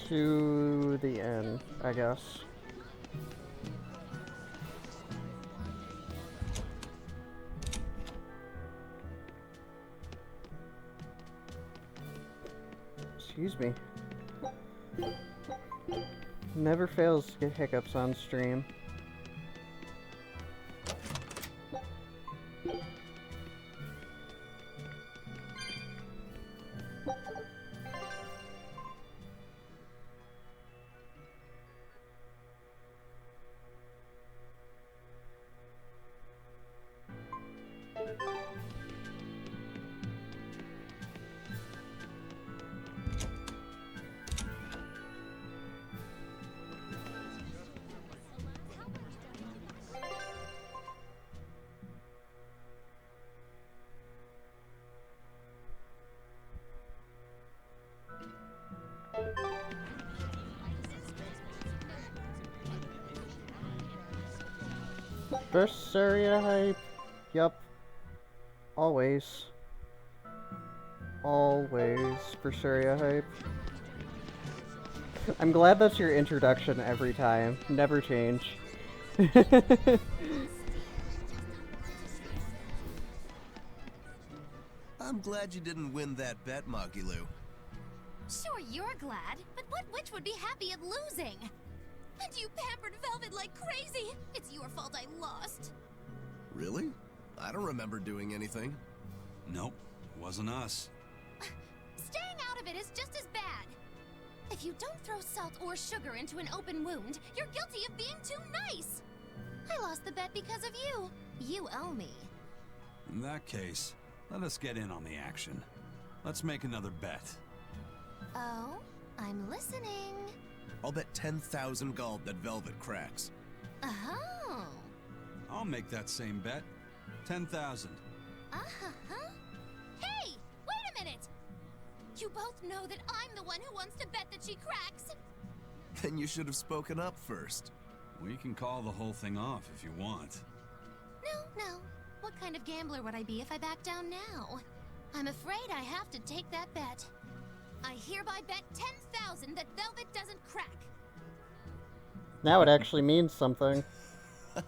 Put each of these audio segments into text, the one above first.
to the end, I guess. Excuse me. Never fails to get hiccups on stream. Berseria hype. Yup. Always. Always Berseria hype. I'm glad that's your introduction every time. Never change. I'm glad you didn't win that bet, Magilu. Sure, you're glad, but what witch would be happy at losing? And you pampered Velvet like crazy! It's your fault I lost. Really? I don't remember doing anything. Nope, wasn't us. Staying out of it is just as bad. If you don't throw salt or sugar into an open wound, you're guilty of being too nice. I lost the bet because of you. You owe me. In that case, let us get in on the action. Let's make another bet. Oh? I'm listening. I'll bet 10,000 gold that Velvet cracks. Oh. I'll make that same bet. 10,000. Uh-huh. Hey! Wait a minute! You both know that I'm the one who wants to bet that she cracks. Then you should have spoken up first. We can call the whole thing off if you want. No. What kind of gambler would I be if I back down now? I'm afraid I have to take that bet. I hereby bet 10,000 that Velvet doesn't crack. Now it actually means something. What's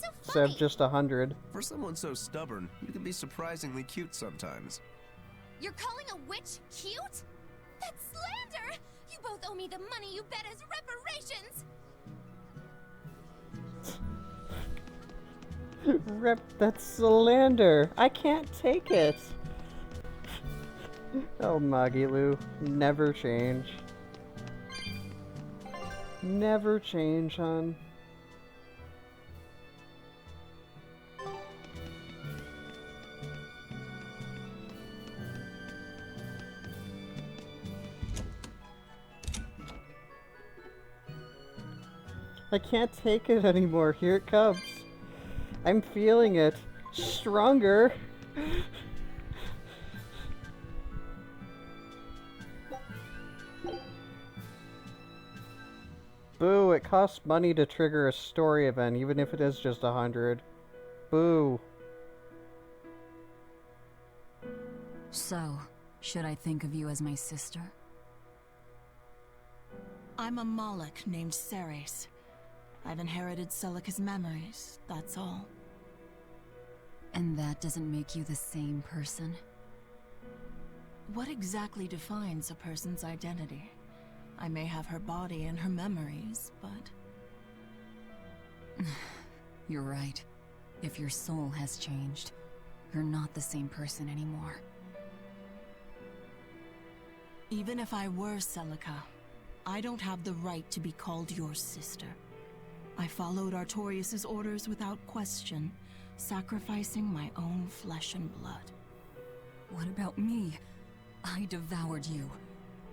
so Instead funny? of just 100. For someone so stubborn, you can be surprisingly cute sometimes. You're calling a witch cute? That's slander! You both owe me the money you bet as reparations! That's slander. I can't take it. Oh, Magilu, never change. Never change, hon. I can't take it anymore. Here it comes. I'm feeling it. Stronger. Boo, it costs money to trigger a story event, even if it is just 100. Boo. So, should I think of you as my sister? I'm a Moloch named Ceres. I've inherited Celica's memories, that's all. And that doesn't make you the same person? What exactly defines a person's identity? I may have her body and her memories, but... You're right. If your soul has changed, you're not the same person anymore. Even if I were Celica, I don't have the right to be called your sister. I followed Artorius' orders without question, sacrificing my own flesh and blood. What about me? I devoured you.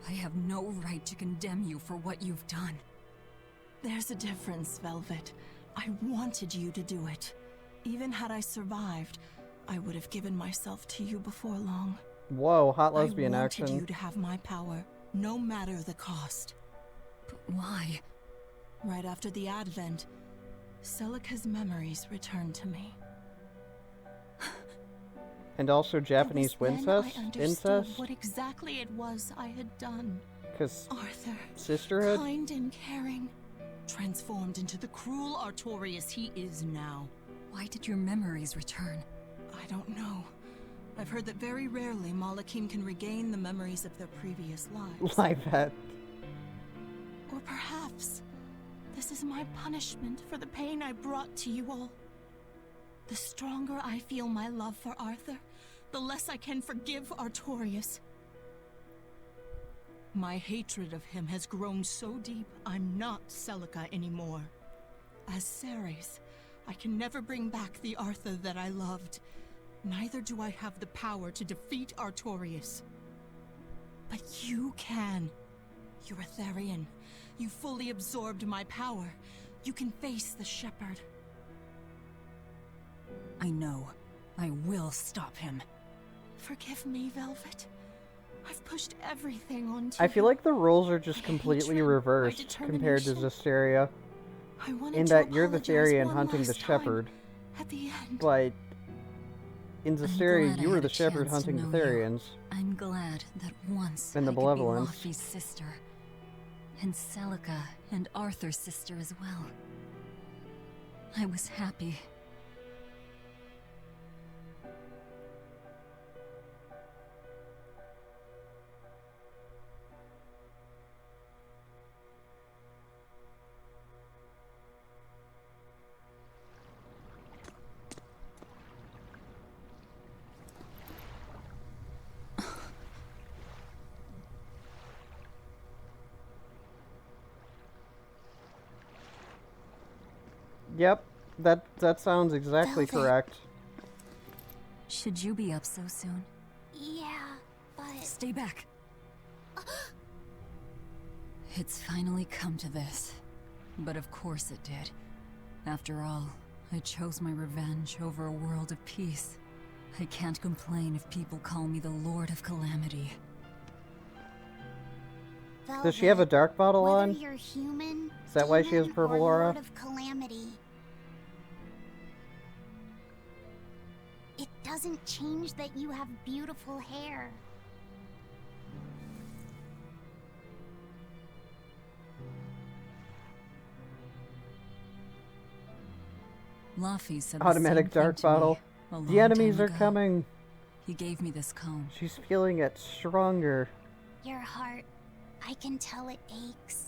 I have no right to condemn you for what you've done. There's a difference, Velvet. I wanted you to do it. Even had I survived, I would have given myself to you before long. Whoa, hot lesbian I action. wanted you to have my power, no matter the cost. But why? Right after the Advent, Celica's memories returned to me. And also Japanese It was then incest? I understood what exactly it was I had done. Because Arthur, sisterhood? kind and caring, transformed into the cruel Artorius he is now. Why did your memories return? I don't know. I've heard that very rarely Malakim can regain the memories of their previous lives. I bet. Or perhaps this is my punishment for the pain I brought to you all. The stronger I feel my love for Arthur, the less I can forgive Artorius. My hatred of him has grown so deep, I'm not Celica anymore. As Ceres, I can never bring back the Arthur that I loved. Neither do I have the power to defeat Artorius. But you can. You're a Therian. You fully absorbed my power. You can face the Shepherd. I know. I will stop him. Forgive me, Velvet. I've pushed everything onto I feel you. like the roles are just My completely hatred, my reversed compared to determination. Zasteria. I wanted In to that you're the apologize Therian one hunting the last time Shepherd, at the end. but in Zasteria glad I you were had the a Shepherd chance to hunting the know you. Therians. I'm glad that once And the I could be Malevolence. Laufey's sister. And Celica and Arthur's sister as well. I was happy. Yep, that sounds exactly Velvet. correct. Should you be up so soon? Yeah, but... Stay back. It's finally come to this. But of course it did. After all, I chose my revenge over a world of peace. I can't complain if people call me the Lord of Calamity. Does she have a Velvet, dark bottle whether on? you're human, Is that why she has demon, purple or aura? Lord of Calamity, it doesn't change that you have beautiful hair. Laufey said Automatic the same dark thing to me bottle. a long The enemies time are ago. coming. He gave me this comb. She's feeling it stronger. Your heart, I can tell it aches.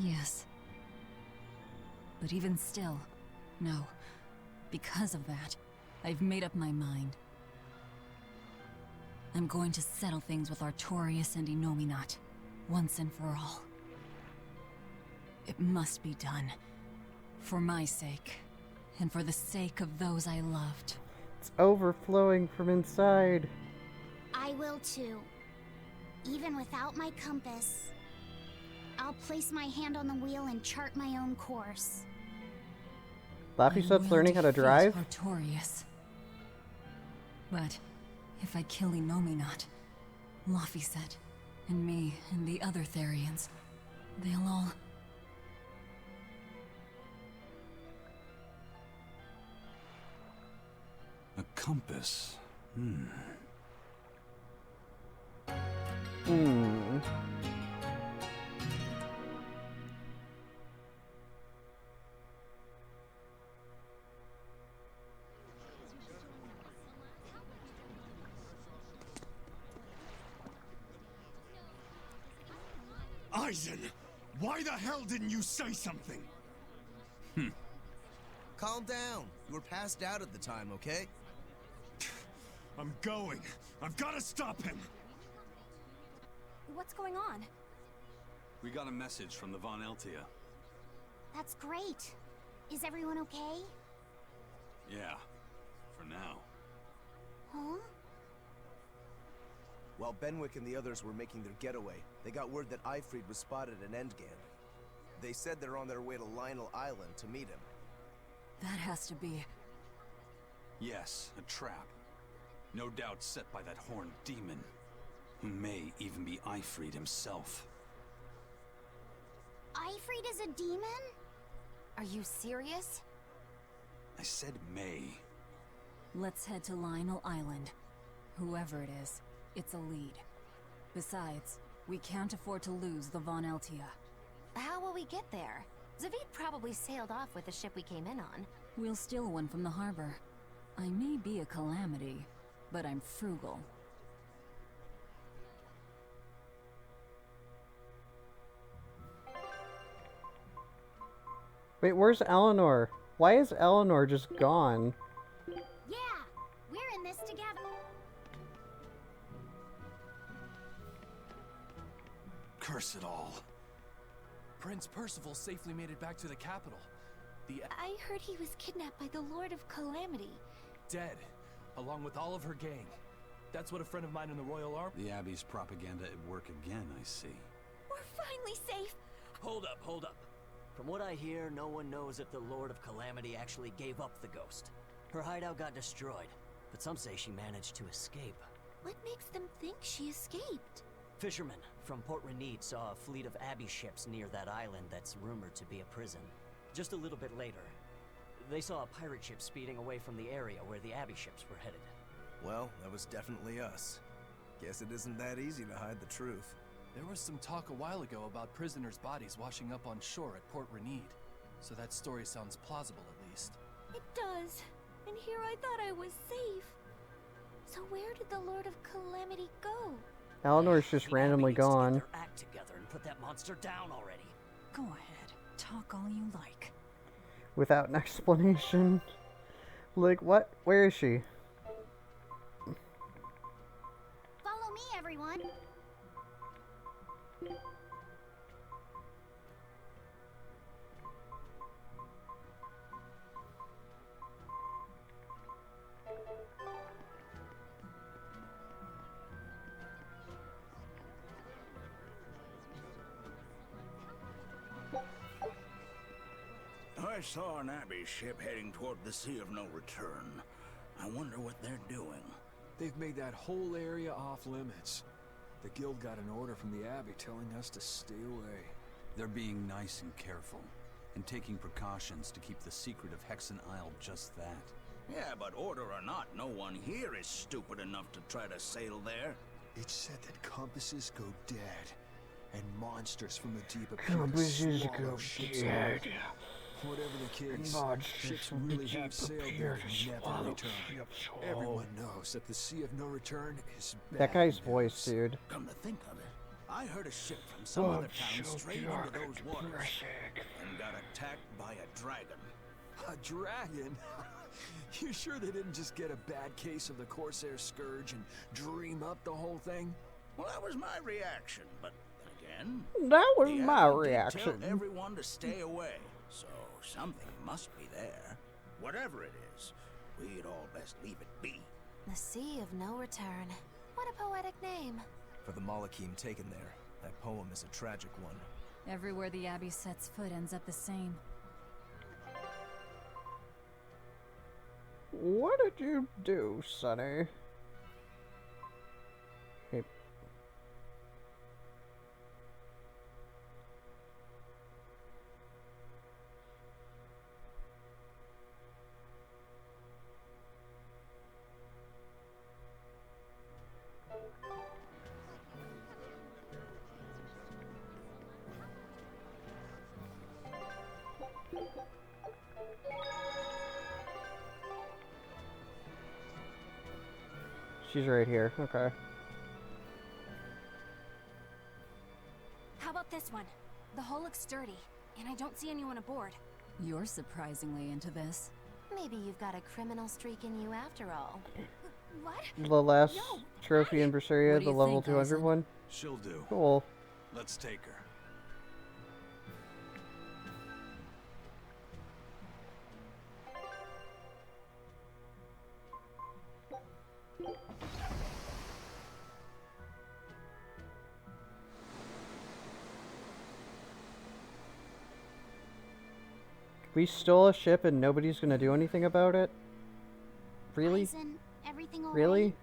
Yes. But even still, no. Because of that, I've made up my mind. I'm going to settle things with Artorius and Innominat, once and for all. It must be done. For my sake, and for the sake of those I loved. It's overflowing from inside. I will too. Even without my compass, I'll place my hand on the wheel and chart my own course. Laffy I starts will learning how to defeat drive? Artorius. But if I kill Innominat, Laufey said, and me and the other Therians, they'll all... A compass. Hmm. Eisen! Why the hell didn't you say something? Calm down. You were passed out at the time, okay? I'm going. I've got to stop him! What's going on? We got a message from the Von Eltia. That's great. Is everyone okay? Yeah, for now. Huh? While Benwick and the others were making their getaway, they got word that Eifried was spotted at Endgame. They said they're on their way to Lionel Island to meet him. That has to be... Yes, a trap. No doubt set by that horned demon, who may even be Eifried himself. Eifried is a demon? Are you serious? I said may. Let's head to Lionel Island. Whoever it is, it's a lead. Besides, we can't afford to lose the Von Eltia. How will we get there? Zavid probably sailed off with the ship we came in on. We'll steal one from the harbor. I may be a calamity, but I'm frugal. Wait, where's Eleanor? Why is Eleanor just gone? Yeah, we're in this together. Curse it all. Prince Percival safely made it back to the capital. I heard he was kidnapped by the Lord of Calamity. Dead, along with all of her gang. That's what a friend of mine in the Royal Army... The Abbey's propaganda at work again, I see. We're finally safe. Hold up. From what I hear, no one knows if the Lord of Calamity actually gave up the ghost. Her hideout got destroyed, but some say she managed to escape. What makes them think she escaped? Fishermen from Port Renede saw a fleet of Abbey ships near that island that's rumored to be a prison. Just a little bit later, they saw a pirate ship speeding away from the area where the Abbey ships were headed. Well, that was definitely us. Guess it isn't that easy to hide the truth. There was some talk a while ago about prisoners' bodies washing up on shore at Port Renede. So that story sounds plausible, at least. It does. And here I thought I was safe. So where did the Lord of Calamity go? Eleanor's just The randomly Abbey needs to get gone. their act together and put that monster down already. Go ahead. Talk all you like. Without an explanation. Like, what? Where is she? Follow me, everyone. I saw an Abbey ship heading toward the Sea of No Return. I wonder what they're doing. They've made that whole area off limits. The guild got an order from the Abbey telling us to stay away. They're being nice and careful, and taking precautions to keep the secret of Hexen Isle just that. Yeah, but order or not, no one here is stupid enough to try to sail there. It's said that compasses go dead, and monsters from the deep appear to Compasses swallow go ships dead. alive. Whatever the case, Monsters ships from the really have deep sailed appear there to and never swallow return. ships Everyone knows that the Sea of No Return is bad That guy's news. voice, dude. Come to think of it, I heard a ship from some other town straight into those waters and got attacked by a dragon. A dragon? You sure they didn't just get a bad case of the Corsair Scourge and dream up the whole thing? Well, that was my reaction, but then again, That was the my Abbey did reaction. tell everyone to stay away, so something must be there. Whatever it is, we'd all best leave it be. The Sea of No Return. What a poetic name. For the Malakim taken there, that poem is a tragic one. Everywhere the Abbey sets foot ends up the same. What did you do, Sonny? Hey. She's right here. Okay. How about this one? The hull looks sturdy, and I don't see anyone aboard. You're surprisingly into this. Maybe you've got a criminal streak in you after all. What? The last No, trophy in Berseria, What do the you level think, 200 Eisen? one. She'll do. Cool. Let's take her. We stole a ship and nobody's gonna do anything about it? Really? Eisen, everything all Really? right?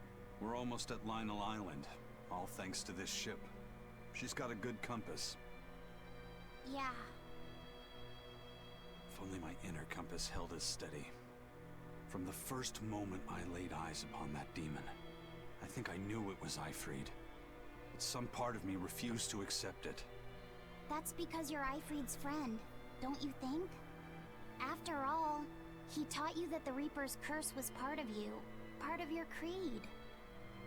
We're almost at Lionel Island, all thanks to this ship. She's got a good compass. Yeah. If only my inner compass held as steady. From the first moment I laid eyes upon that demon, I think I knew it was Ifrid. But some part of me refused to accept it. That's because you're Ifrid's friend, don't you think? After all, he taught you that the Reaper's curse was part of you, part of your creed.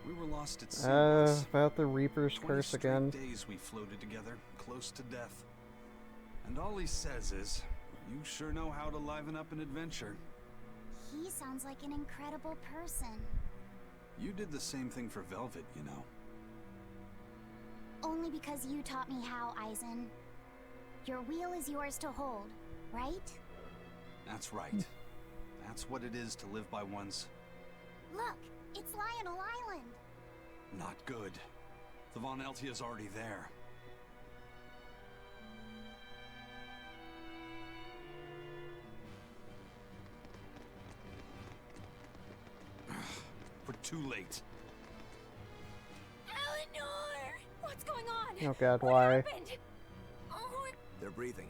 We were lost at sea once. About the Reaper's 20 curse straight again. days we floated together, close to death. And all he says is, you sure know how to liven up an adventure. He sounds like an incredible person. You did the same thing for Velvet, you know. Only because you taught me how, Eisen. Your wheel is yours to hold, right? That's right. That's what it is to live by one's... Look, it's Lionel Island. Not good. The Von Eltia's already there. We're too late. Eleanor! What's going on? Oh god, What why? happened? Oh, They're breathing.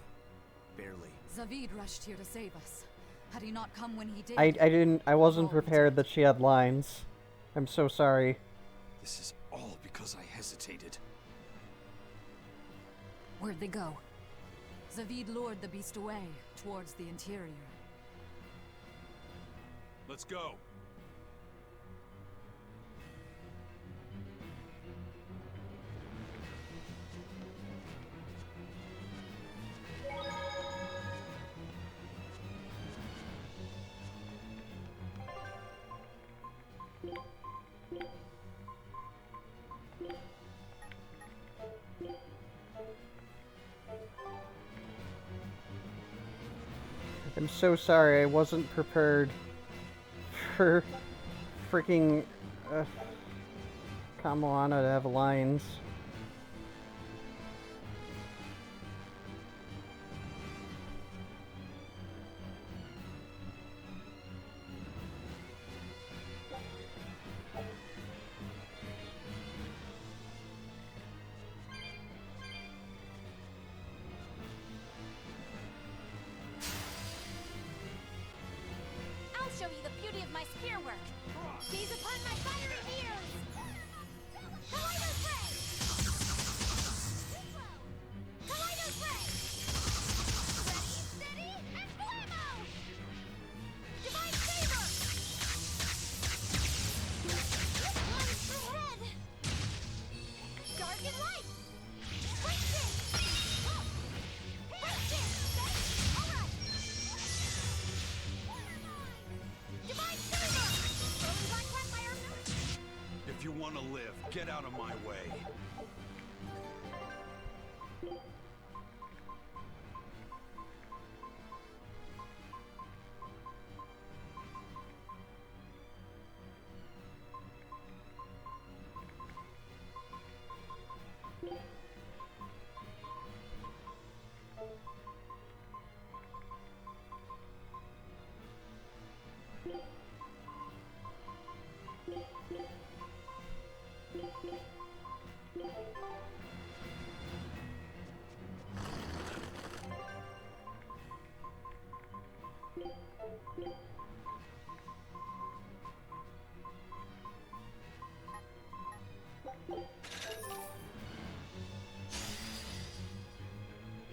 Barely. Zavid rushed here to save us. Had he not come when he did... I wasn't prepared that she had lines. I'm so sorry. This is all because I hesitated. Where'd they go? Zavid lured the beast away, towards the interior. Let's go. I'm so sorry, I wasn't prepared for freaking Kamilana to have lines. I'll show you the beauty of my spear work. Gaze upon my fiery ears. Kaleido's ray. Kaleido's ray. Ready, steady, and blammo! Divine saber. Plunge ahead. Dark and light. Break it. Break it. All right. Divine saber. Early black vampire. If you want to live, get out of my way.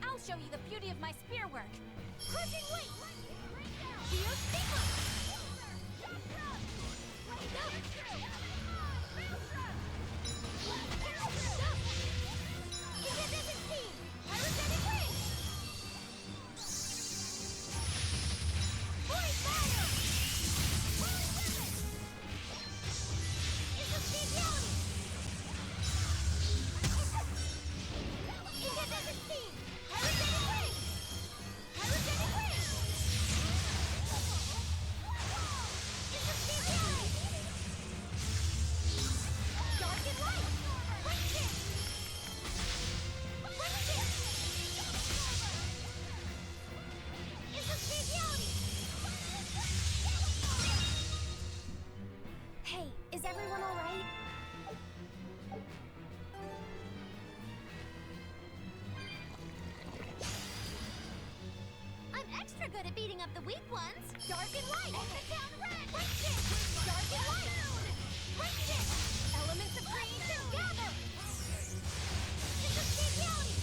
I'll show you the beauty of my spear work. Crushing weight. Geo steeper. Incandescent steam. Pyrogenic ray. Void fire. Holy weapon. Instantaneity. Incandescent steam. Pyrogenic ray. Pyrogenic ray. Instantaneity. good at beating up the weak ones. Dark and light. Hold it down red. Break it. Dark and light. Break it. Elements of green together. It's a speciality.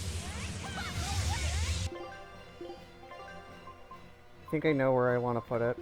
I think I know where I want to put it.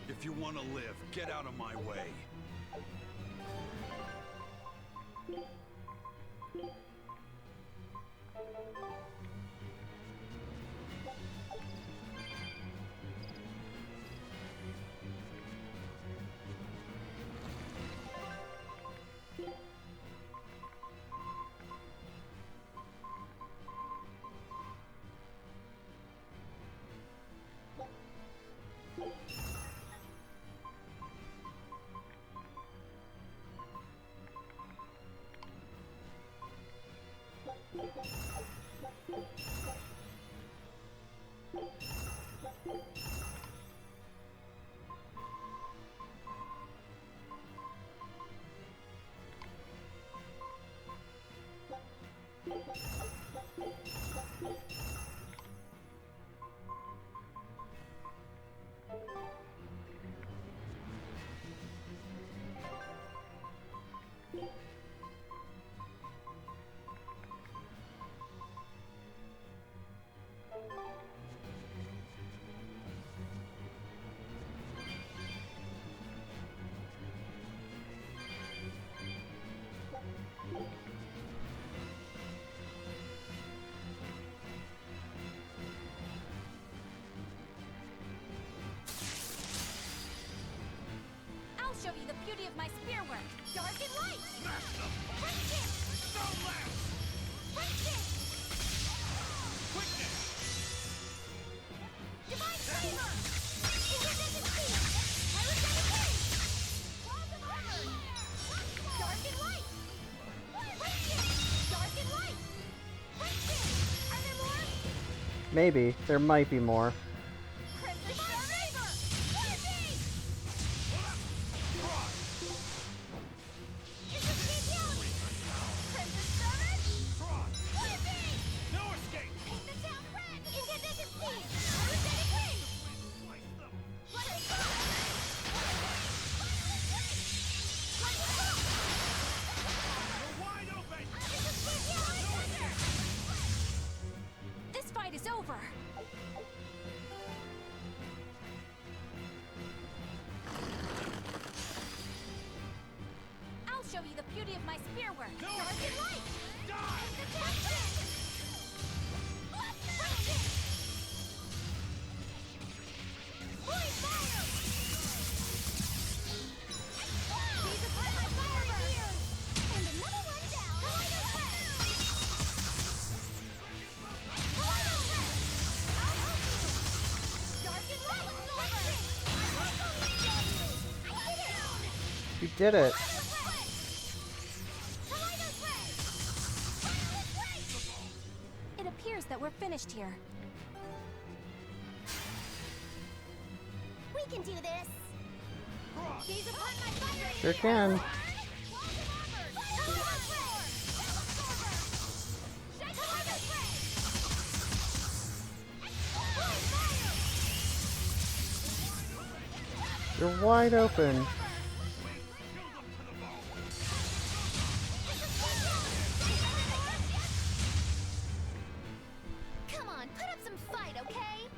If you want to live, get out of my way. I'll show you the beauty of my spearwork. Dark and light. Smash them. Break it. Stone lance. Break it. Quickness. Divine flavor. Incandescent speed. Pyrogenic wave. Dark and light. Break it. Dark and light. Break it. Are there more? Maybe. There might be more. This fight is over. I'll show you the beauty of my spearwork. Dark and light. Die. The tension. Break it. Holy fire. These are my fiery gears. And another one down. Kaleido press. Kaleido press. I'll help you. Dark and light. You did it. It appears that we're finished here. We can do this. Gaze upon my fire. Sure can. You're wide open. Come on, put up some fight, okay?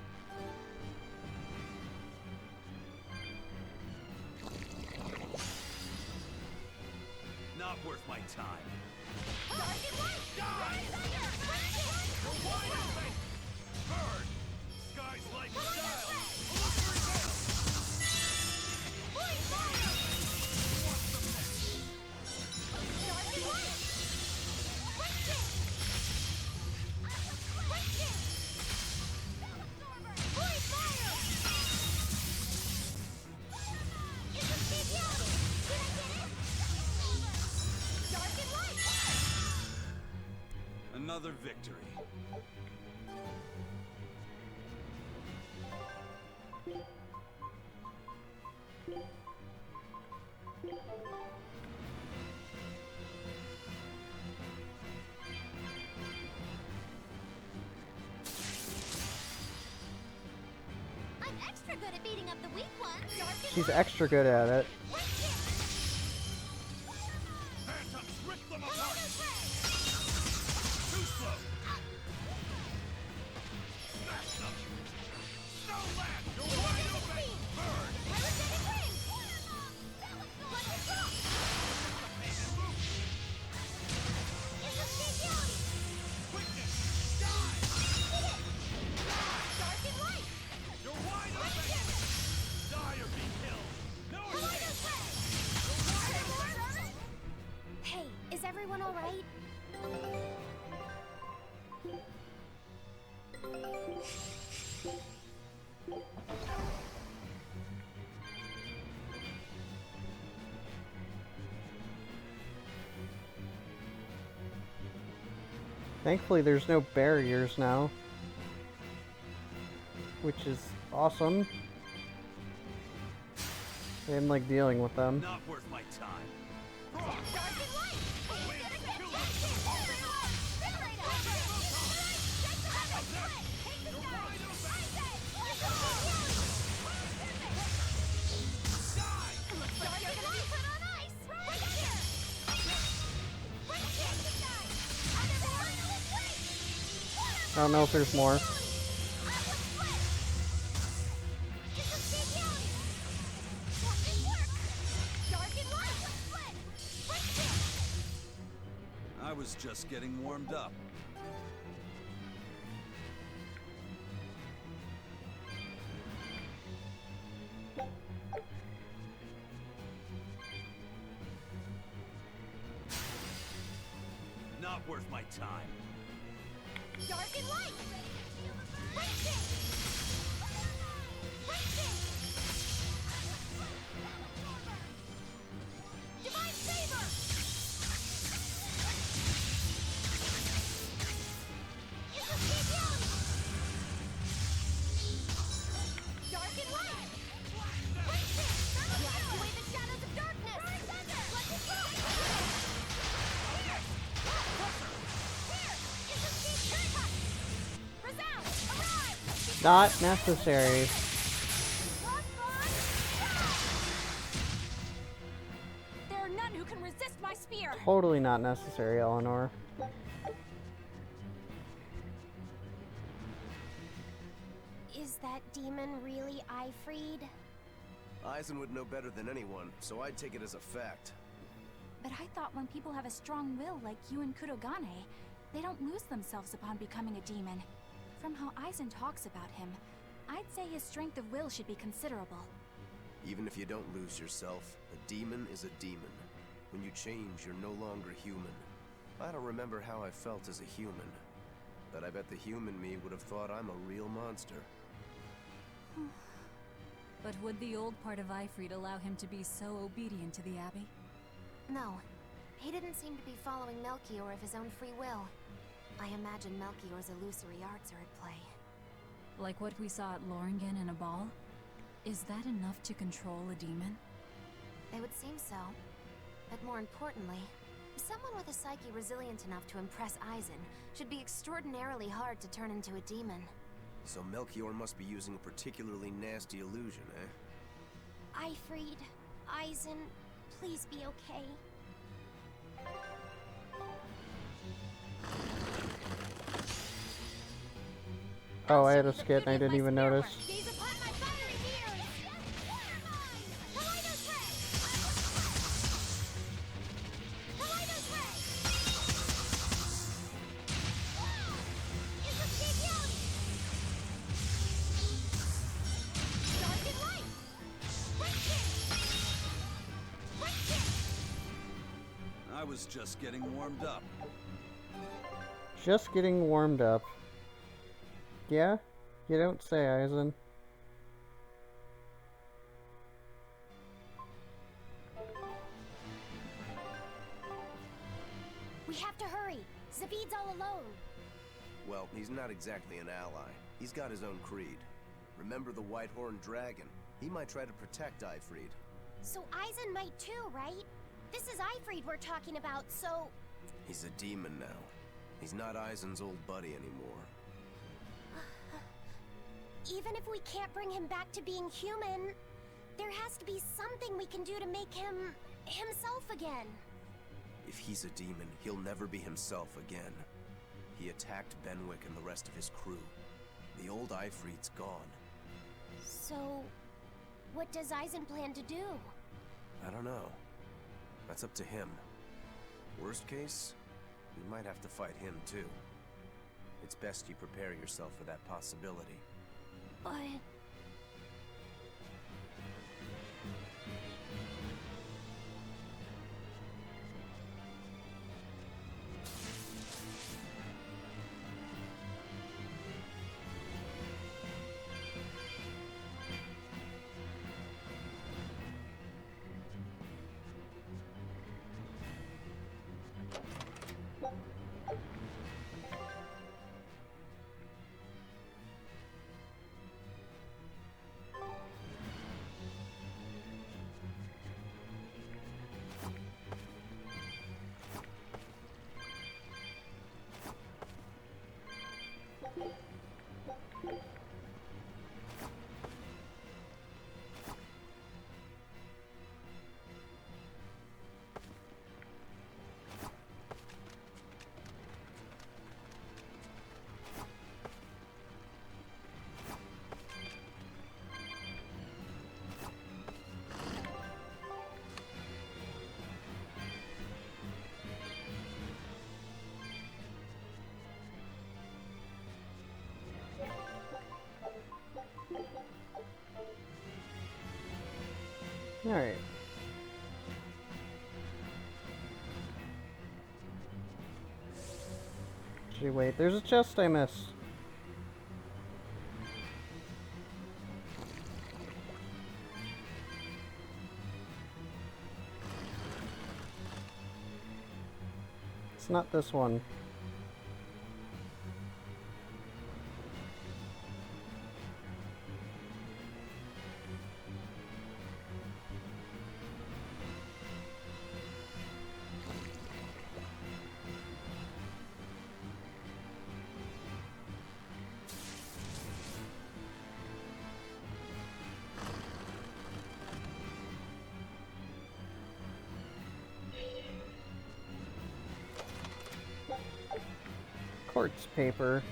Not worth my time. Dark and light! Die! You're wide open! Bird! Skies like style! Holy fire! another victory. I'm extra good at beating up the weak ones. She's extra good at it. Phantoms, rip them apart! Too slow! Smash them! Snowland, you're wide open! Burn! Quickness! Die! You're wide open! Die or be killed! No escape! Hey, is everyone alright? Thankfully, there's no barriers now, which is awesome. I didn't like dealing with them. Not worth my time. I don't know if there's more. I was just getting warmed up. Not worth my time. Dark and light! Divine favor! Dark and light! Blast away the shadows of darkness! Let it go! Not necessary. There are none who can resist my spear! Totally not necessary, Eleanor. Is that demon really Ifried? Eisen would know better than anyone, so I'd take it as a fact. But I thought when people have a strong will like you and Kurogane, they don't lose themselves upon becoming a demon. From how Eisen talks about him, I'd say his strength of will should be considerable. Even if you don't lose yourself, a demon is a demon. When you change, you're no longer human. I don't remember how I felt as a human, but I bet the human me would have thought I'm a real monster. But would the old part of Ifrid allow him to be so obedient to the Abbey? No. He didn't seem to be following Melchior of his own free will. I imagine Melchior's illusory arts are at play. Like what we saw at Loringen in a ball? Is that enough to control a demon? It would seem so. But more importantly, someone with a psyche resilient enough to impress Eisen should be extraordinarily hard to turn into a demon. So Melchior must be using a particularly nasty illusion, eh? Ifried, Eisen, please be okay. Oh, I had a skit and I didn't even notice. Gaze upon my fiery ears! Kaleidos Ray! Kaleidos Ray! Escapion! Dark and light! I was just getting warmed up. Just getting warmed up. Yeah? You don't say, Eisen. We have to hurry. Zavid's all alone. Well, he's not exactly an ally. He's got his own creed. Remember the White-Horned Dragon? He might try to protect Ifrid. So Eisen might too, right? This is Ifrid we're talking about, so... He's a demon now. He's not Eisen's old buddy anymore. Even if we can't bring him back to being human, there has to be something we can do to make him... himself again. If he's a demon, he'll never be himself again. He attacked Benwick and the rest of his crew. The old Ifrid's gone. So... what does Eisen plan to do? I don't know. That's up to him. Worst case, you might have to fight him too. It's best you prepare yourself for that possibility. But... Alright. Gee, wait, there's a chest I missed. It's not this one. Quartz paper.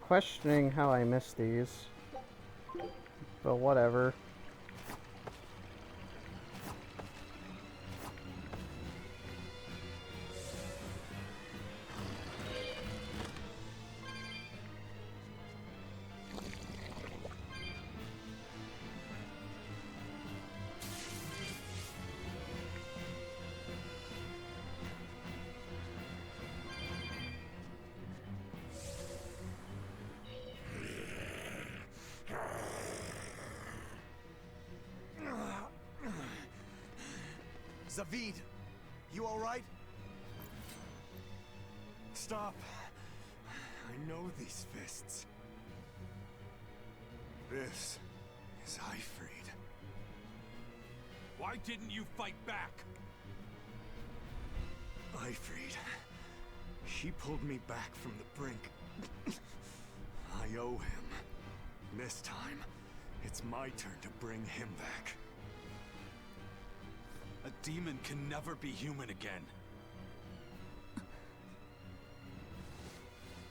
Questioning how I missed these, but whatever. Zavid, you all right? Stop. I know these fists. This is Ifrid. Why didn't you fight back? Ifrid. She pulled me back from the brink. I owe him. This time, it's my turn to bring him back. A demon can never be human again.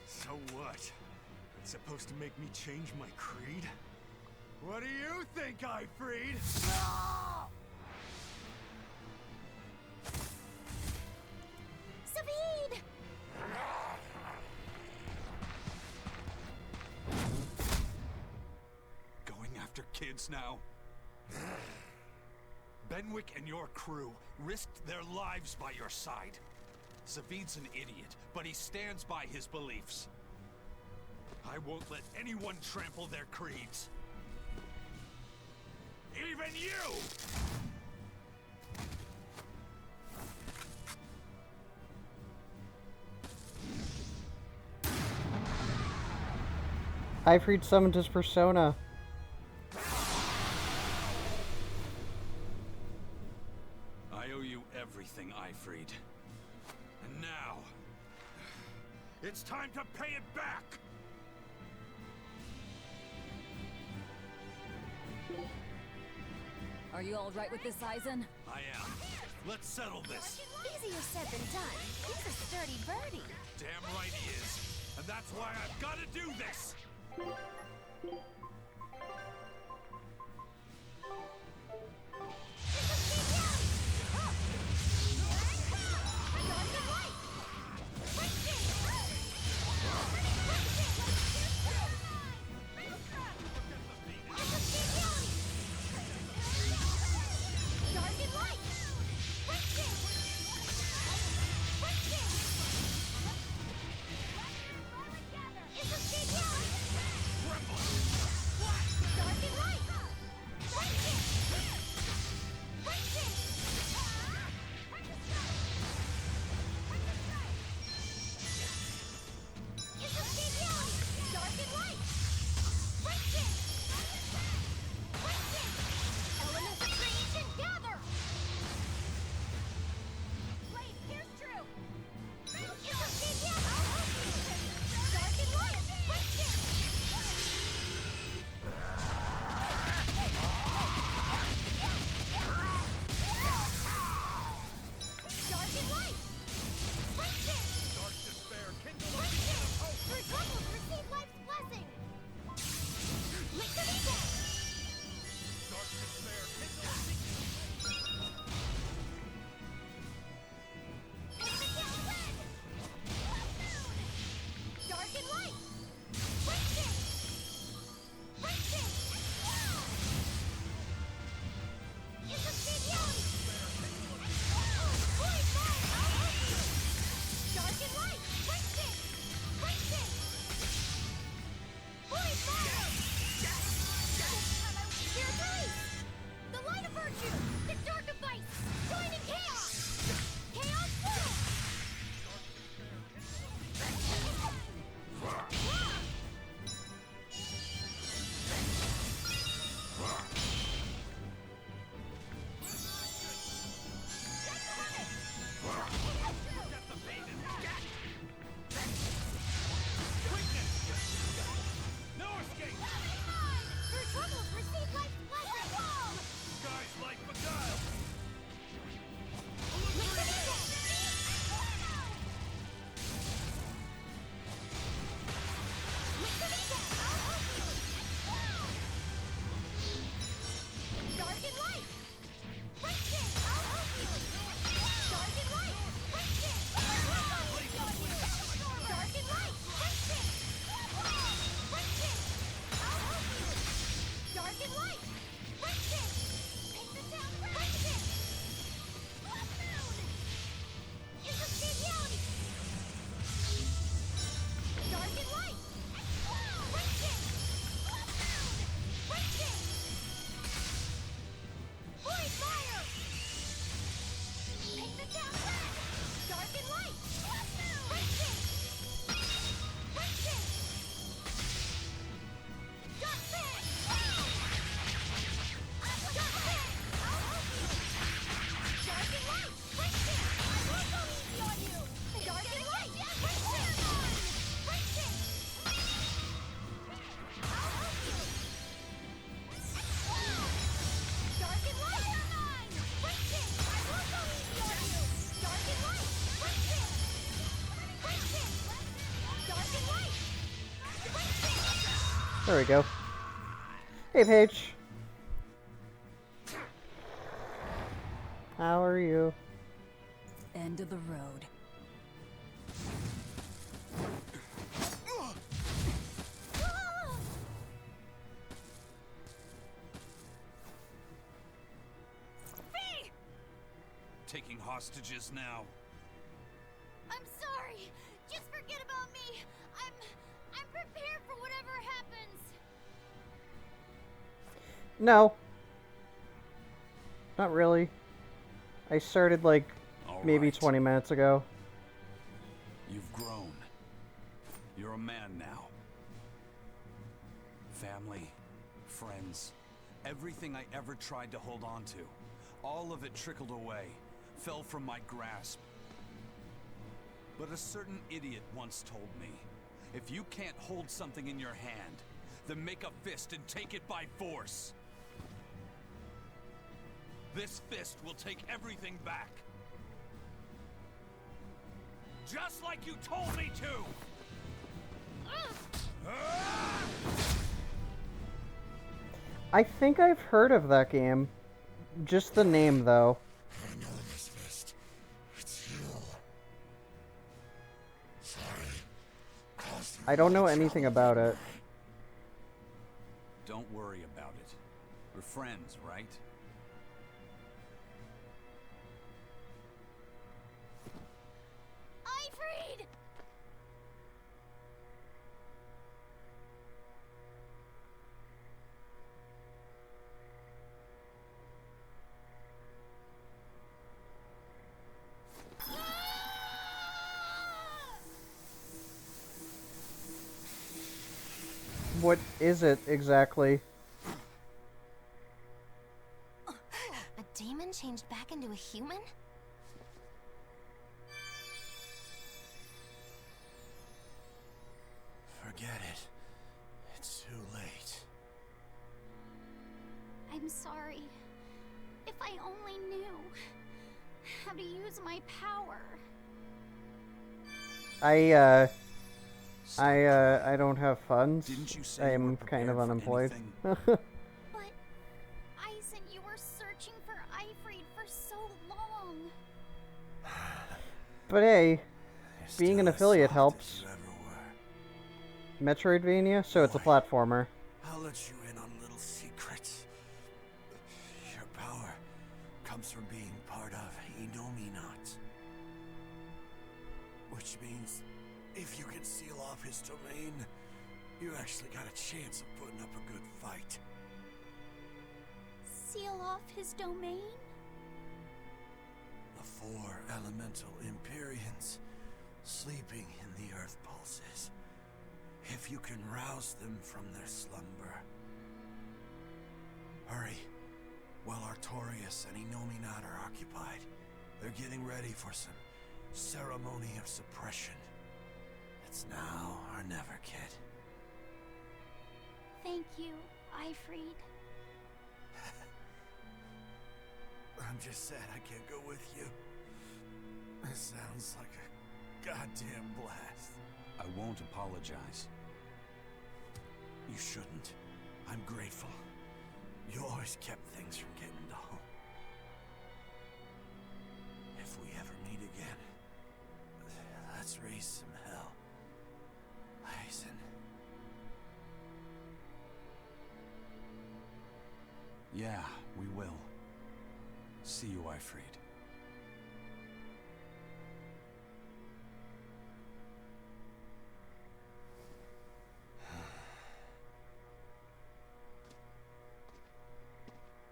So what? It's supposed to make me change my creed? What do you think, Ifreed? Savid! Going after kids now? Benwick and your crew risked their lives by your side. Savid's an idiot, but he stands by his beliefs. I won't let anyone trample their creeds. Even you! Ifreed summoned his persona. I owe you everything, Ifreed. And now, it's time to pay it back! Are you all right with this, Eisen? I am. Let's settle this. Easier said than done. He's a sturdy birdie. Damn right he is. And that's why I've got to do this! There we go. Hey, Paige. How are you? End of the road. Taking hostages now. I'm sorry. Just forget about me. I'm prepared for whatever happens. No. Not really. I started like maybe 20 minutes ago. You've grown. You're a man now. Family, friends, everything I ever tried to hold on to, all of it trickled away, fell from my grasp. But a certain idiot once told me, if you can't hold something in your hand, then make a fist and take it by force. This fist will take everything back. Just like you told me to! I think I've heard of that game. Just the name, though. I know this fist. It's you. Sorry. I don't know anything about it. Don't worry about it. We're friends, right? Ifrid! What is it exactly? A demon changed back into a human? Forget it. It's too late. I'm sorry. If I only knew how to use my power. I don't have funds. Didn't you say I you am were kind of prepared for unemployed. But Eisen, you were searching for Ifrid for so long. But hey, You're being an still as affiliate soft helps. as you ever were. Metroidvania, so it's a platformer. I'll let you in on little secrets. Your power comes from being part of Indominat. Which means, if you can seal off his domain, you actually got a chance of putting up a good fight. Seal off his domain? The 4 elemental Empyreans sleeping in the earth pulses. If you can rouse them from their slumber. Hurry, while Artorias and Indominat are occupied. They're getting ready for some ceremony of suppression. It's now or never, kid. Thank you, Ifrid. I'm just sad I can't go with you. It sounds like a goddamn blast. I won't apologize. You shouldn't. I'm grateful. You always kept things from getting dull. If we ever meet again, let's raise some hell. Eisen. Yeah, we will. See you, Ifrid.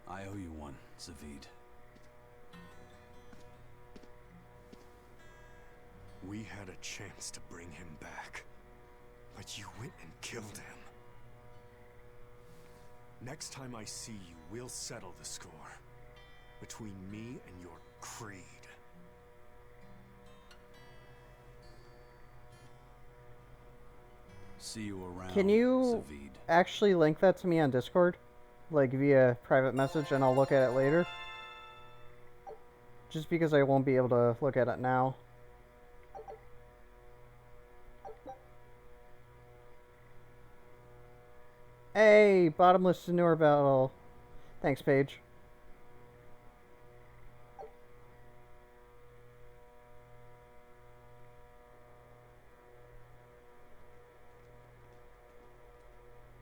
I owe you one, Zavid. We had a chance to bring him back, but you went and killed him. Next time I see you, we'll settle the score between me and your creed. See you around, Can you Zavid. actually link that to me on Discord? Like via private message, and I'll look at it later? Just because I won't be able to look at it now. Hey, bottomless Senor battle. Thanks, Paige.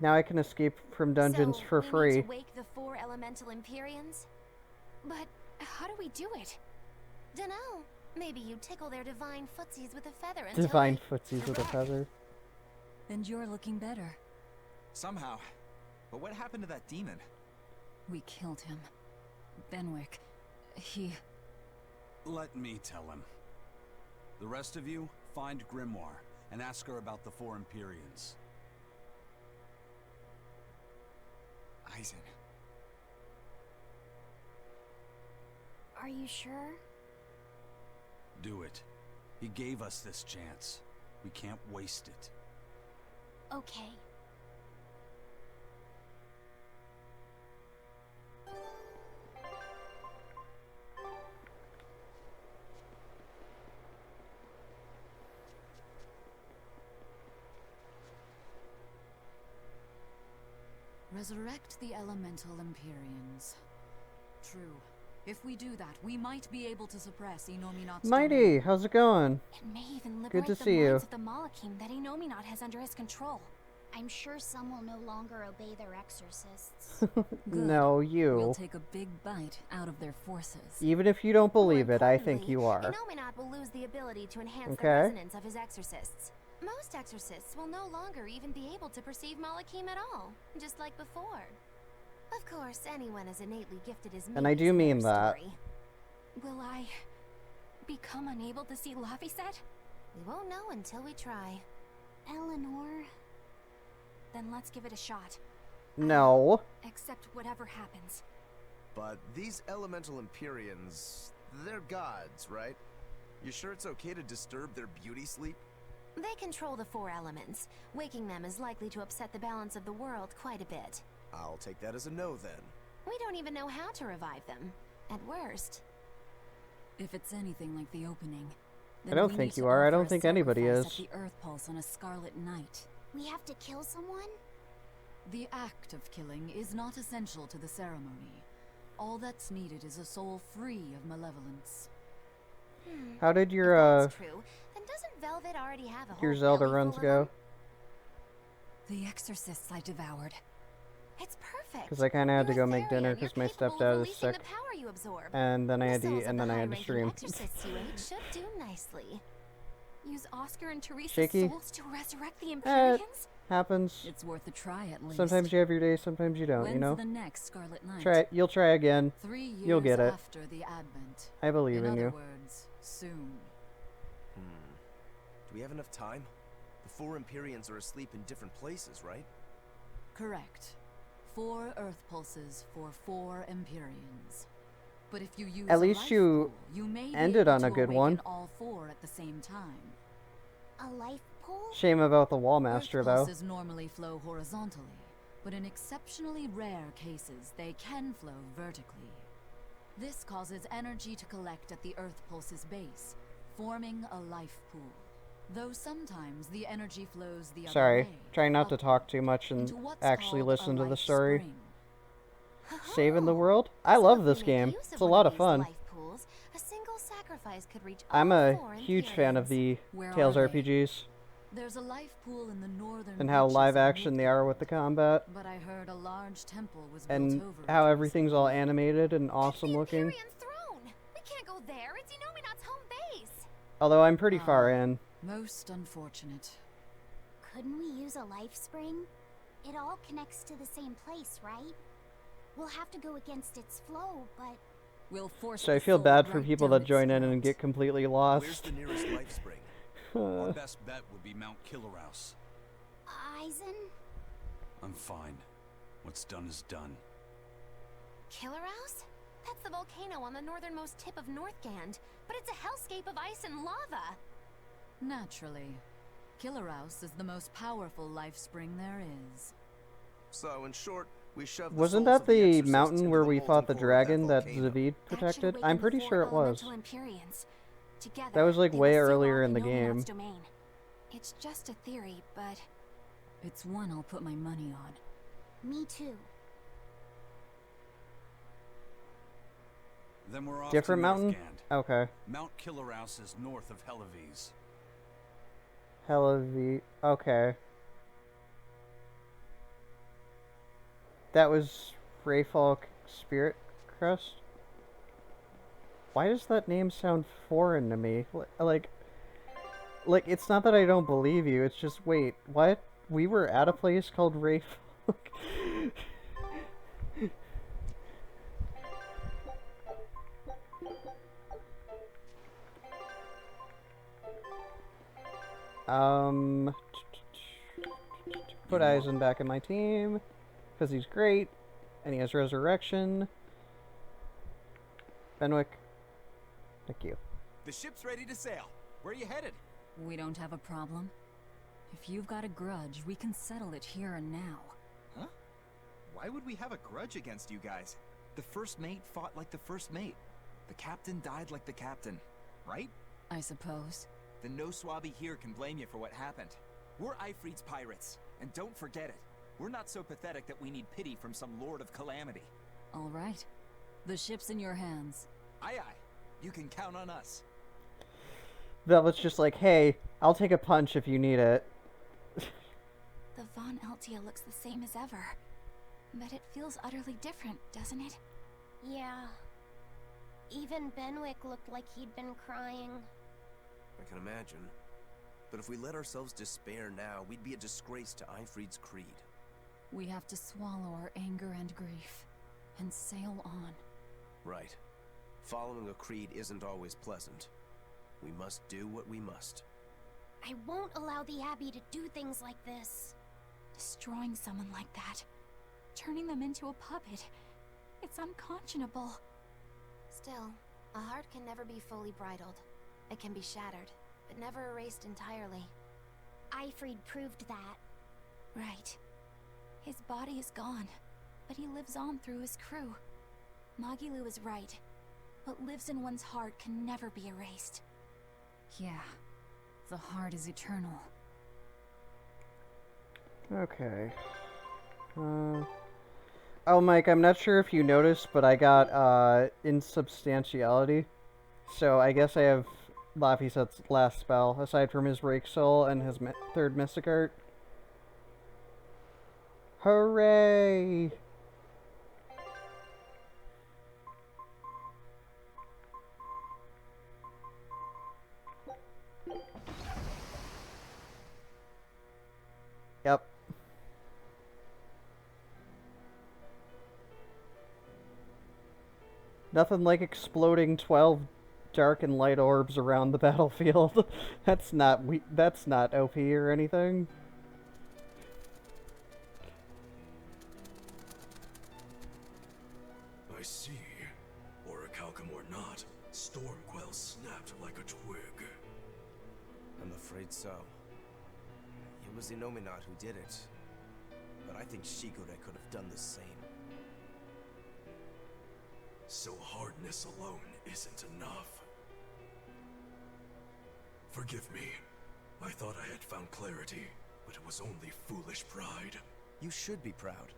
Now I can escape from dungeons So, for we free. need to wake the 4 elemental Empyreans? But how do we do it? Dunno. Maybe you tickle their divine footsies with a feather until Divine they... footsies with a feather. And you're looking better. Somehow. But what happened to that demon? We killed him. Benwick. He... Let me tell him. The rest of you, find Grimoire and ask her about the 4 Empyreans. Eisen. Are you sure? Do it. He gave us this chance. We can't waste it. Okay. Resurrect the elemental Empyreans. True. If we do that, we might be able to suppress Inominat's Mighty, domain. how's it going? It may even Good liberate to the see you. minds of the Malakim that Inominat has under his control. I'm sure some will no longer obey their exorcists. No, you. We'll take a big bite out of their forces. Even if you don't believe it, I think you are. Inominat will lose the ability to enhance the Okay. resonance of his exorcists. Most exorcists will no longer even be able to perceive Malakim at all, just like before. Of course, anyone as innately gifted as me And I do is mean their that. story. Will I become unable to see Laphicet? We won't know until we try. Eleanor... Then let's give it a shot. No. Accept whatever happens. But these elemental Empyreans, they're gods, right? You sure it's okay to disturb their beauty sleep? They control the 4 elements. Waking them is likely to upset the balance of the world quite a bit. I'll take that as a no then. We don't even know how to revive them. At worst. If it's anything like the opening, I then don't we think need you to are. I offer don't a think anybody sacrifice is. At the Earth Pulse on a scarlet night. We have to kill someone? The act of killing is not essential to the ceremony. All that's needed is a soul free of malevolence. How did If your that's true, then doesn't Velvet already have a whole your Zelda belly runs full of go? them? The exorcists I devoured. It's perfect. Because I kind of had to You're go a make dinner Therian. because You're my capable of stepdad is releasing sick, the power you absorb. and then I had The to souls eat, of and the then I had to high-ranking stream. exorcists you ate should do nicely. Use Oscar and Teresa's Shaky. souls to resurrect the Empyreans? Happens. It's worth a try at least. Sometimes you have your days, sometimes you don't. When's You know. the next Scarlet Night? Try it. You'll try again. 3 years You'll get it. after the Advent. I believe in other you. words, soon. Do we have enough time? The 4 Empyreans are asleep in different places, right? Correct. 4 Earth pulses for 4 Empyreans. But if you use At a least life you pool, you may be ended able on a to good awaken one. all 4 at the same time. A life pool? Shame about the Wallmaster, Earth though. pulses normally flow horizontally, but in exceptionally rare cases, they can flow vertically. This causes energy to collect at the Earth pulse's base, forming a life pool. Though sometimes the energy flows the other Sorry. way. Try not to talk too much and into what's actually called a listen to the life story. spring. Saving the world? I So love if this we make game. use It's a one lot of of these fun. life pools, a single sacrifice could reach I'm all a 4 huge fan of Empyreans. the Where Tales are they? RPGs There's a life pool in the northern and how reaches live of action they are with the combat, But I heard a large temple was and built over how it everything's all animated and awesome looking. Empyrean's throne! We can't go there. It's Inominat's home base. Although I'm pretty far in. Most unfortunate. Couldn't we use a life spring? It all connects to the same place, right? We'll have to go against its flow, but... We'll force So I the feel soul bad for right people down that its join in throat. and get completely Where's lost. the nearest life spring? Our best bet would be Mount Killerhouse. Eisen? I'm fine. What's done is done. Killerhouse? That's the volcano on the northernmost tip of Northgand, but it's a hellscape of ice and lava. Naturally. Killerhouse is the most powerful life spring there is. So, in short, we shoved the Wasn't souls that of the exorcists mountain into where the we molten fought the core of dragon that volcano. Zavid That should protected? awaken I'm the pretty 4 sure it was. elemental Empyreans. Together, That was like they way will seal earlier off in the Inominat's game. domain. It's just a theory, but It's one I'll put my money on. Me too. Then we're off Different to mountain? Northgand. Okay. Mount Killerhouse is north of Helavies. Okay. That was Rayfalk Spirit Crest? Why does that name sound foreign to me? Like, it's not that I don't believe you, it's just, wait, what? We were at a place called Rayfalk? Put Eisen back in my team, because he's great, and he has Resurrection. Benwick, thank you. The ship's ready to sail. Where are you headed? We don't have a problem. If you've got a grudge, we can settle it here and now. Huh? Why would we have a grudge against you guys? The first mate fought like the first mate. The captain died like the captain, right? I suppose. Then no swabby here can blame you for what happened. We're Ifrit's pirates, and don't forget it. We're not so pathetic that we need pity from some Lord of Calamity. All right. The ship's in your hands. Aye aye. You can count on us. Velvet's just like, hey, I'll take a punch if you need it. The Von Eltia looks the same as ever. But it feels utterly different, doesn't it? Yeah. Even Benwick looked like he'd been crying. I can imagine. But if we let ourselves despair now, we'd be a disgrace to Ifrit's creed. We have to swallow our anger and grief, and sail on. Right. Following a creed isn't always pleasant. We must do what we must. I won't allow the Abbey to do things like this. Destroying someone like that. Turning them into a puppet. It's unconscionable. Still, a heart can never be fully bridled. It can be shattered, but never erased entirely. Ifrid proved that. Right. His body is gone, but he lives on through his crew. Magilu is right. What lives in one's heart can never be erased. Yeah. The heart is eternal. Okay. Oh, Mike, I'm not sure if you noticed, but I got, insubstantiality. So I guess I have Laphicet's last spell, aside from his Rake Soul and his third Mystic Art. Hooray! Yep. Nothing like exploding 12 dark and light orbs around the battlefield. That's not OP or anything. I see. Orichalcum or not, Stormquell snapped like a twig. I'm afraid so. It was Innominat who did it. But I think Shigure could have done the same. So hardness alone isn't enough. Forgive me. I thought I had found clarity, but it was only foolish pride. You should be proud.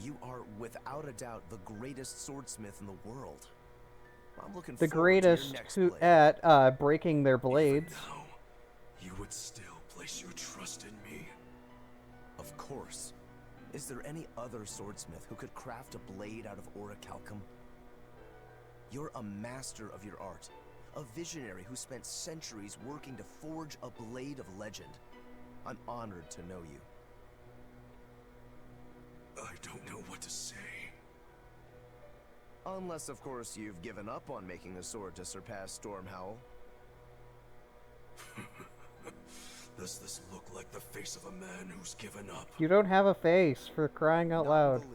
You are, without a doubt, the greatest swordsmith in the world. I'm looking The forward to your greatest next who blade. at breaking their blades. Even now, you would still place your trust in me. Of course. Is there any other swordsmith who could craft a blade out of Orichalcum? You're a master of your art. A visionary who spent centuries working to forge a blade of legend. I'm honored to know you. I don't know what to say. Unless, of course, you've given up on making a sword to surpass Stormhowl. Does this look like the face of a man who's given up? You don't have a face, for crying out loud. Not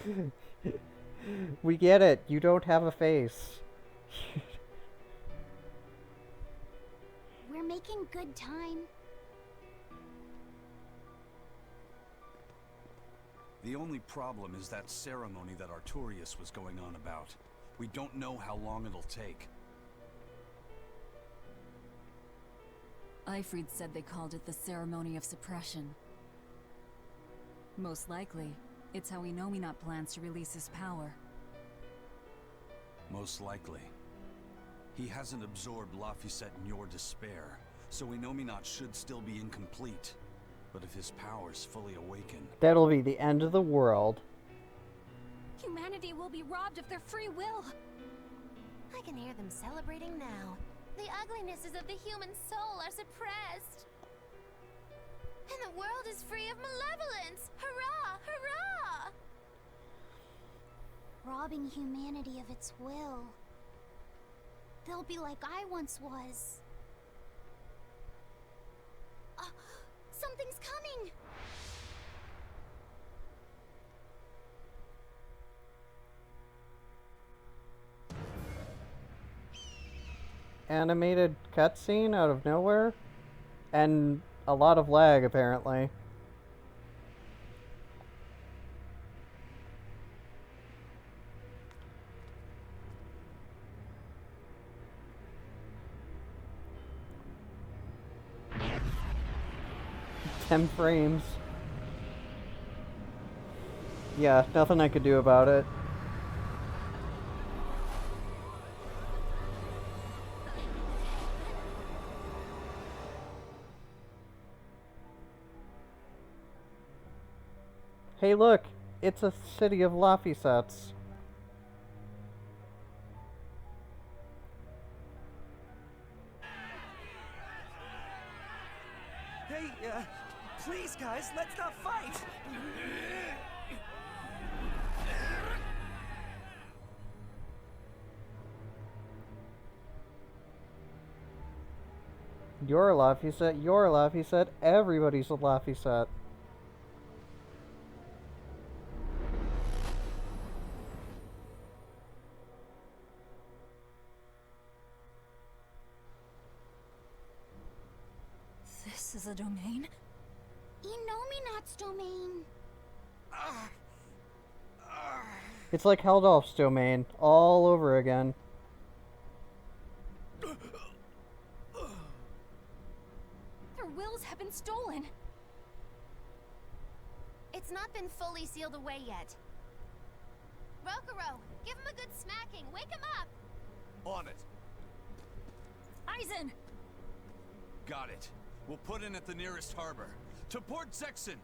the least. We get it. You don't have a face. We're making good time. The only problem is that ceremony that Artorias was going on about. We don't know how long it'll take. Ifrid said they called it the Ceremony of Suppression. Most likely, it's how Inominat plans to release his power. Most likely. He hasn't absorbed Laphicet in your despair, so Inominat should still be incomplete. But if his power's fully awakened... That'll be the end of the world. Humanity will be robbed of their free will. I can hear them celebrating now. The uglinesses of the human soul are suppressed. And the world is free of malevolence! Hurrah! Hurrah! Robbing humanity of its will. They'll be like I once was. Something's coming! Animated cutscene out of nowhere? And a lot of lag, apparently. Ten frames. Yeah, nothing I could do about it. Hey look, it's a city of Laphicets. Hey, please guys, let's not fight! You're a Laphicet, you're a Laphicet, everybody's a Laphicet. This is a domain? Inominat's domain. It's like Heldolf's domain, all over again. Their wills have been stolen. It's not been fully sealed away yet. Rokuro, give him a good smacking. Wake him up! On it. Aizen! Got it. We'll put in at the nearest harbor. To Port Zexen!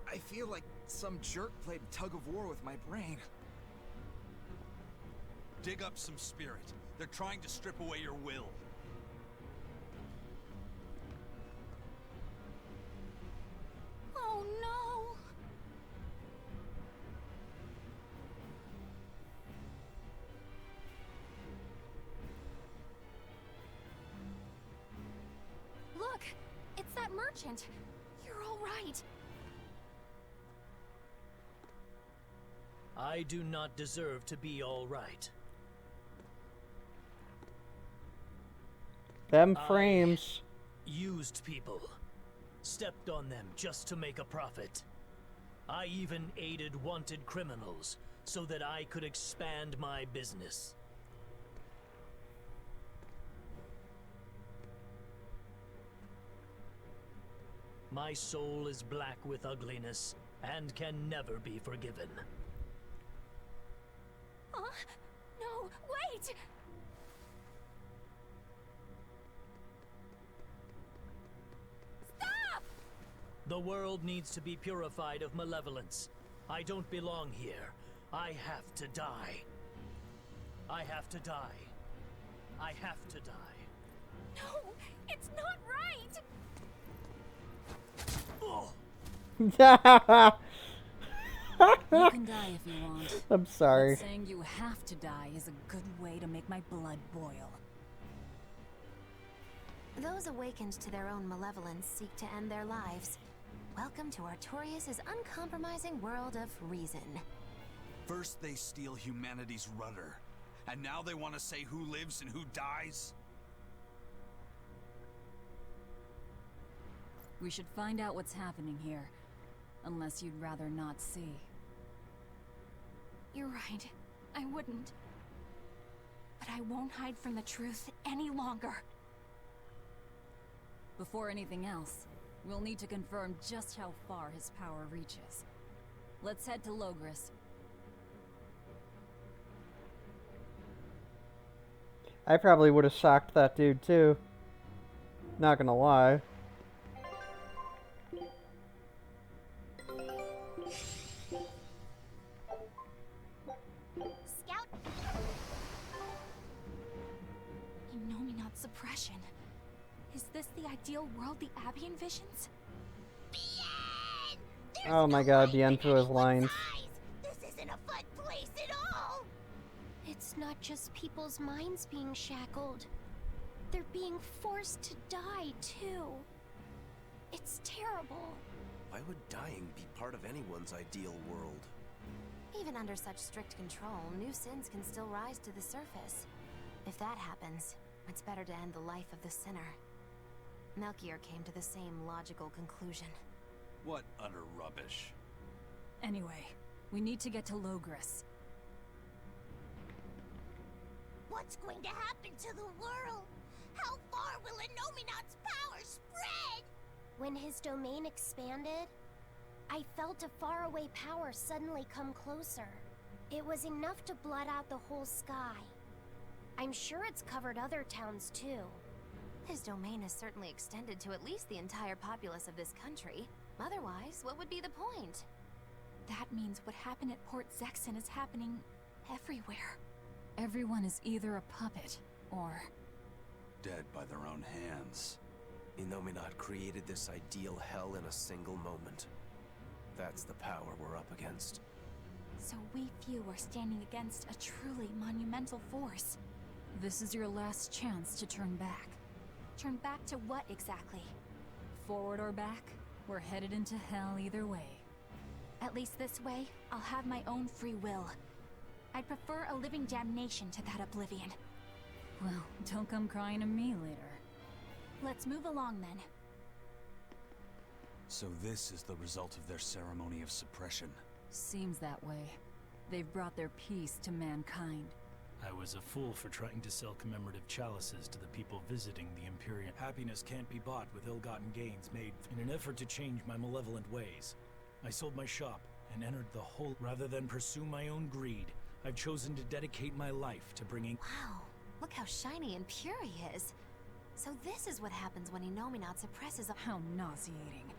I feel like some jerk played tug of war with my brain. Dig up some spirit. They're trying to strip away your will. Oh no! Look! It's that merchant! You're all right! I do not deserve to be all right. Them frames. Used people. Stepped on them just to make a profit. I even aided wanted criminals so that I could expand my business. My soul is black with ugliness and can never be forgiven. No, wait! Stop! The world needs to be purified of malevolence. I don't belong here. I have to die. I have to die. I have to die. No, it's not right! You can die if you want. I'm sorry. But saying you have to die is a good way to make my blood boil. Those awakened to their own malevolence seek to end their lives. Welcome to Artorias' uncompromising world of reason. First they steal humanity's rudder, and now they want to say who lives and who dies? We should find out what's happening here. Unless you'd rather not see. You're right. I wouldn't. But I won't hide from the truth any longer. Before anything else, we'll need to confirm just how far his power reaches. Let's head to Logris. I probably would have socked that dude too. Not gonna lie. Scout! Innominate suppression. Is this the ideal world the Abbey envisions? Oh my god, Bien threw his lines. This isn't a fun place at all! It's not just people's minds being shackled. They're being forced to die, too. It's terrible. Why would dying be part of anyone's ideal world? Even under such strict control, new sins can still rise to the surface. If that happens, it's better to end the life of the sinner. Melchior came to the same logical conclusion. What utter rubbish. Anyway, we need to get to Logris. What's going to happen to the world? How far will Innominate's power spread? When his domain expanded, I felt a faraway power suddenly come closer. It was enough to blot out the whole sky. I'm sure it's covered other towns too. His domain is certainly extended to at least the entire populace of this country. Otherwise, what would be the point? That means what happened at Port Zexon is happening everywhere. Everyone is either a puppet, or... dead by their own hands. Innominate created this ideal hell in a single moment. That's the power we're up against. So we few are standing against a truly monumental force. This is your last chance to turn back. Turn back to what exactly? Forward or back, we're headed into hell either way. At least this way, I'll have my own free will. I'd prefer a living damnation to that oblivion. Well, don't come crying to me later. Let's move along then. So this is the result of their ceremony of suppression. Seems that way. They've brought their peace to mankind. I was a fool for trying to sell commemorative chalices to the people visiting the Imperium. Happiness can't be bought with ill-gotten gains made in an effort to change my malevolent ways. I sold my shop and entered the whole. Rather than pursue my own greed, I've chosen to dedicate my life to bringing... Wow, look how shiny and pure he is. So this is what happens when Innominate suppresses a... How nauseating.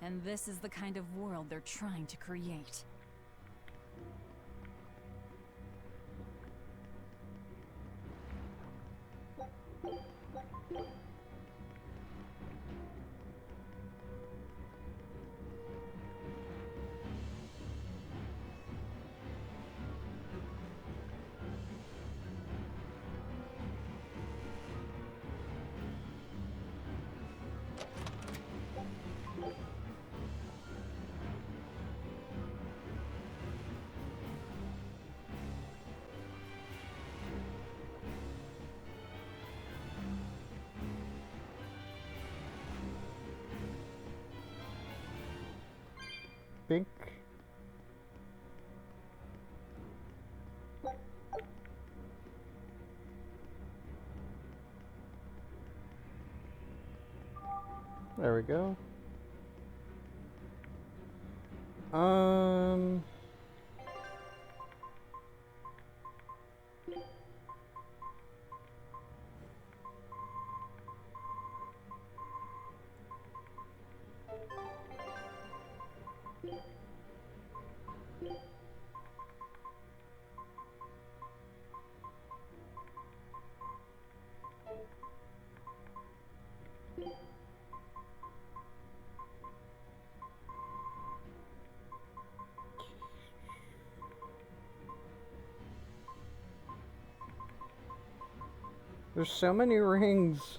And this is the kind of world they're trying to create. Bink. There we go. There's so many rings.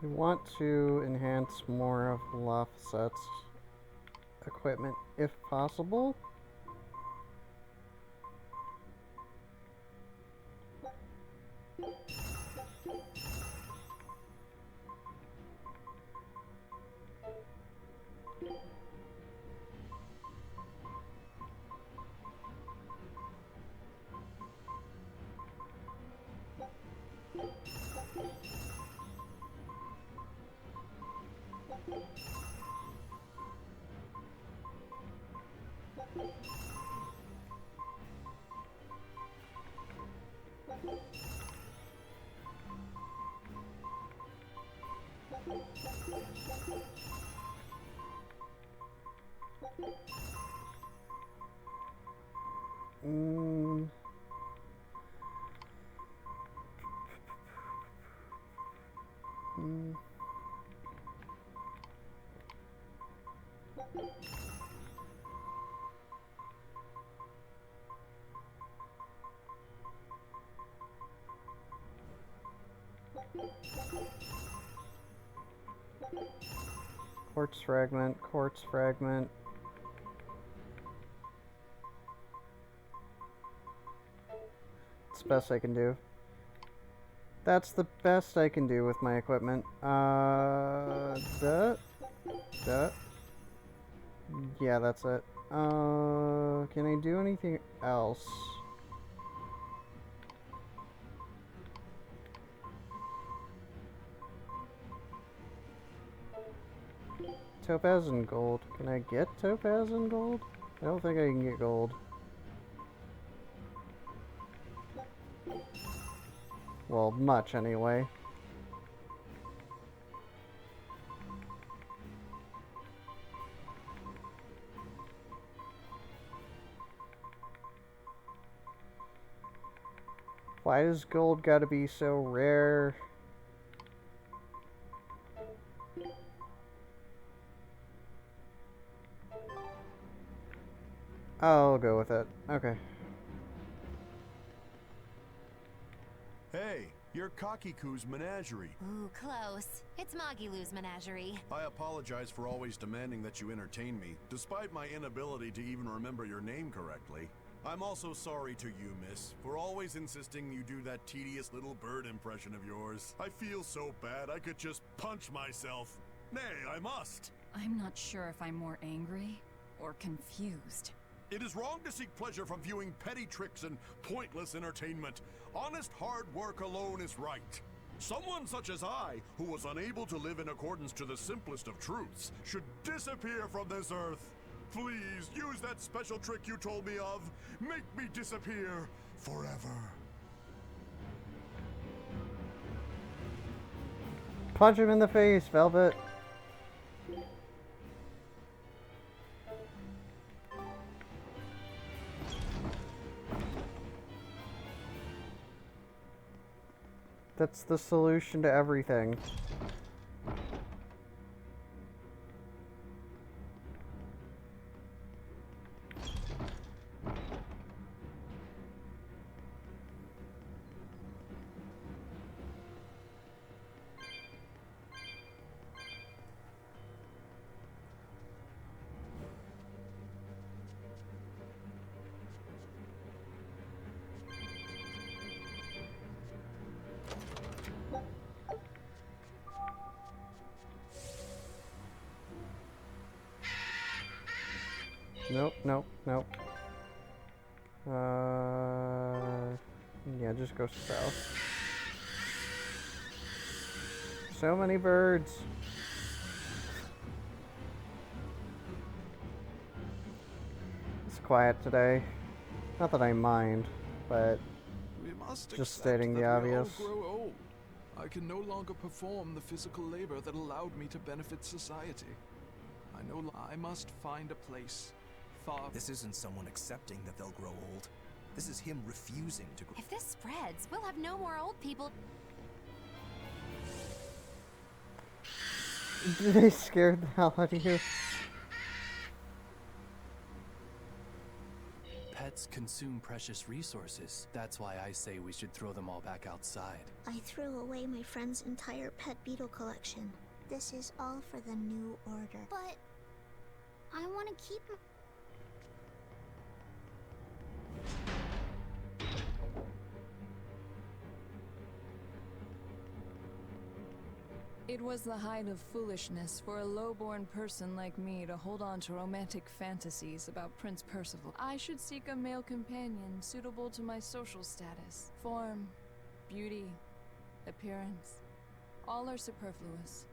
We want to enhance more of Lafset's equipment if possible. Mm. Mm. Quartz fragment, quartz fragment. It's the best I can do. That's the best I can do with my equipment. Yeah, that's it. Can I do anything else? Topaz and gold. Can I get topaz and gold? I don't think I can get gold. Well, much anyway. Why does gold gotta be so rare? I'll go with it. Okay. Hey, you're Kakiku's menagerie. Ooh, close. It's Magilu's menagerie. I apologize for always demanding that you entertain me, despite my inability to even remember your name correctly. I'm also sorry to you, miss, for always insisting you do that tedious little bird impression of yours. I feel so bad I could just punch myself. Nay, I must. I'm not sure if I'm more angry or confused. It is wrong to seek pleasure from viewing petty tricks and pointless entertainment. Honest hard work alone is right. Someone such as I, who was unable to live in accordance to the simplest of truths, should disappear from this earth. Please, use that special trick you told me of. Make me disappear forever. Punch him in the face, Velvet. That's the solution to everything. Nope, nope, nope. Yeah, just go south. So many birds. It's quiet today. Not that I mind, but We must just accept stating the that we all obvious. grow old. I can no longer perform the physical labor that allowed me to benefit society. I must find a place far. This isn't someone accepting that they'll grow old. This is him refusing to grow. If this spreads, we'll have no more old people. They scared the hell out of you. Pet pets consume precious resources. That's why I say we should throw them all back outside. I threw away my friend's entire pet beetle collection. This is all for the new order. But I want to keep... It was the height of foolishness for a low-born person like me to hold on to romantic fantasies about Prince Percival. I should seek a male companion suitable to my social status. Form, beauty, appearance, all are superfluous.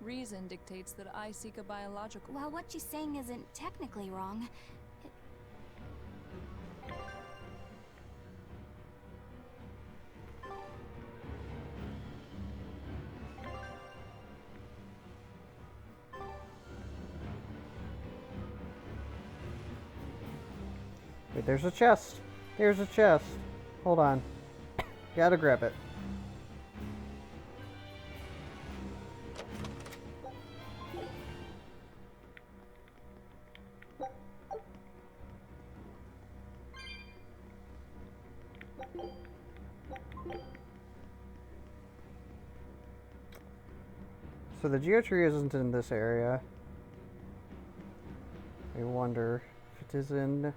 Reason dictates that I seek a biological... Well, what she's saying isn't technically wrong. Wait, there's a chest. There's a chest. Hold on. Gotta grab it. So the geotree isn't in this area. I wonder if it is in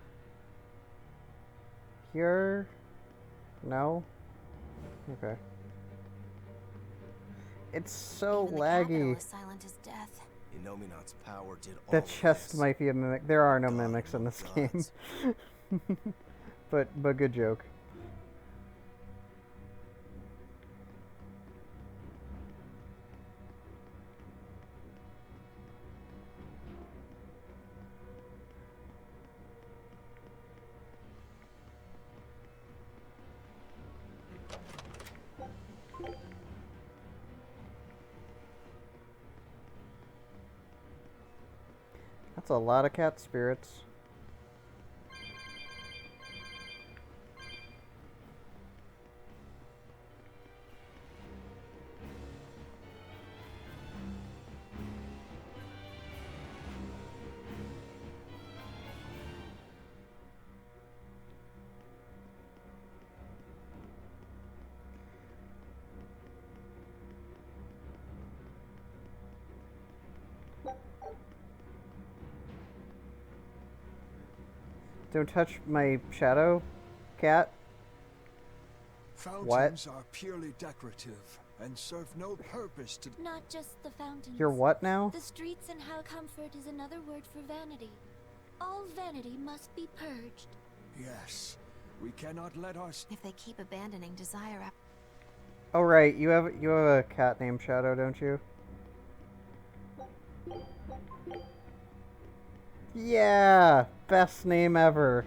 here. No? Okay. It's so laggy. Silent as death. Inominat's power did all The of chest this. might be a mimic. There are no God mimics in of this game. gods. but good joke. That's a lot of cat spirits. Don't touch my shadow, cat. Fountains are purely decorative and serve no purpose to... Not just the fountains. You're what now? The streets and how comfort is another word for vanity. All vanity must be purged. Yes, we cannot let our... If they keep abandoning desire... Oh right, you have a cat named Shadow, don't you? Yeah, best name ever.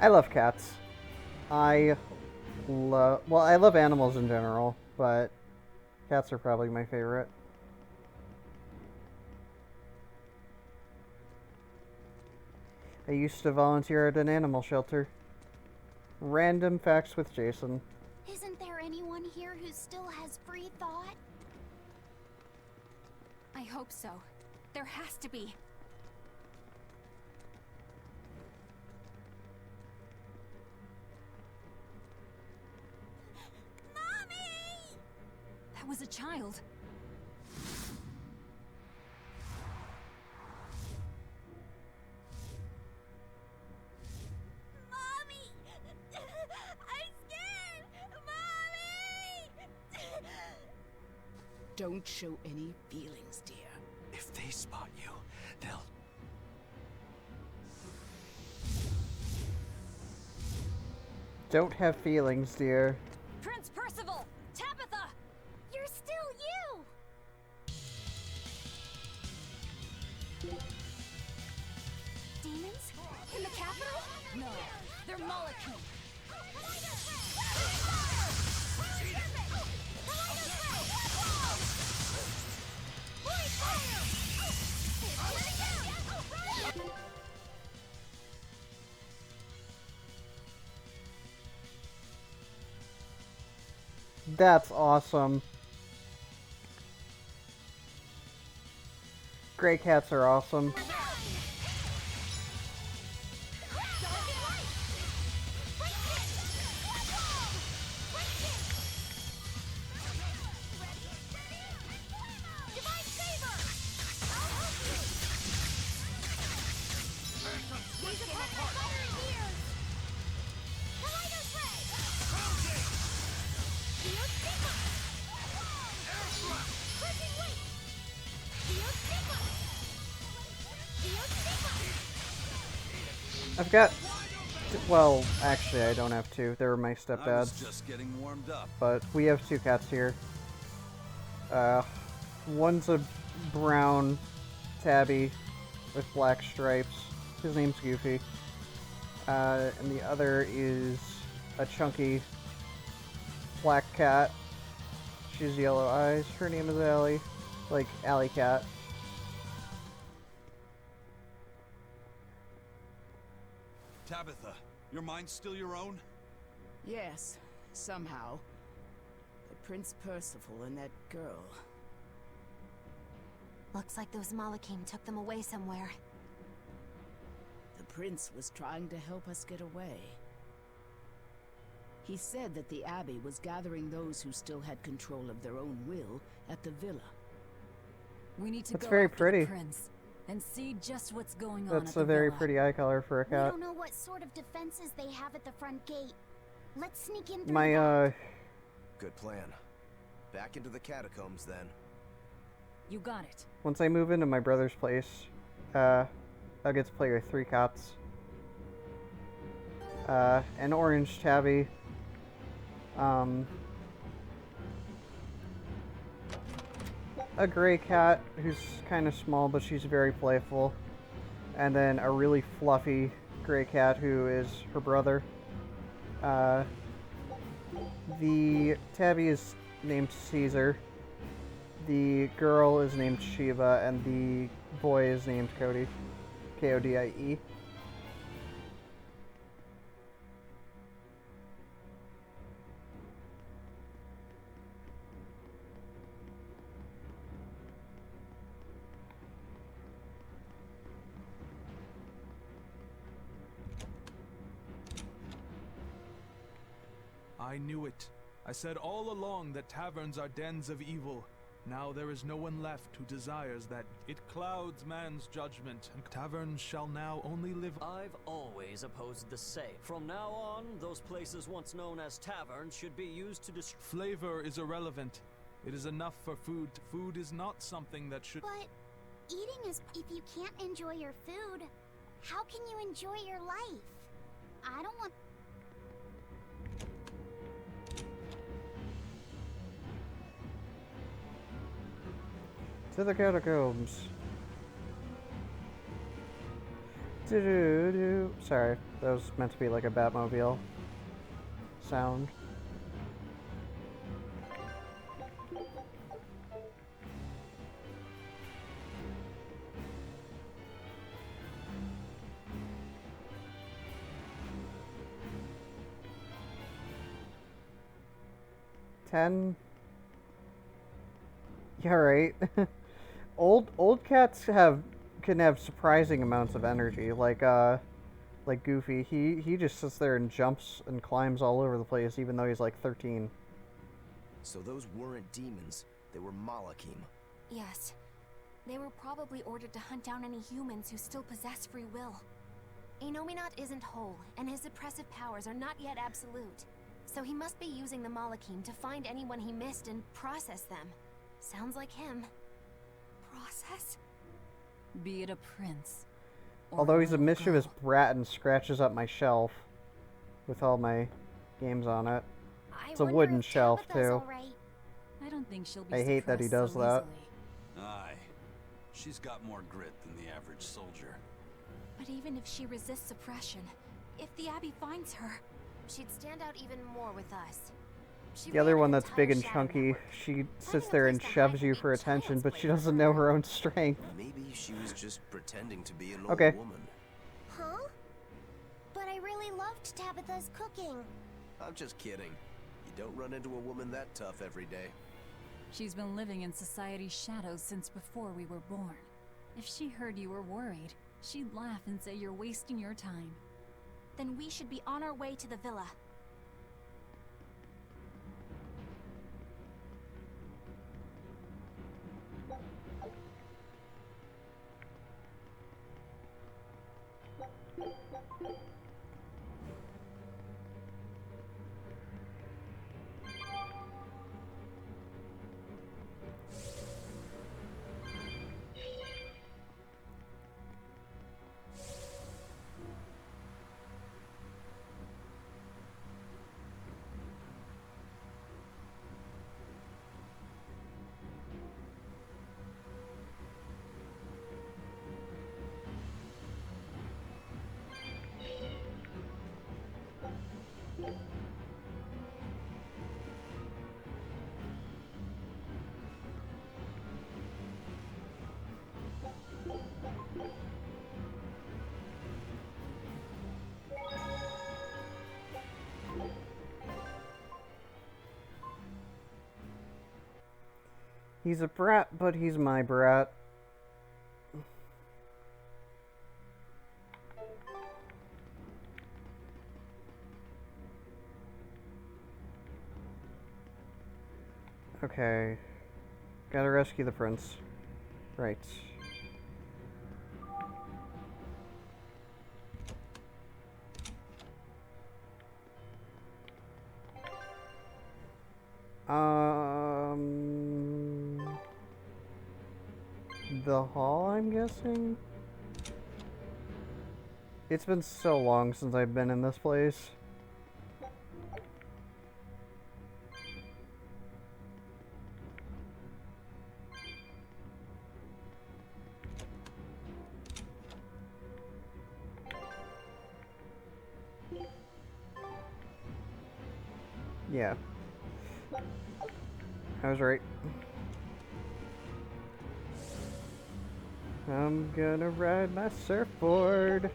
I love cats. I love animals in general, but cats are probably my favorite. I used to volunteer at an animal shelter. Random facts with Jason. Isn't there anyone here who still has free thought? I hope so. There has to be. That was a child. Mommy! I'm scared! Mommy! Don't show any feelings, dear. If they spot you, they'll... Don't have feelings, dear. Prince Percival! Tabitha! You're still you! Demons? In the capital? No, they're Malekith. That's awesome. Gray cats are awesome. I've got... Well, actually, I don't have two. They were my I was stepdad's. just getting warmed up. But we have two cats here. One's a brown tabby with black stripes. His name's Goofy. And the other is a chunky black cat. She has yellow eyes. Her name is Allie. Like, Alley Cat. Tabitha, your mind's still your own? Yes, somehow. But Prince Percival and that girl. Looks like those Malakim took them away somewhere. The prince was trying to help us get away. He said that the Abbey was gathering those who still had control of their own will at the villa. We need to That's go very after pretty. the prince and see just what's going on That's at the a very villa. pretty eye color for a We cat. don't know what sort of defenses they have at the front gate. Let's sneak in through My, the back. Good plan. Back into the catacombs, then. You got it. Once I move into my brother's place, I'll get to play with three cats. An orange tabby. A gray cat who's kind of small, but she's very playful. And then a really fluffy gray cat who is her brother. The tabby is named Caesar. The girl is named Shiva, and the boy is named Cody. Kodie. I knew it. I said all along that taverns are dens of evil. Now there is no one left who desires that. It clouds man's judgment, and taverns shall now only live. I've always opposed the same. From now on, those places once known as taverns should be used to Flavor is irrelevant. It is enough for food. Food is not something that should... But eating is... If you can't enjoy your food, how can you enjoy your life? I don't want... To the catacombs. Doo-doo-doo. Sorry, that was meant to be like a Batmobile sound. Ten. Yeah, right. Old cats can have surprising amounts of energy. Like Goofy, he just sits there and jumps and climbs all over the place, even though he's like 13. So those weren't demons; they were Malakim. Yes. They were probably ordered to hunt down any humans who still possess free will. Enominat isn't whole, and his suppressive powers are not yet absolute. So he must be using the Malakim to find anyone he missed and process them. Sounds like him. Process? Be it a prince. Or Although he's a little mischievous girl. brat and scratches up my shelf with all my games on it. It's a wooden shelf too. I don't think she'll be I hate that he does suppressed so that. easily. Aye. She's got more grit than the average soldier. But even if she resists suppression, if the Abbey finds her, she'd stand out even more with us. The other one that's big and chunky, she sits there and shoves you for attention, but she doesn't know her own strength. Maybe she was just pretending to be an old Okay. woman. Huh? But I really loved Tabitha's cooking. I'm just kidding. You don't run into a woman that tough every day. She's been living in society's shadows since before we were born. If she heard you were worried, she'd laugh and say you're wasting your time. Then we should be on our way to the villa. He's a brat, but he's my brat. Okay. Gotta rescue the prince. Right. The hall, I'm guessing? It's been so long since I've been in this place. Yeah. I was right. I'm gonna ride my surfboard.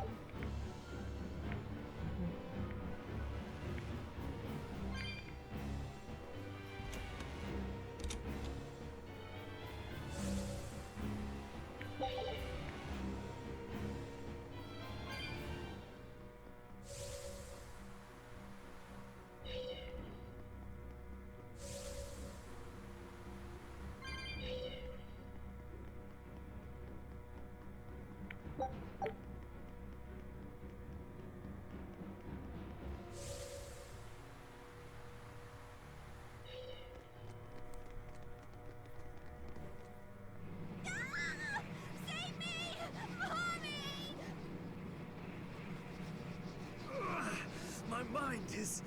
My mind is...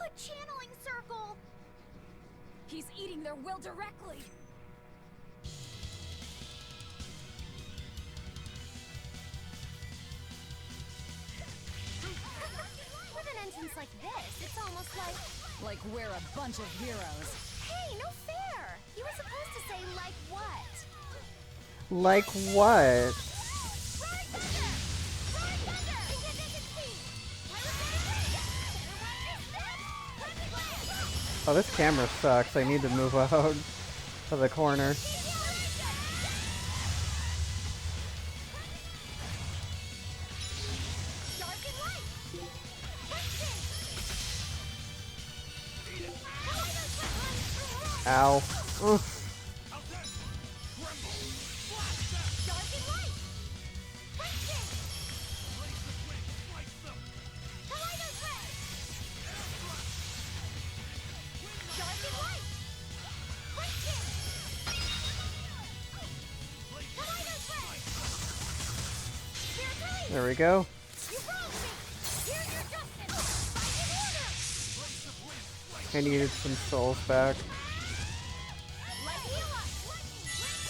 A channeling circle! He's eating their will directly! With an entrance like this, it's almost like... Like we're a bunch of heroes. Hey, no fair! You were supposed to say, like what? Like what? Oh, this camera sucks. I need to move out of the corner. Ow. Ugh. There we go. I needed some souls back.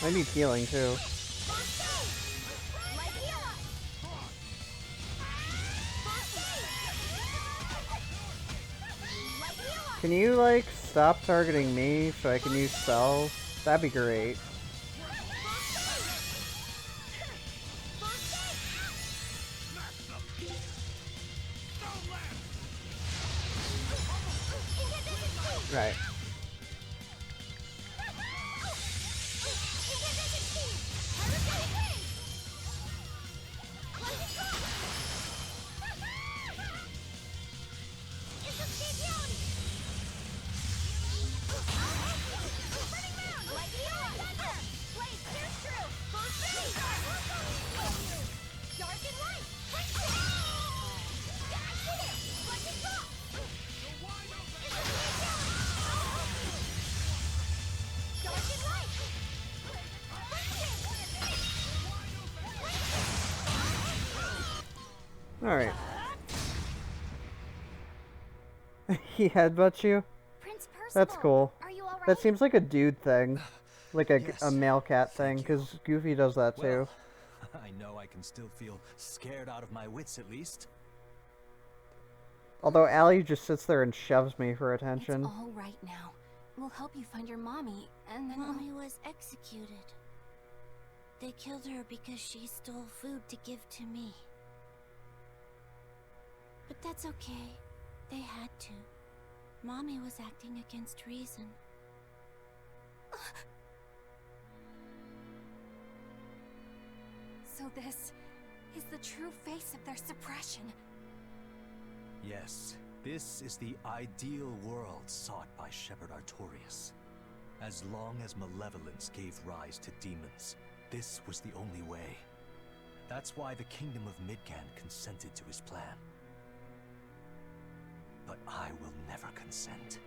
I need healing too. Can you like stop targeting me so I can use cells? That'd be great. Right. Alright. He headbutts you? Prince Percival, That's cool. are you alright? That seems like a dude thing. Like a Yes, male cat thing, because Goofy does that too. Well, I know I can still feel scared out of my wits at least. Although Allie just sits there and shoves me for attention. It's all right now. We'll help you find your mommy, and then Mommy was executed. They killed her because she stole food to give to me. But that's okay. They had to. Mommy was acting against reason. So this is the true face of their suppression. Yes, this is the ideal world sought by Shepherd Artorias. As long as malevolence gave rise to demons, this was the only way. That's why the Kingdom of Midgand consented to his plan. But I will never consent.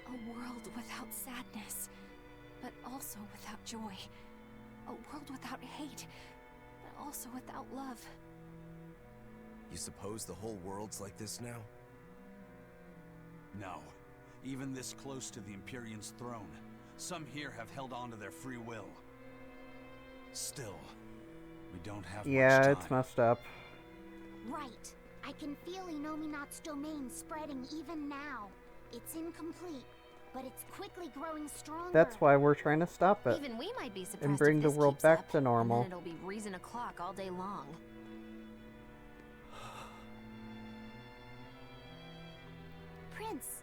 A world without sadness, but also without joy. A world without hate, but also without love. You suppose the whole world's like this now? No. Even this close to the Empyrean's throne, some here have held on to their free will. Still, we don't have much time. It's messed up. Right. I can feel Inominat's domain spreading even now. It's incomplete, but it's quickly growing stronger. That's why we're trying to stop it. Even we might be suppressed and bring if the this world keeps back up, to normal. And then it'll be reason o'clock all day long. Prince,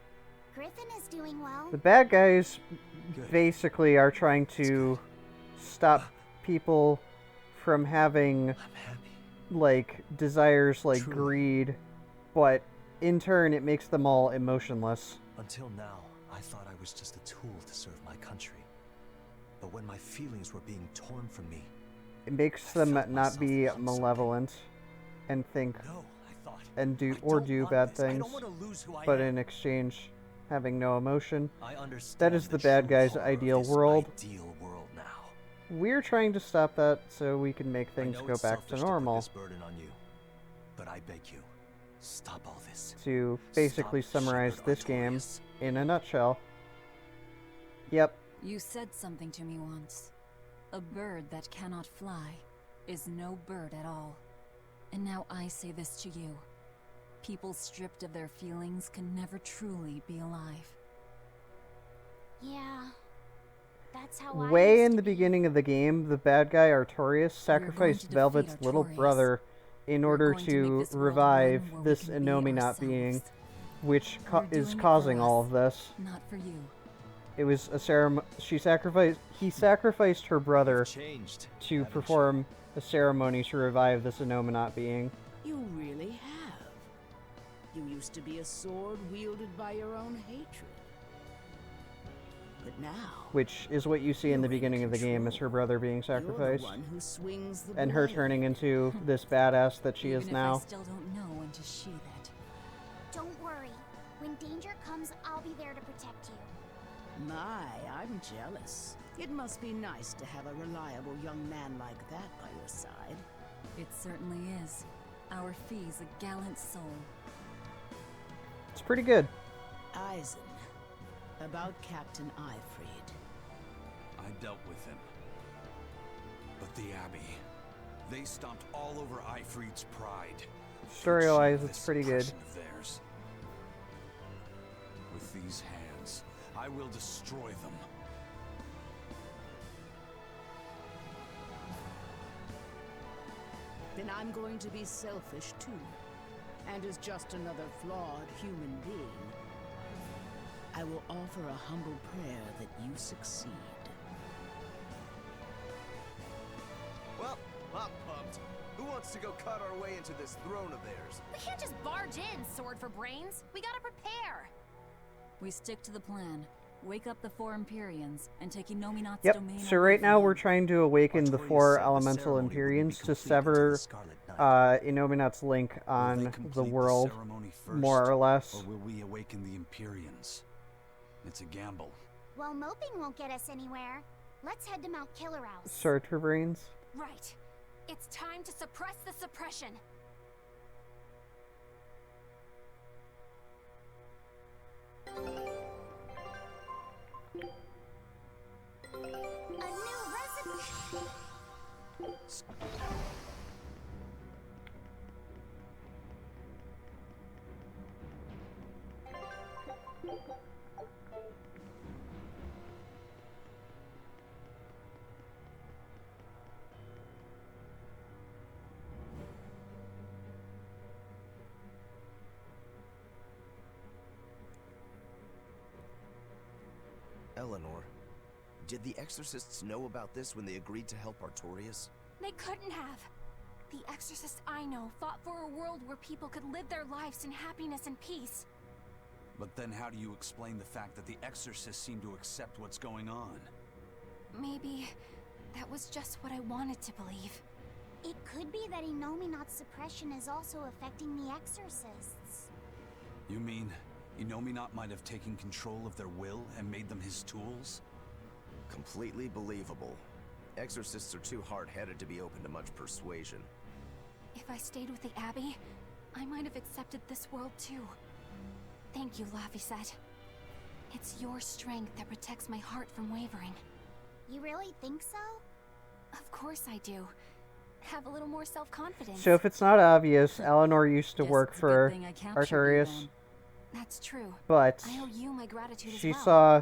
Griffin is doing well. The bad guys basically are trying to stop people from having like desires like greed, but in turn it makes them all emotionless. Until now, I thought I was just a tool to serve my country. But when my feelings were being torn from me, It makes them not be malevolent and think and do bad things, but in exchange having no emotion. That is the bad guy's ideal world. We're trying to stop that so we can make things go back to normal. but I beg you, stop all this. To basically summarize this game in a nutshell. Yep. You said something to me once. A bird that cannot fly is no bird at all. And now I say this to you. People stripped of their feelings can never truly be alive. Yeah. That's how Way in the beginning of the game, the bad guy Artorias sacrificed Velvet's little brother in order to revive this Innominat being, which is causing all of this. Not for you. It was a ceremony. He sacrificed her brother to perform a ceremony to revive this Innominat being. You really have. You used to be a sword wielded by your own hatred. But now, Which is what you see in the beginning of the game, is her brother being sacrificed. one who swings the And her blade. turning into this badass that she is Even now. if I still don't know when to sheath it. Don't worry. When danger comes, I'll be there to protect you. My, I'm jealous. It must be nice to have a reliable young man like that by your side. It certainly is. Our fee's a gallant soul. It's pretty good. Eisen, about Captain Eifried. I dealt with him. But the Abbey, they stomped all over Eifried's pride. Story-wise, it's pretty good. Of theirs. these hands. I will destroy them. Then I'm going to be selfish too. And as just another flawed human being, I will offer a humble prayer that you succeed. Well, I'm pumped. Who wants to go cut our way into this throne of theirs? We can't just barge in, Sword for Brains. We gotta prepare. We stick to the plan. Wake up the four Empyreans and take Inominat's Yep, domain so away right from now them. we're trying to awaken the Artorias four said the elemental ceremony wouldn't be Empyreans to complete until sever the Scarlet Night. Inominat's link Will on they the complete world, ceremony first, more or less. Or will we awaken the Empyreans? It's a gamble. Well, moping won't get us anywhere. Let's head to Mount Killer House. Sword for Brains. Right. It's time to suppress the suppression. A new recipe. Eleanor, did the exorcists know about this when they agreed to help Artorias? They couldn't have. The exorcists I know fought for a world where people could live their lives in happiness and peace. But then how do you explain the fact that the exorcists seem to accept what's going on? Maybe that was just what I wanted to believe. It could be that Inominat's suppression is also affecting the exorcists. You mean Inominat might have taken control of their will and made them his tools? Completely believable. Exorcists are too hard-headed to be open to much persuasion. If I stayed with the Abbey, I might have accepted this world too. Thank you, Laphicet. It's your strength that protects my heart from wavering. You really think so? Of course I do. Have a little more self-confidence. So if it's not obvious, Eleanor used to Guess work it's a for good thing I captured you Artorias, then. That's true. but I owe you my gratitude as she well. saw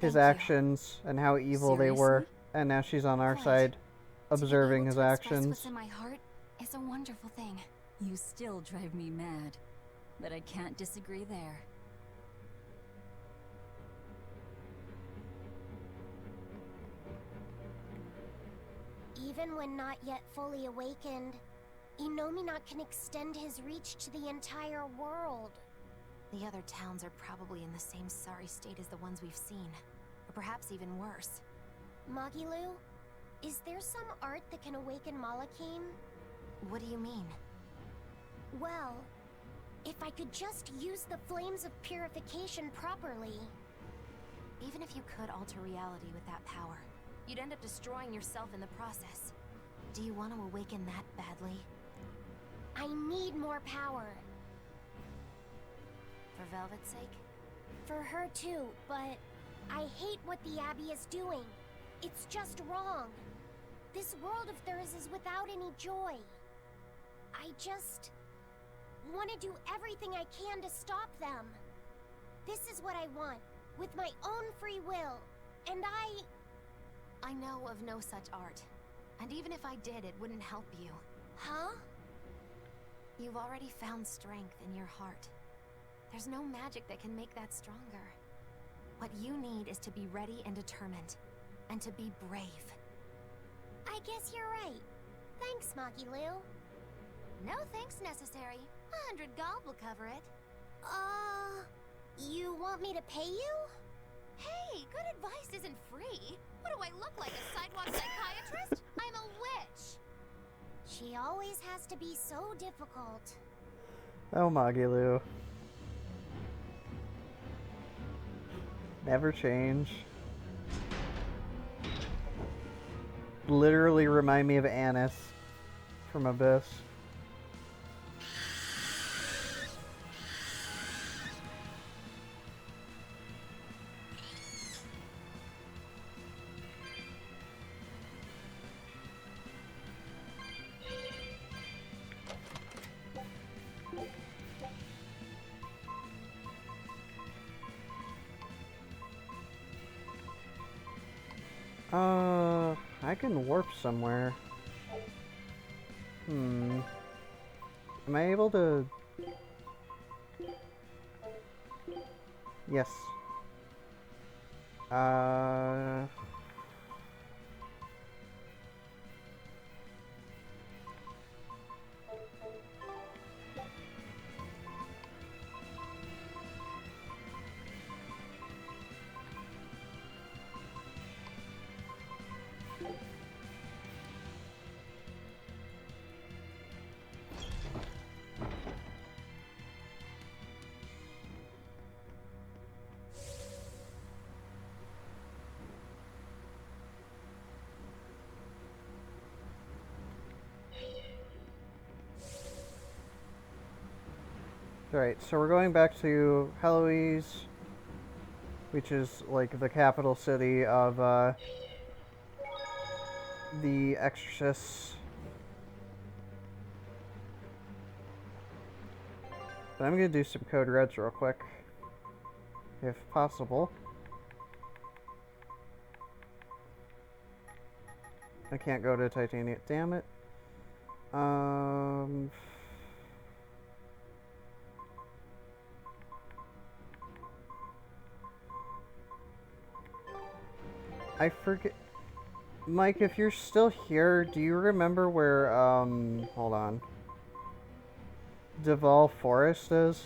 his Thank you. actions and how evil they were, Seriously? and now she's on our Quite. side, To be observing able his to express actions. what's in my heart is a wonderful thing. You still drive me mad, but I can't disagree there. Even when not yet fully awakened, Inominat can extend his reach to the entire world. The other towns are probably in the same sorry state as the ones we've seen. Or perhaps even worse. Magilu, is there some art that can awaken Malakim? What do you mean? Well, if I could just use the flames of purification properly. Even if you could alter reality with that power, you'd end up destroying yourself in the process. Do you want to awaken that badly? I need more power. For Velvet's sake? For her too, but I hate what the Abbey is doing. It's just wrong. This world of theirs is without any joy. I just want to do everything I can to stop them. This is what I want, with my own free will, and I know of no such art. And even if I did, it wouldn't help you. Huh? You've already found strength in your heart. There's no magic that can make that stronger. What you need is to be ready and determined. And to be brave. I guess you're right. Thanks, Magilu. No thanks necessary. 100 gold will cover it. You want me to pay you? Hey, good advice isn't free. What do I look like, a sidewalk psychiatrist? I'm a witch. She always has to be so difficult. Oh, Magilu. Never change. Literally remind me of Annis from Abyss. I can warp somewhere. Am I able to... Yes. Alright, so we're going back to Heloise, which is like the capital city of the Exorcists. But I'm gonna do some code reds real quick, if possible. I can't go to Titania, damn it. I forget. Mike, if you're still here, do you remember where, hold on. Duval Forest is?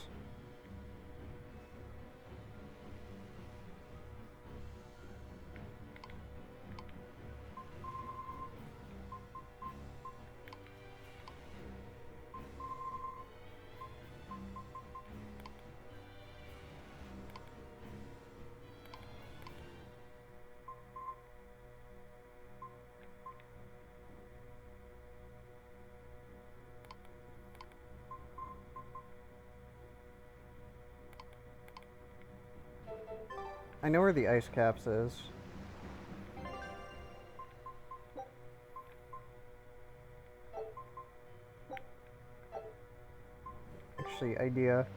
I know where the ice caps is. Actually, idea.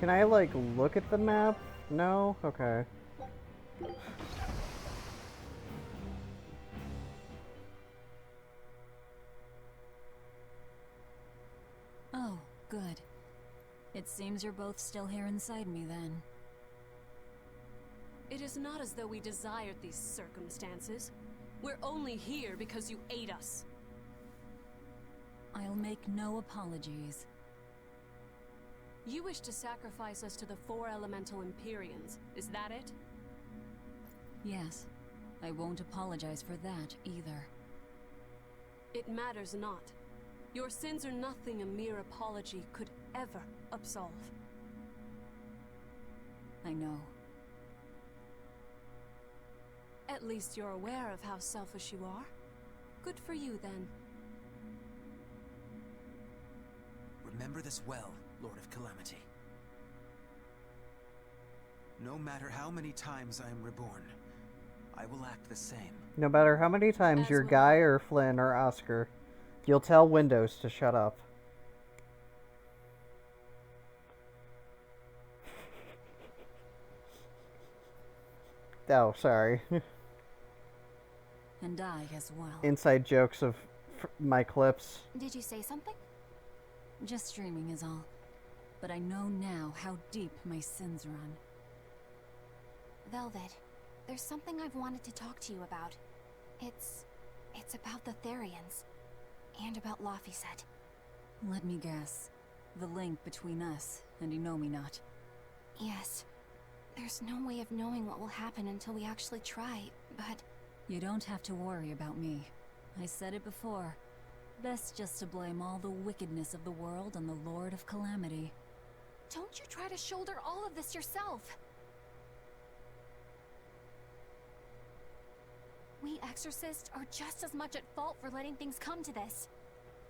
Can I, like, look at the map? No? Okay. Oh, good. It seems you're both still here inside me, then. It is not as though we desired these circumstances. We're only here because you ate us. I'll make no apologies. You wish to sacrifice us to the 4 elemental Empyreans, is that it? Yes. I won't apologize for that, either. It matters not. Your sins are nothing a mere apology could ever absolve. I know. At least you're aware of how selfish you are. Good for you, then. Remember this well, Lord of Calamity. No matter how many times I am reborn, I will act the same. No matter how many times you're Guy or Flynn or Oscar, you'll tell Windows to shut up. Oh, sorry. And I as well. Inside jokes of my clips. Did you say something? Just dreaming is all. But I know now how deep my sins run. Velvet, there's something I've wanted to talk to you about. It's about the Therians. And about Laphicet. Let me guess. The link between us and Innominat. Yes. There's no way of knowing what will happen until we actually try, but... You don't have to worry about me. I said it before. Best just to blame all the wickedness of the world on the Lord of Calamity. Don't you try to shoulder all of this yourself. We exorcists are just as much at fault for letting things come to this.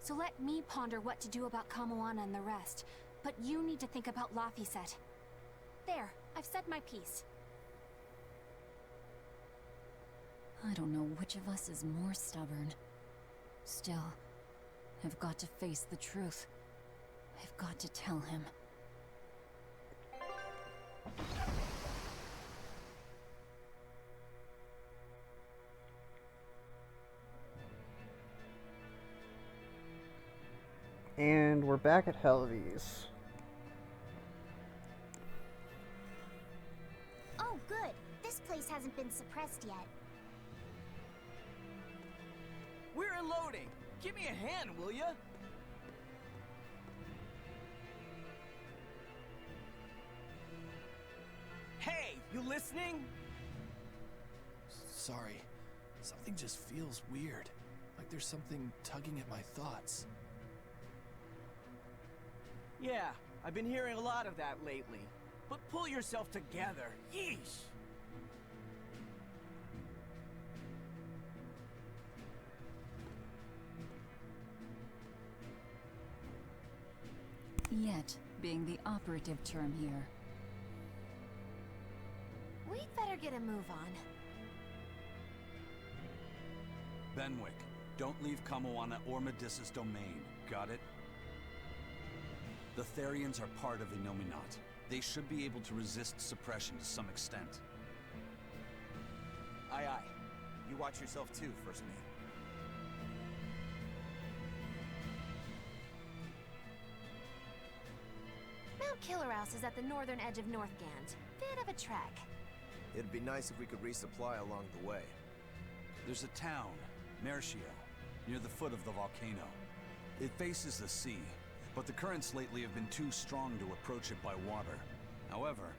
So let me ponder what to do about Kamoana and the rest. But you need to think about Laphicet. There, I've said my piece. I don't know which of us is more stubborn. Still, I've got to face the truth. I've got to tell him. And we're back at Helvies. Oh, good. This place hasn't been suppressed yet. We're unloading. Give me a hand, will ya? Hey, you listening? Sorry. Something just feels weird. Like there's something tugging at my thoughts. Yeah, I've been hearing a lot of that lately. But pull yourself together. Yeesh! Yet being the operative term here. We'd better get a move on. Benwick, don't leave Kamoana or Medissa's domain. Got it? The Therians are part of Innominat. They should be able to resist suppression to some extent. Aye, aye. You watch yourself too, First Mate. Mount Killerhouse is at the northern edge of Northgand. Bit of a trek. It'd be nice if we could resupply along the way. There's a town, Mercio, near the foot of the volcano. It faces the sea, but the currents lately have been too strong to approach it by water. However,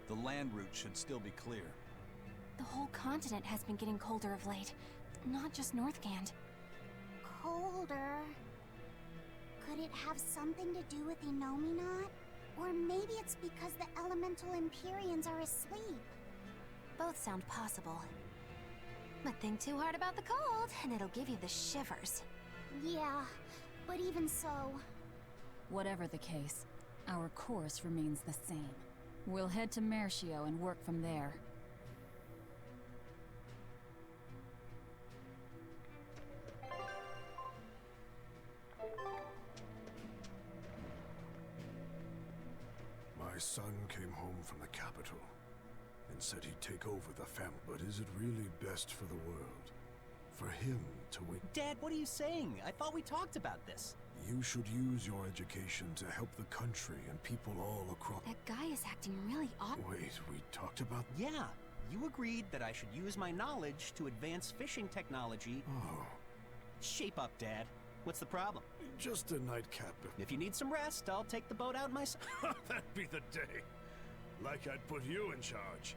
the land route should still be clear. The whole continent has been getting colder of late. Not just Northgand. Colder. Could it have something to do with Innominat? Or maybe it's because the elemental Empyreans are asleep. Both sound possible. But think too hard about the cold, and it'll give you the shivers. Yeah, but even so... Whatever the case, our course remains the same. We'll head to Mercio and work from there. My son came home from the capital and said he'd take over the family. But is it really best for the world? For him to wait? Dad, what are you saying? I thought we talked about this. You should use your education to help the country and people all across... That guy is acting really odd. Wait, we talked about... Yeah, you agreed that I should use my knowledge to advance fishing technology. Oh. Shape up, Dad. What's the problem? Just a nightcap. If you need some rest, I'll take the boat out myself. That'd be the day. Like I'd put you in charge.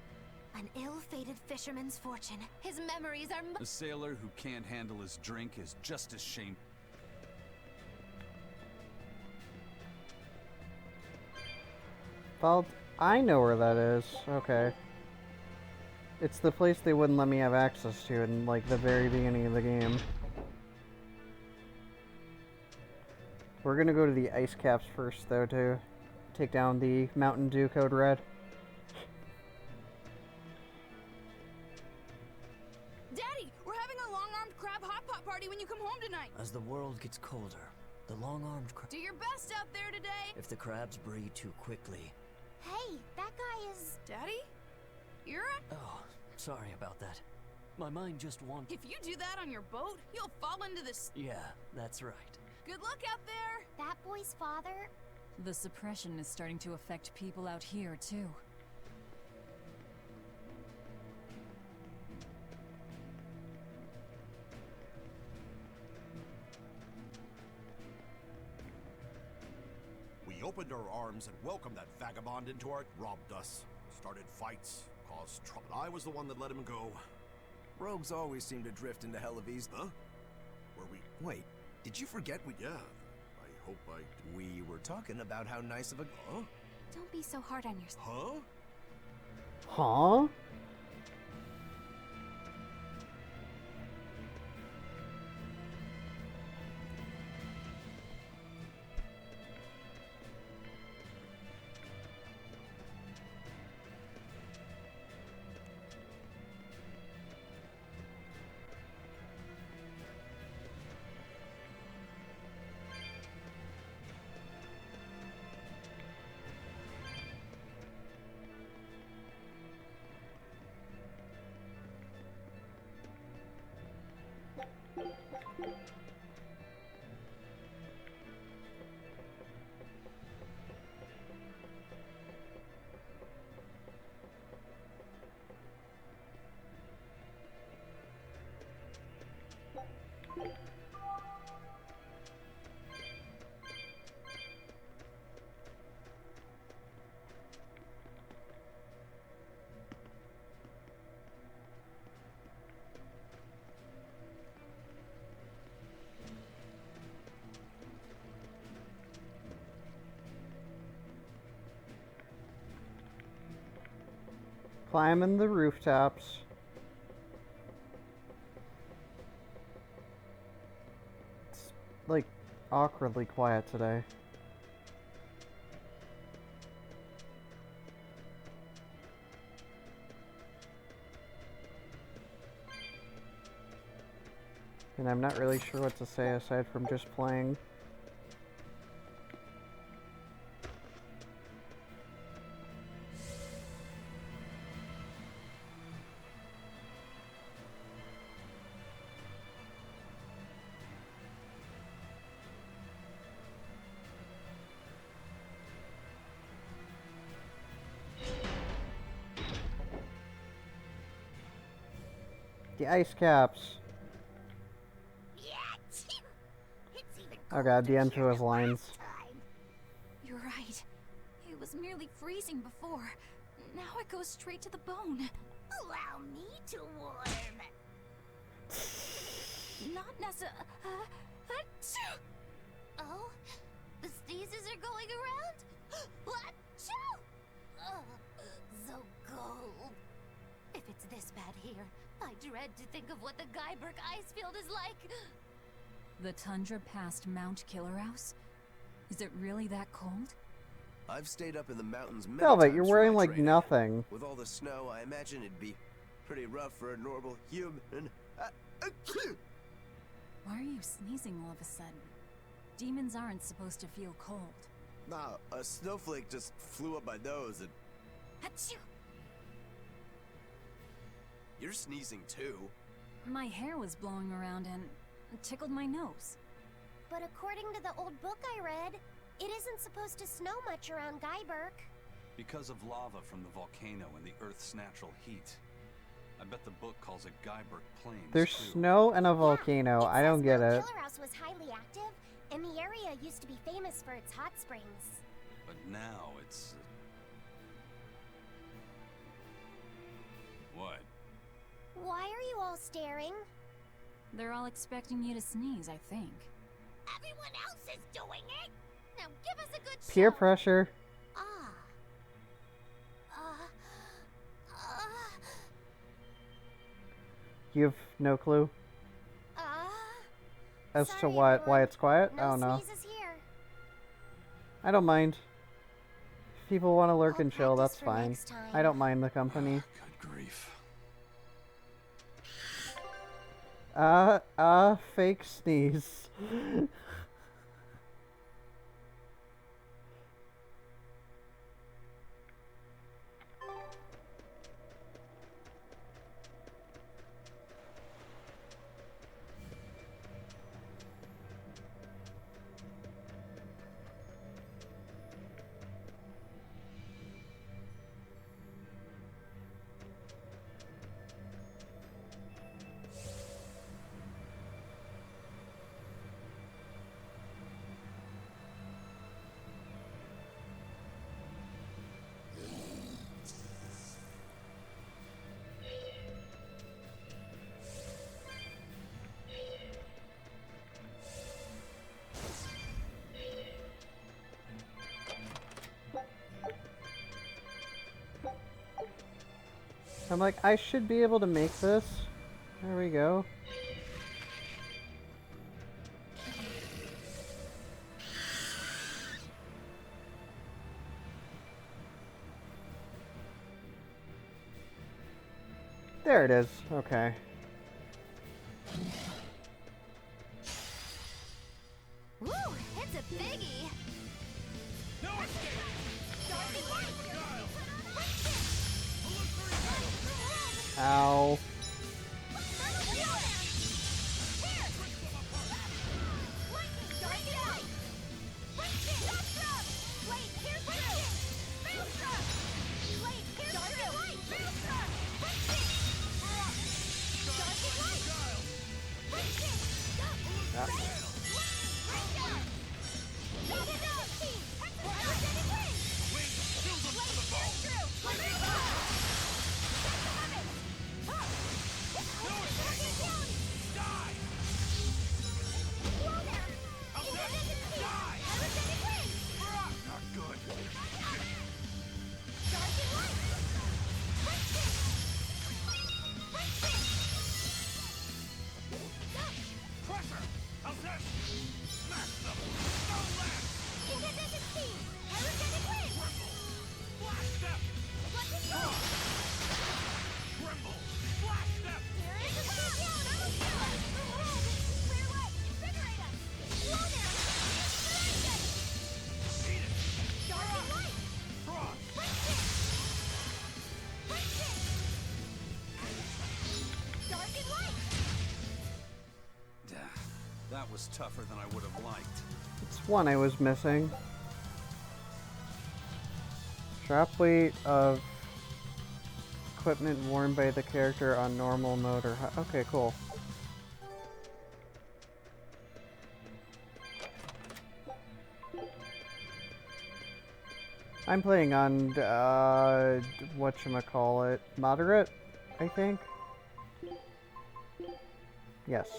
An ill-fated fisherman's fortune. His memories are... A sailor who can't handle his drink is just as shameful. Well, I know where that is. Okay. It's the place they wouldn't let me have access to in, like, the very beginning of the game. We're gonna go to the ice caps first, though, to take down the Mountain Dew Code Red. Daddy, we're having a long-armed crab hot pot party when you come home tonight. As the world gets colder, the long-armed crab... Do your best out there today. If the crabs breed too quickly... Hey, that guy is... Daddy? You're a... Oh, sorry about that. My mind just wanted... If you do that on your boat, you'll fall into this... Yeah, that's right. Good luck out there! That boy's father... The suppression is starting to affect people out here, too. We opened our arms and welcomed that vagabond into our... robbed us, started fights, caused trouble. I was the one that let him go. Rogues always seem to drift into Hellevies. Huh? Were we... Wait, did you forget we... Yeah, I hope I... We were talking about how nice of a... Huh? Don't be so hard on yourself. Huh? Huh? Climbing the rooftops. It's like awkwardly quiet today. And I'm not really sure what to say aside from just playing. The ice caps. Oh god, the end to his lines. You're right. It was merely freezing before. Now it goes straight to the bone. Allow me to warm. Not necessarily. Oh, the sneezes are going around? Achoo! Oh, so cold. If it's this bad here, I dread to think of what the Guyberg ice field is like. The tundra past Mount Killerhouse? Is it really that cold? I've stayed up in the mountains many Velvet, times you're for wearing my like training. nothing. With all the snow, I imagine it'd be pretty rough for a normal human. Why are you sneezing all of a sudden? Demons aren't supposed to feel cold. Nah, a snowflake just flew up my nose and... Achoo! You're sneezing too. My hair was blowing around and tickled my nose. But according to the old book I read, it isn't supposed to snow much around Guyberg. Because of lava from the volcano and the Earth's natural heat. I bet the book calls it Guyberg Plains. There's too. snow and a volcano. I don't get it. Killerhouse was highly active, and the area used to be famous for its hot springs. But now it's... What? Why are you all staring? They're all expecting you to sneeze, I think. Everyone else is doing it! Now give us a good Peer show. pressure. You have no clue as to sorry, why everyone. it's quiet. No I don't know. sneezes here. I don't mind. If people want to lurk and chill, practice that's for fine. next time. I don't mind the company. Good grief. Fake sneeze. I'm like, I should be able to make this. There we go. There it is. Okay. Woo! It's a biggie! No escape! Ow. That was tougher than I would have liked. It's one I was missing. Drop weight of equipment worn by the character on normal mode or high. Okay, cool. I'm playing on whatchamacallit, moderate, I think. Yes.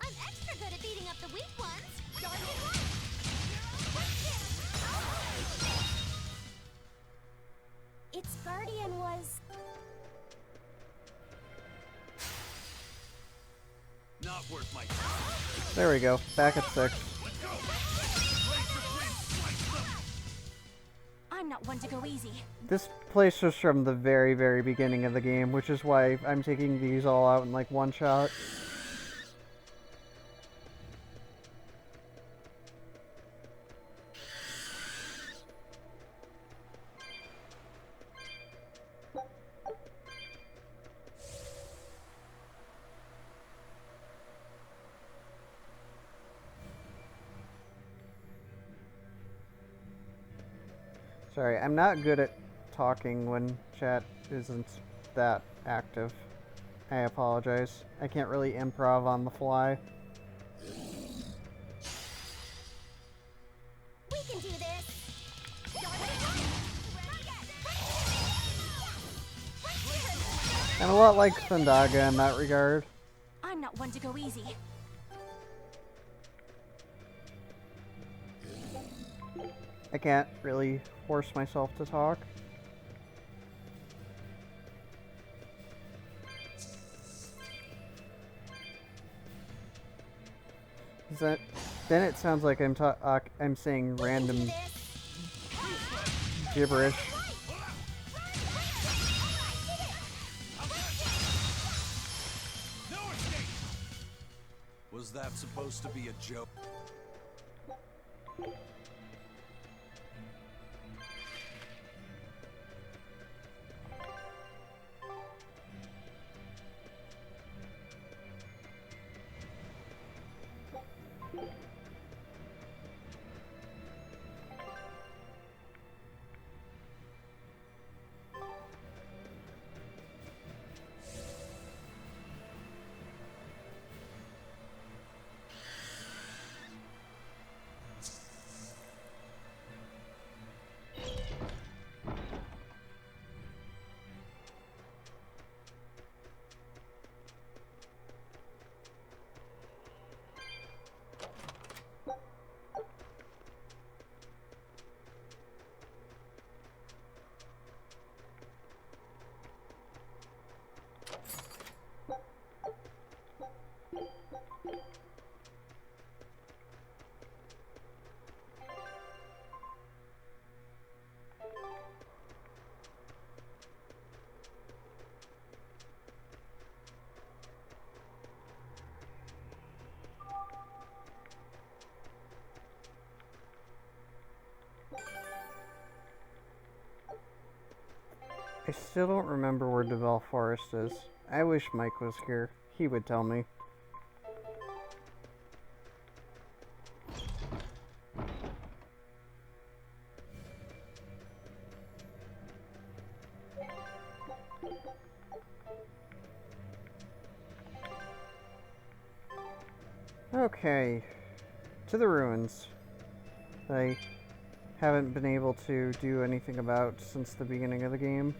I'm extra good at beating up the weak ones. Its guardian was... Not worth my There we go. Back at 6. I'm not one to go easy. This place was from the very, very beginning of the game, which is why I'm taking these all out in like one shot. Sorry, I'm not good at talking when chat isn't that active. I apologize. I can't really improv on the fly. We can do this! I'm a lot like Thundaga in that regard. I'm not one to go easy. I can't really force myself to talk. Is that? Then it sounds like I'm saying random gibberish. Was that supposed to be a joke? I still don't remember where Duval Forest is. I wish Mike was here. He would tell me. Okay, to the ruins. I haven't been able to do anything about since the beginning of the game.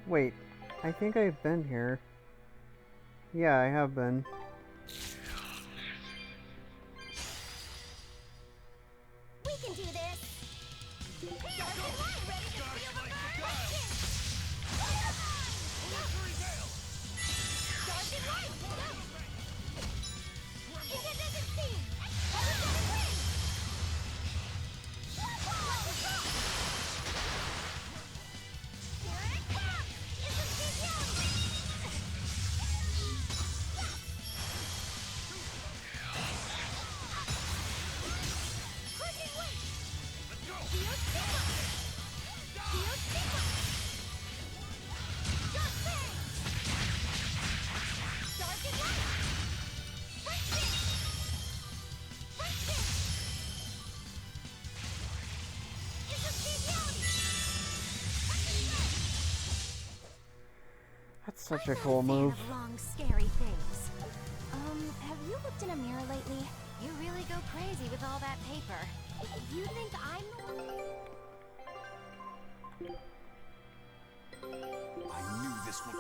Wait, I think I've been here. Yeah, I have been. We can do this! That's such a cool move. Long, scary things. Have you looked in a mirror lately? You really go crazy with all that paper. You think I'm the one? I knew this would...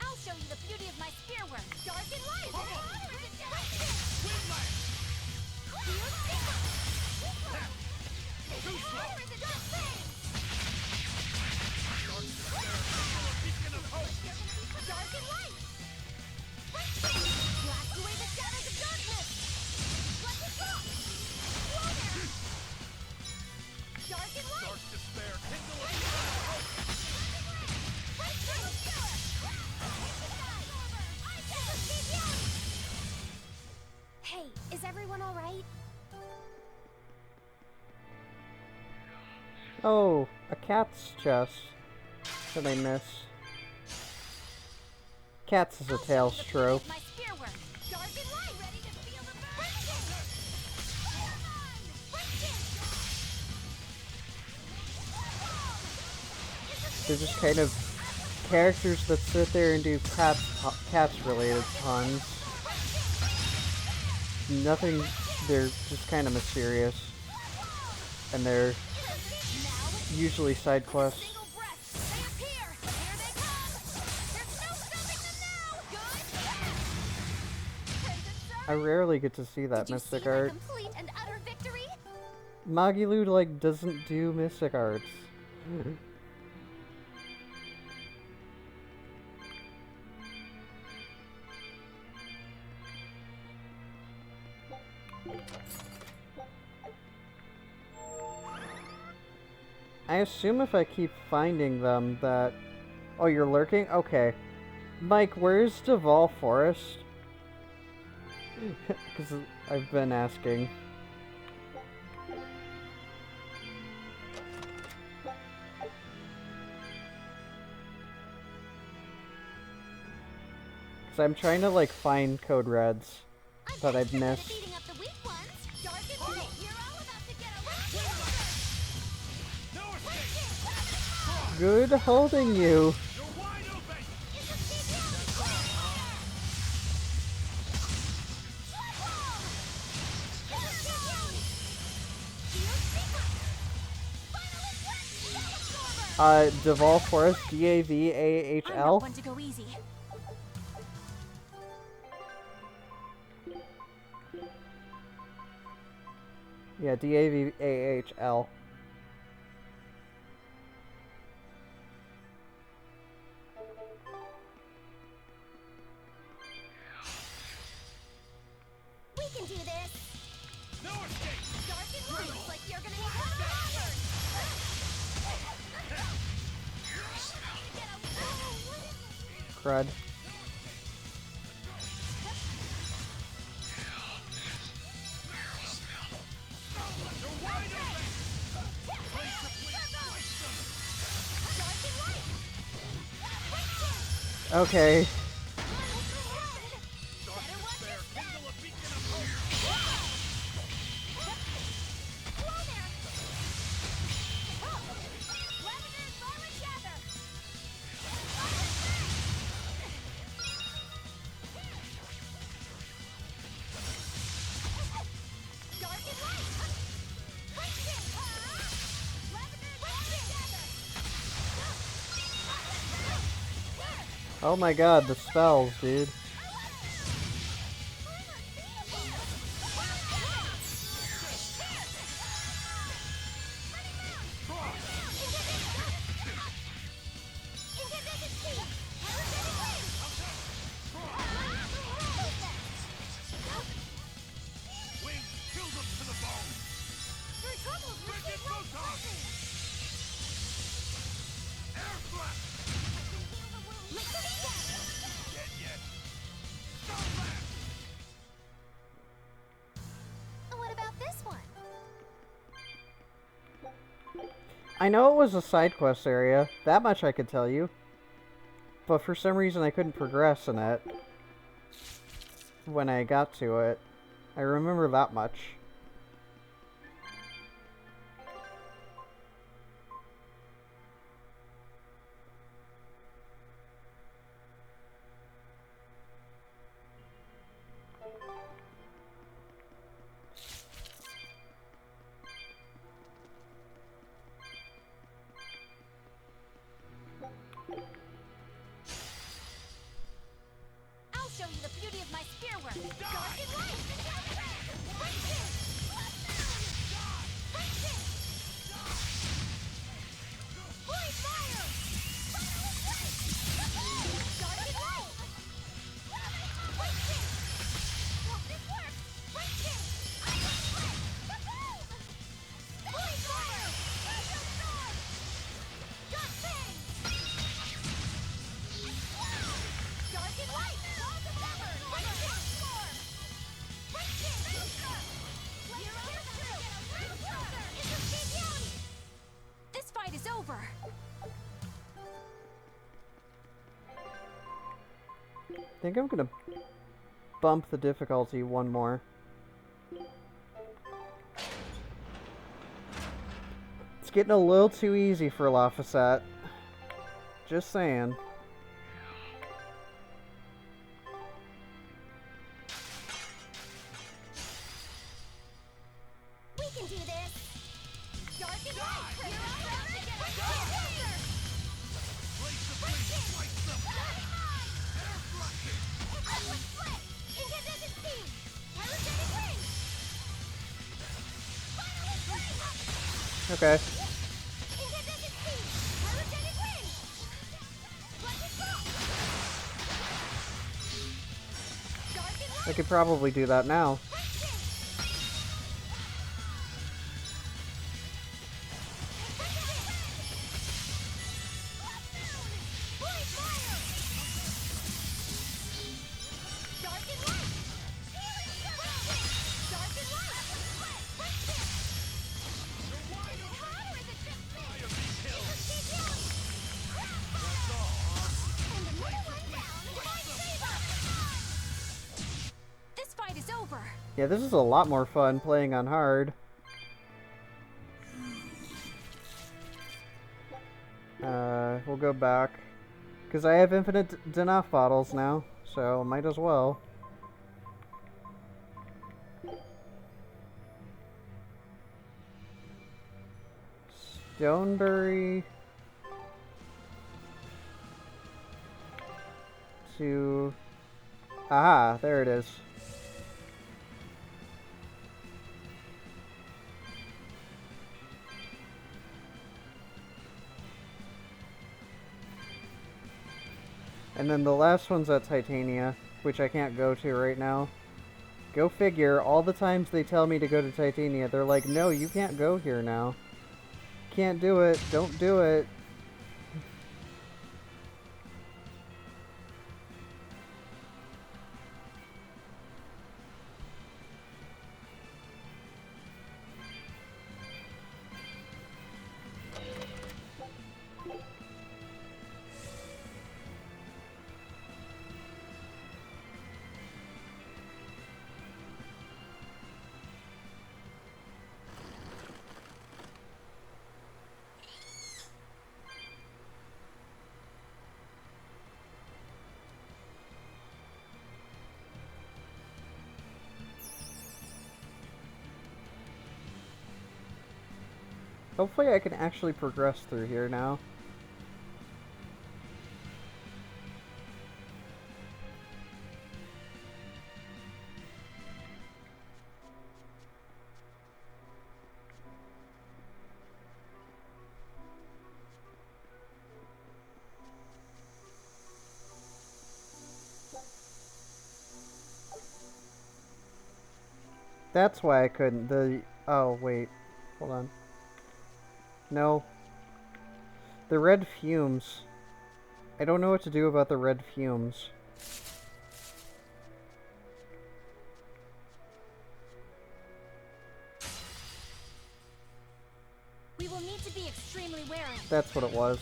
I'll show you the beauty of my spearwork. Dark and light. Dark and light. Blast away the shadows of darkness. Let it go. Whoa there. Dark and light. Dark despair, kindle a Hey, is everyone all right? Oh, a cat's chest that I miss. Cats is a Tails trope. My spearwork. Dark and light. Ready to feel the burn. They're just kind of characters that sit there and do cats related puns. Nothing, they're just kind of mysterious. And they're usually side quests. I rarely get to see that mystic art. Magilu, like, doesn't do mystic arts. I assume if I keep finding them that... Oh, you're lurking? Okay. Mike, where's Duval Forest? Because I've been asking. Because I'm trying to, like, find code reds that I've missed. Good holding you. Duval Forest, I'm not Davahl. one to go easy. Yeah, Daval. We can do this. No escape! Dark and light. Looks like you're gonna need one longer. Crud. Okay. Oh my god, the spells, dude. What about this one? I know it was a side quest area, that much I could tell you. But for some reason I couldn't progress in it when I got to it. I remember that much. I'll show you the beauty of my spear work. Dark and light. Holy fire! Dark and light. Won't this work? Holy fire! Dark fang! Dark and light! Walls of Ever! Storm! This fight is over. I think I'm gonna bump the difficulty one more. It's getting a little too easy for Lafayette. Just saying. We can do this! Dark and light! You're all ready? Incandescent steam! Pyrogenic ring! Okay. Incandescent steam! Pyrogenic ring! Flash bolt! Dark and light! I could probably do that now. Holy fire! Dark and light! Dark and light! How is it just me? And another one down! Lightsaber! This fight is over. Yeah, this is a lot more fun playing on hard. We'll go back. Because I have infinite Denaf bottles now, so might as well. Stoneberry. to... Ah, there it is. And then the last one's at Titania, which I can't go to right now. Go figure, all the times they tell me to go to Titania, they're like, no, you can't go here now. Can't do it, don't do it. Hopefully I can actually progress through here now. That's why I couldn't. Oh, wait. Hold on. No. The red fumes. I don't know what to do about the red fumes. We will need to be extremely wary. That's what it was.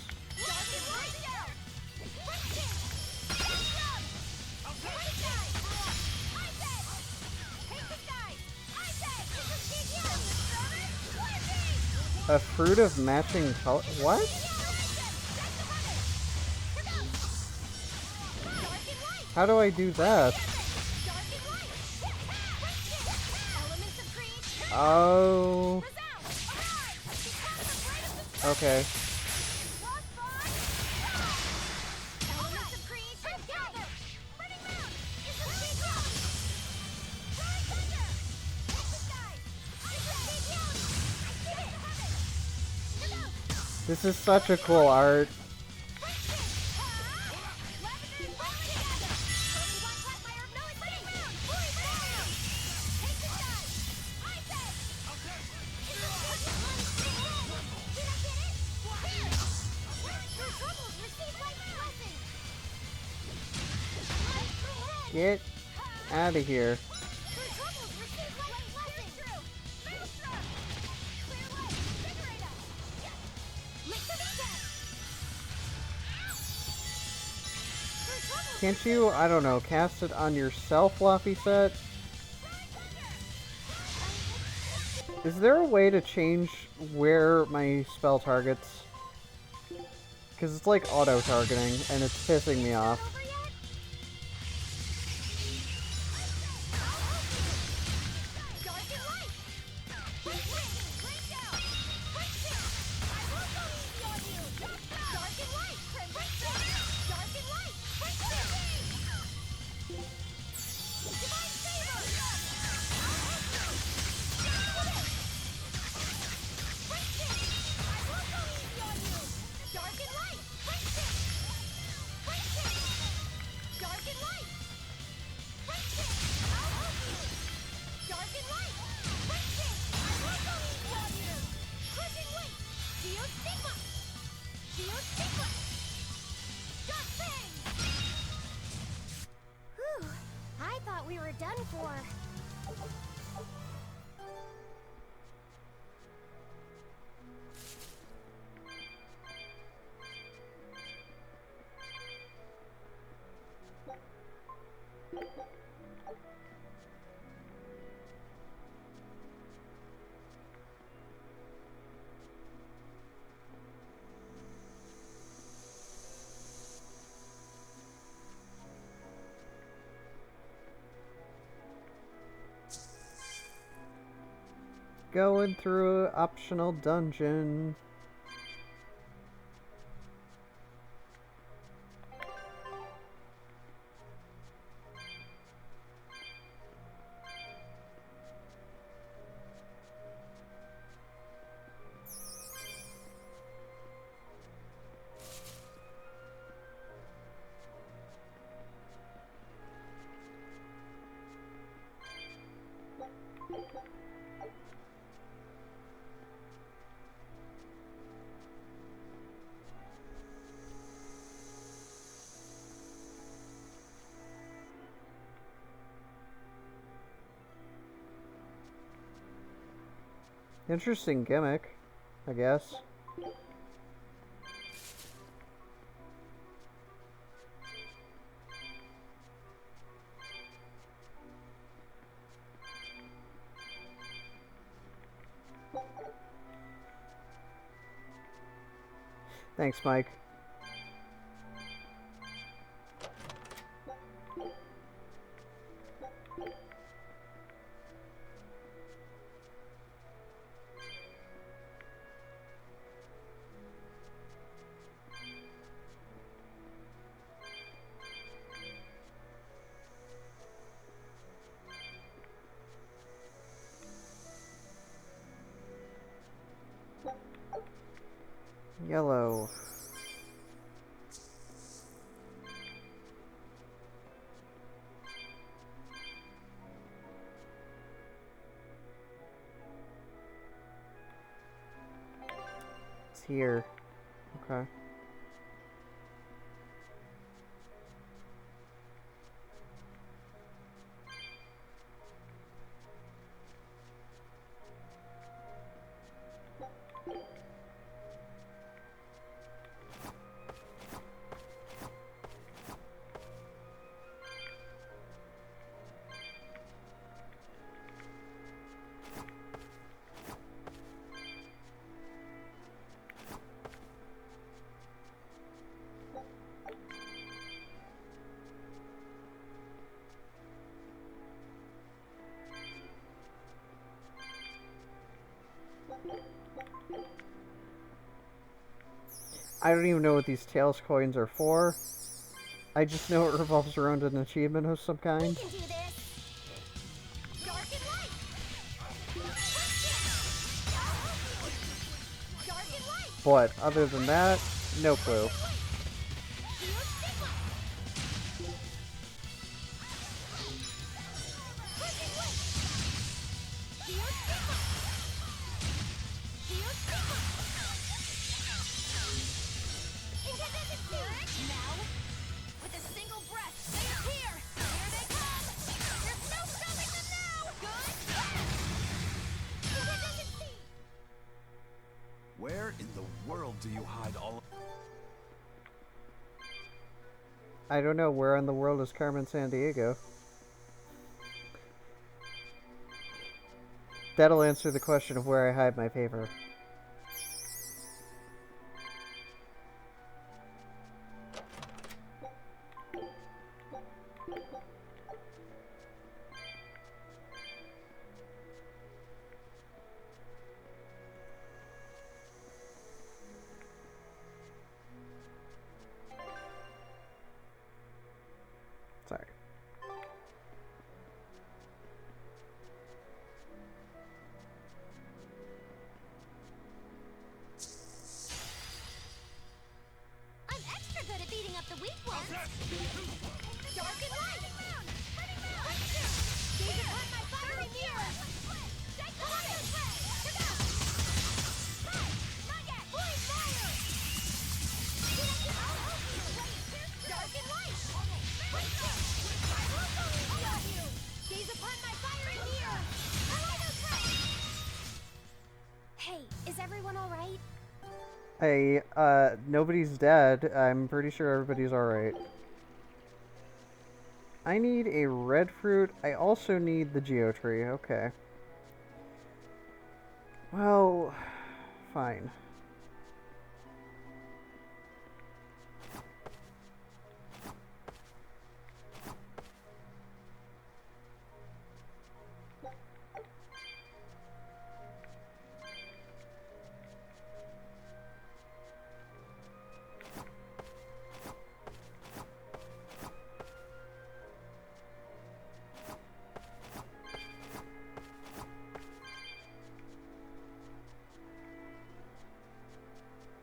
A fruit of matching color? What? How do I do that? Oh. Okay. This is such a cool art. Get out of here. Can't you, I don't know, cast it on yourself, Laphicet? Is there a way to change where my spell targets? Because it's like auto-targeting, and it's pissing me off. I thought we were done for. Going through an optional dungeon. Interesting gimmick, I guess. Thanks, Mike. Yellow. It's here. Okay. I don't even know what these Tails coins are for. I just know it revolves around an achievement of some kind. But other than that, no clue. Where in the world do you hide all? I don't know, where in the world is Carmen Sandiego? That'll answer the question of where I hide my paper. Sorry. I'm extra good at beating up the weak ones. Dark and light. Gaze upon my fiery mirror. Come on this way. Not yet. Blade fire. Dark and light. I got you. Gaze upon my fiery mirror. Hey, is everyone all right? Hey, nobody's dead. I'm pretty sure everybody's alright. I need a red fruit. I also need the Geotree. Okay. Well, fine.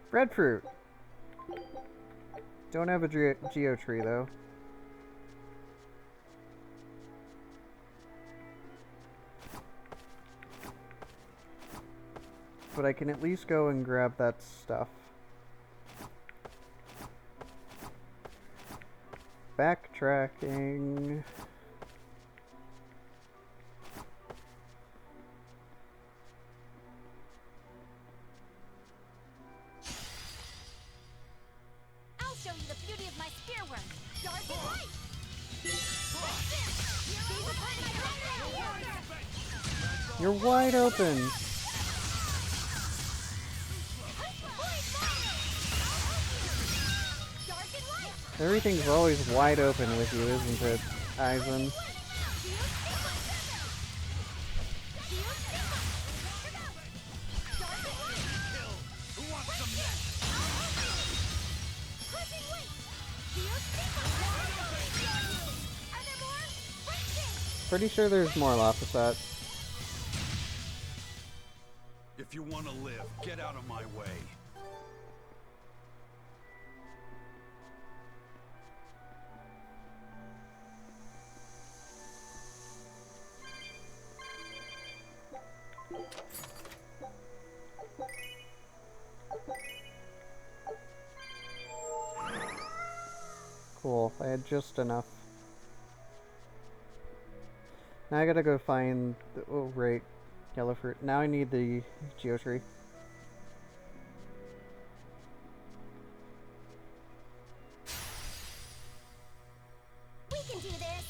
Red fruit. Don't have a Geotree though. but I can at least go and grab that stuff. Backtracking. I'll show you the beauty of my spearwork. Dark and light. You're wide open. Everything's always wide open with you, isn't it, Eisen? Pretty sure there's more Lapis. If you want to live, get out of my way. Cool, I had just enough. Now I gotta go find the, oh right, yellow fruit. Now I need the geotree. We can do this.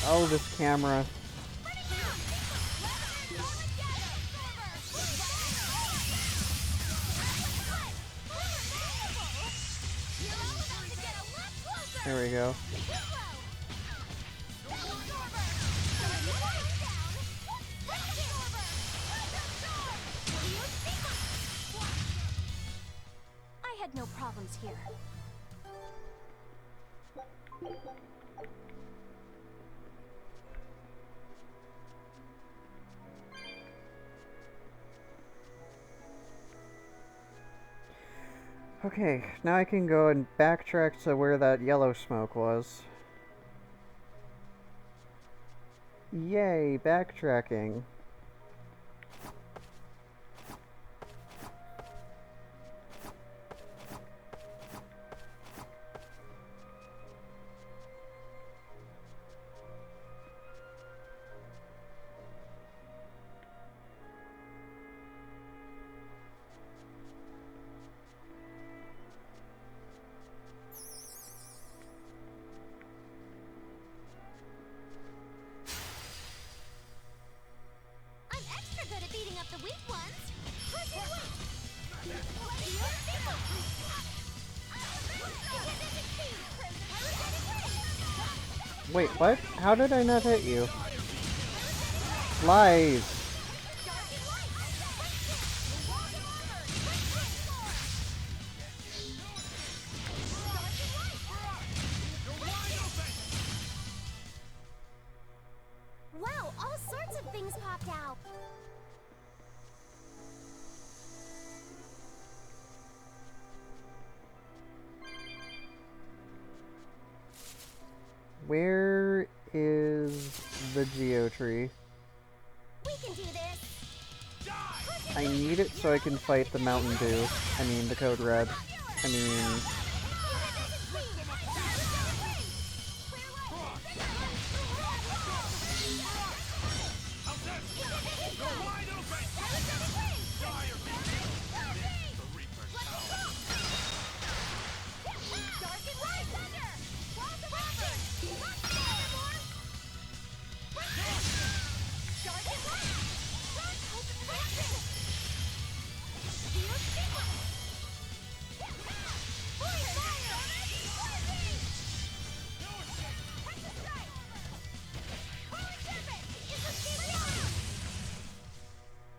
Oh, this camera. There we go. I had no problems here. Okay, now I can go and backtrack to where that yellow smoke was. Yay, backtracking. I'm extra good at beating up the weak ones. Wait, what? How did I not hit you? Lies! Wow, all sorts of things popped out. Where is the geotree? We can do this. I need it so I can fight the Mountain Dew. I mean, the Code Red. I mean...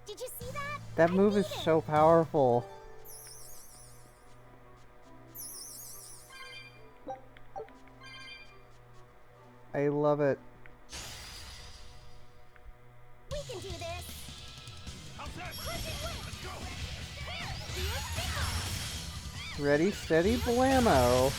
Did you see that? That move is so powerful. I love it. We can do this. Ready, steady, blammo.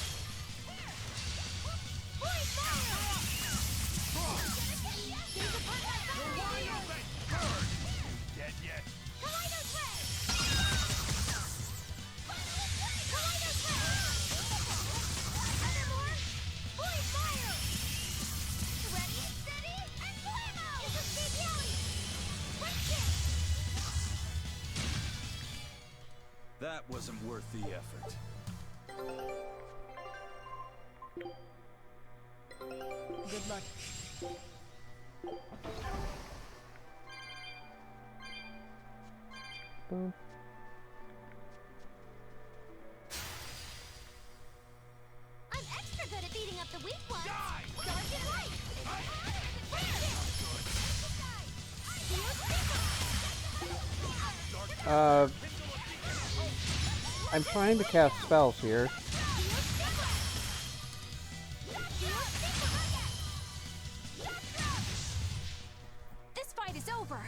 wasn't worth the effort. Good luck. Boom. I'm extra good at beating up the weak ones. Dark and light. I'm trying to cast spells here. This fight is over.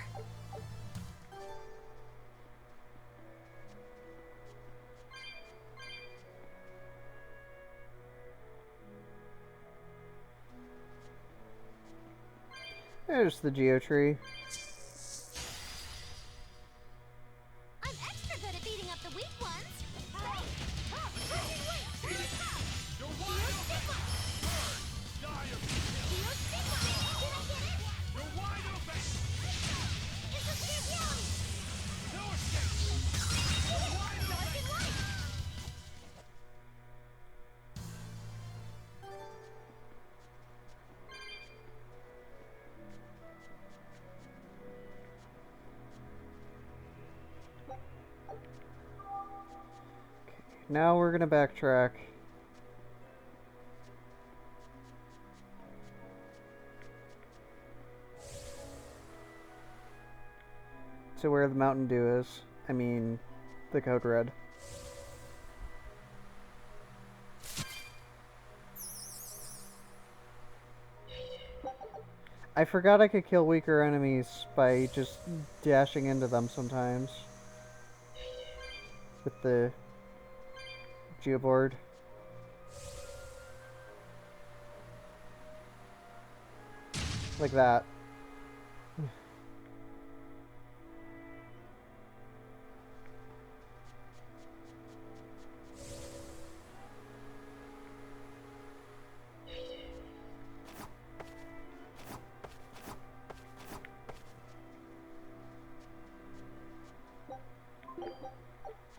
There's the Geotree. I'm extra good at beating up the weak ones. Now we're gonna backtrack. To where the Mountain Dew is. I mean, the Code Red. I forgot I could kill weaker enemies by just dashing into them sometimes. With the Geoboard. Like that.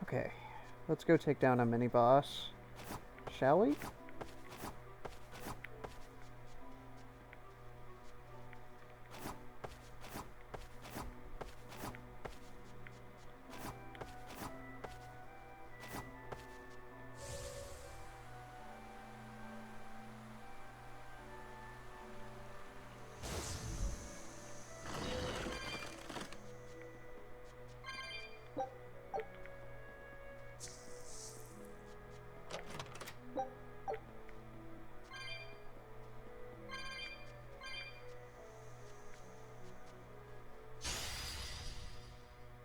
Okay, let's go take down a mini-boss. Shall we?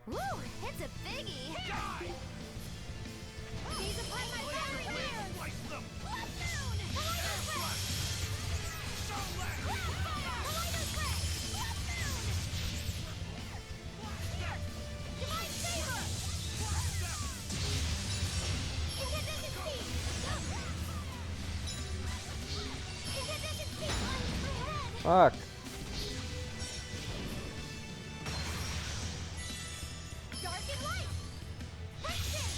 Woo! It's a biggie! He's upon my battery wheel! Blood moon! Kaleido crash! Kaleido crash! Blood moon! Divine saber! Incandescent speed! Incandescent speed! My head! Fuck. Dark and light! Friction!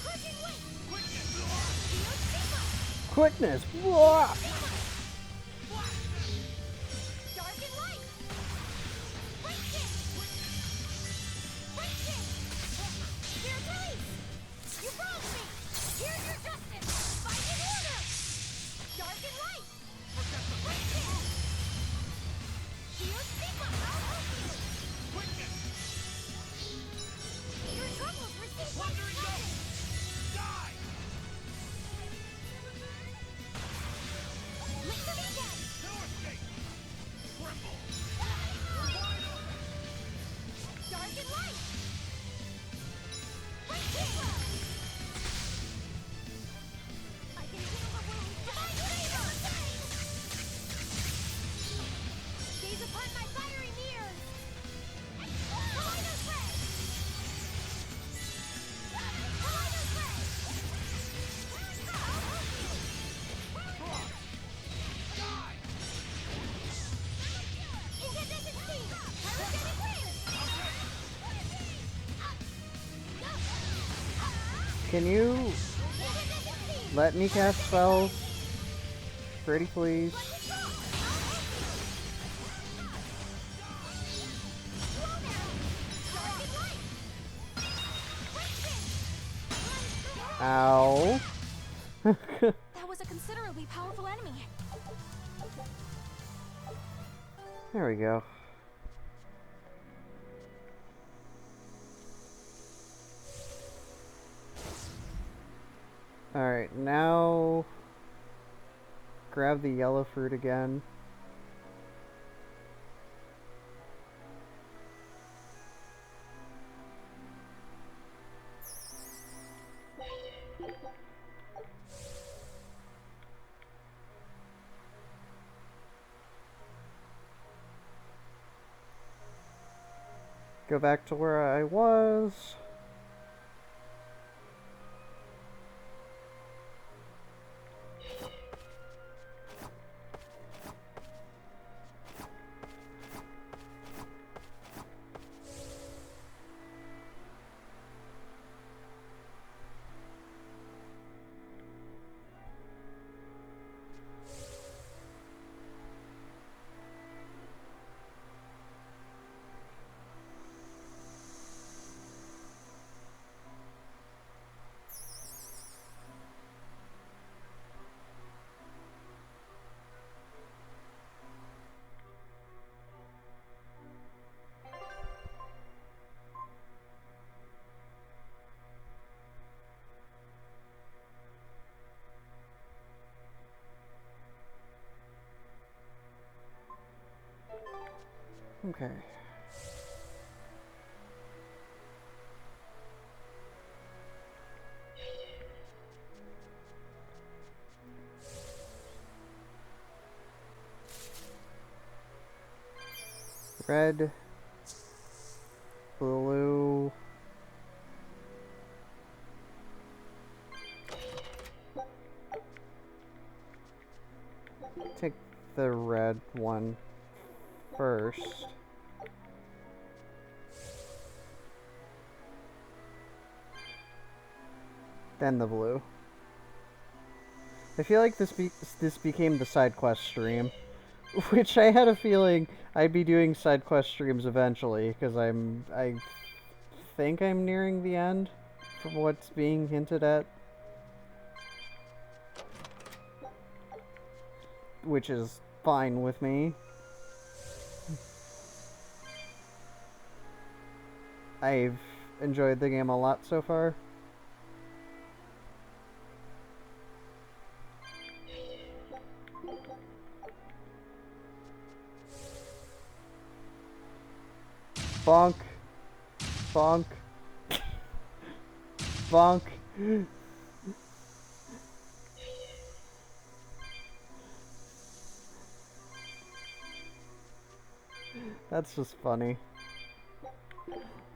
Crushing weight! Quickness! Blah! Dark and light! Friction! Friction! Spirit release! You broke me! Here's your justice! Fight in order! Dark and light! Friction! Shield Sigma! I'll help you! Your troubles receive Wandering Ghost! Die! Can you let me cast spells? Pretty please. Ow. That was a considerably powerful enemy. There we go. Alright, now grab the yellow fruit again. Go back to where I was. Okay. Red, blue, take the red one first. Then the blue. I feel like this became the side quest stream, which I had a feeling I'd be doing side quest streams eventually, because I think I'm nearing the end from what's being hinted at, which is fine with me. I've enjoyed the game a lot so far. Bonk. Bonk. Bonk. That's just funny.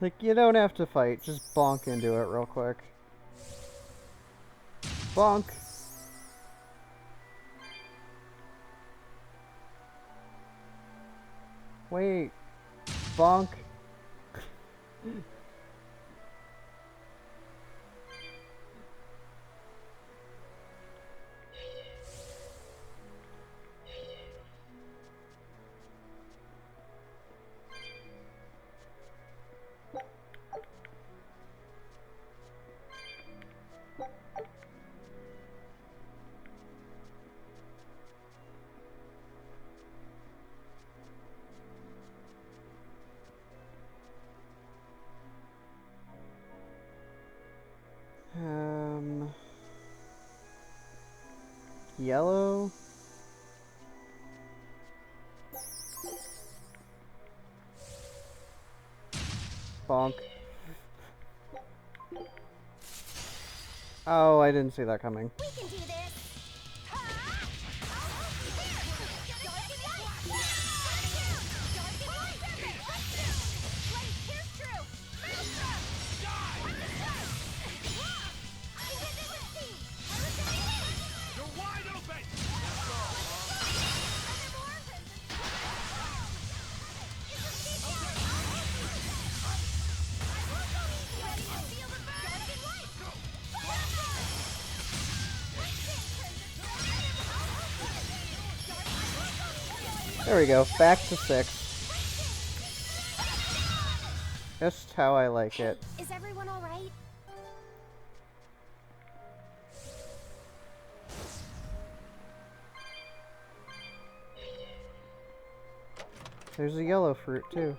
Like, you don't have to fight, just bonk into it real quick. Bonk! Wait. Bonk. Yellow. Bonk. Oh, I didn't see that coming. We can do this. There we go. Back to 6. Just how I like it. Is everyone all right? There's a yellow fruit, too.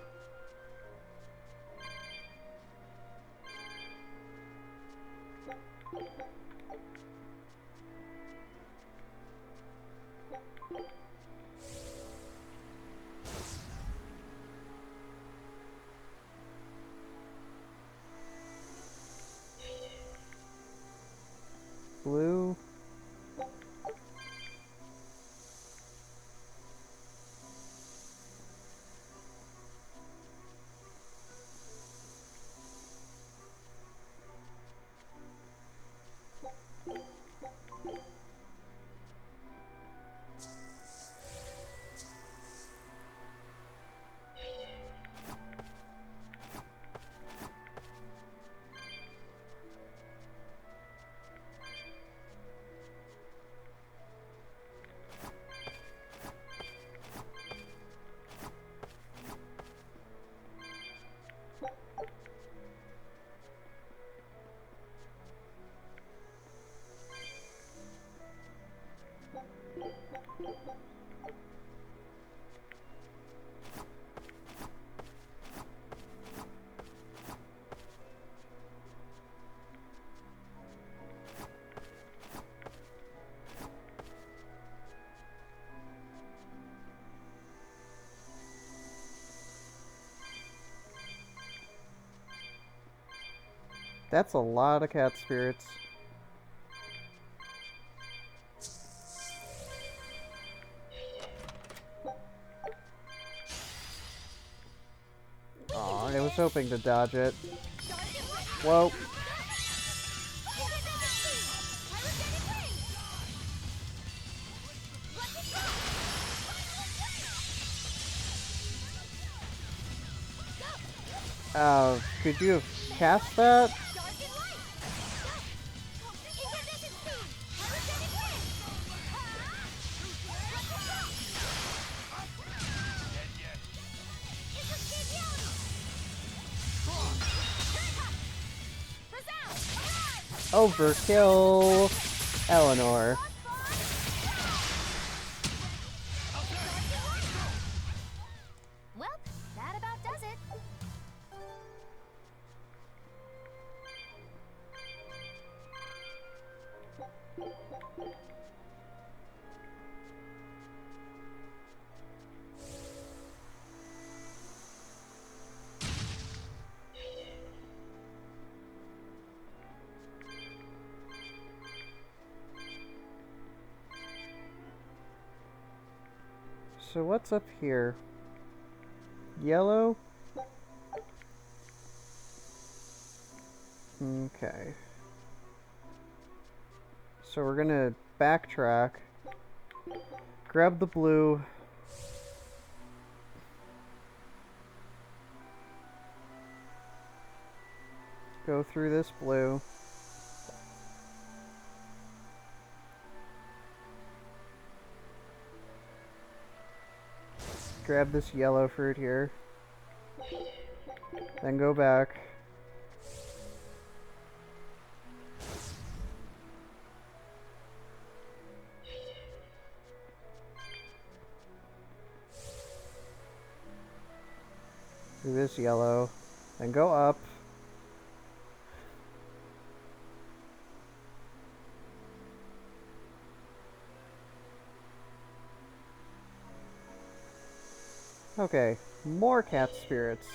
Blue. That's a lot of cat spirits. Aw, I was hoping to dodge it. Whoa. Could you have cast that? Overkill, Eleanor. Well, that about does it. So what's up here? Yellow? Okay. So we're gonna backtrack. Grab the blue. Go through this blue. Grab this yellow fruit here. Then go back. Do this yellow. Then go up. Okay, more cat spirits.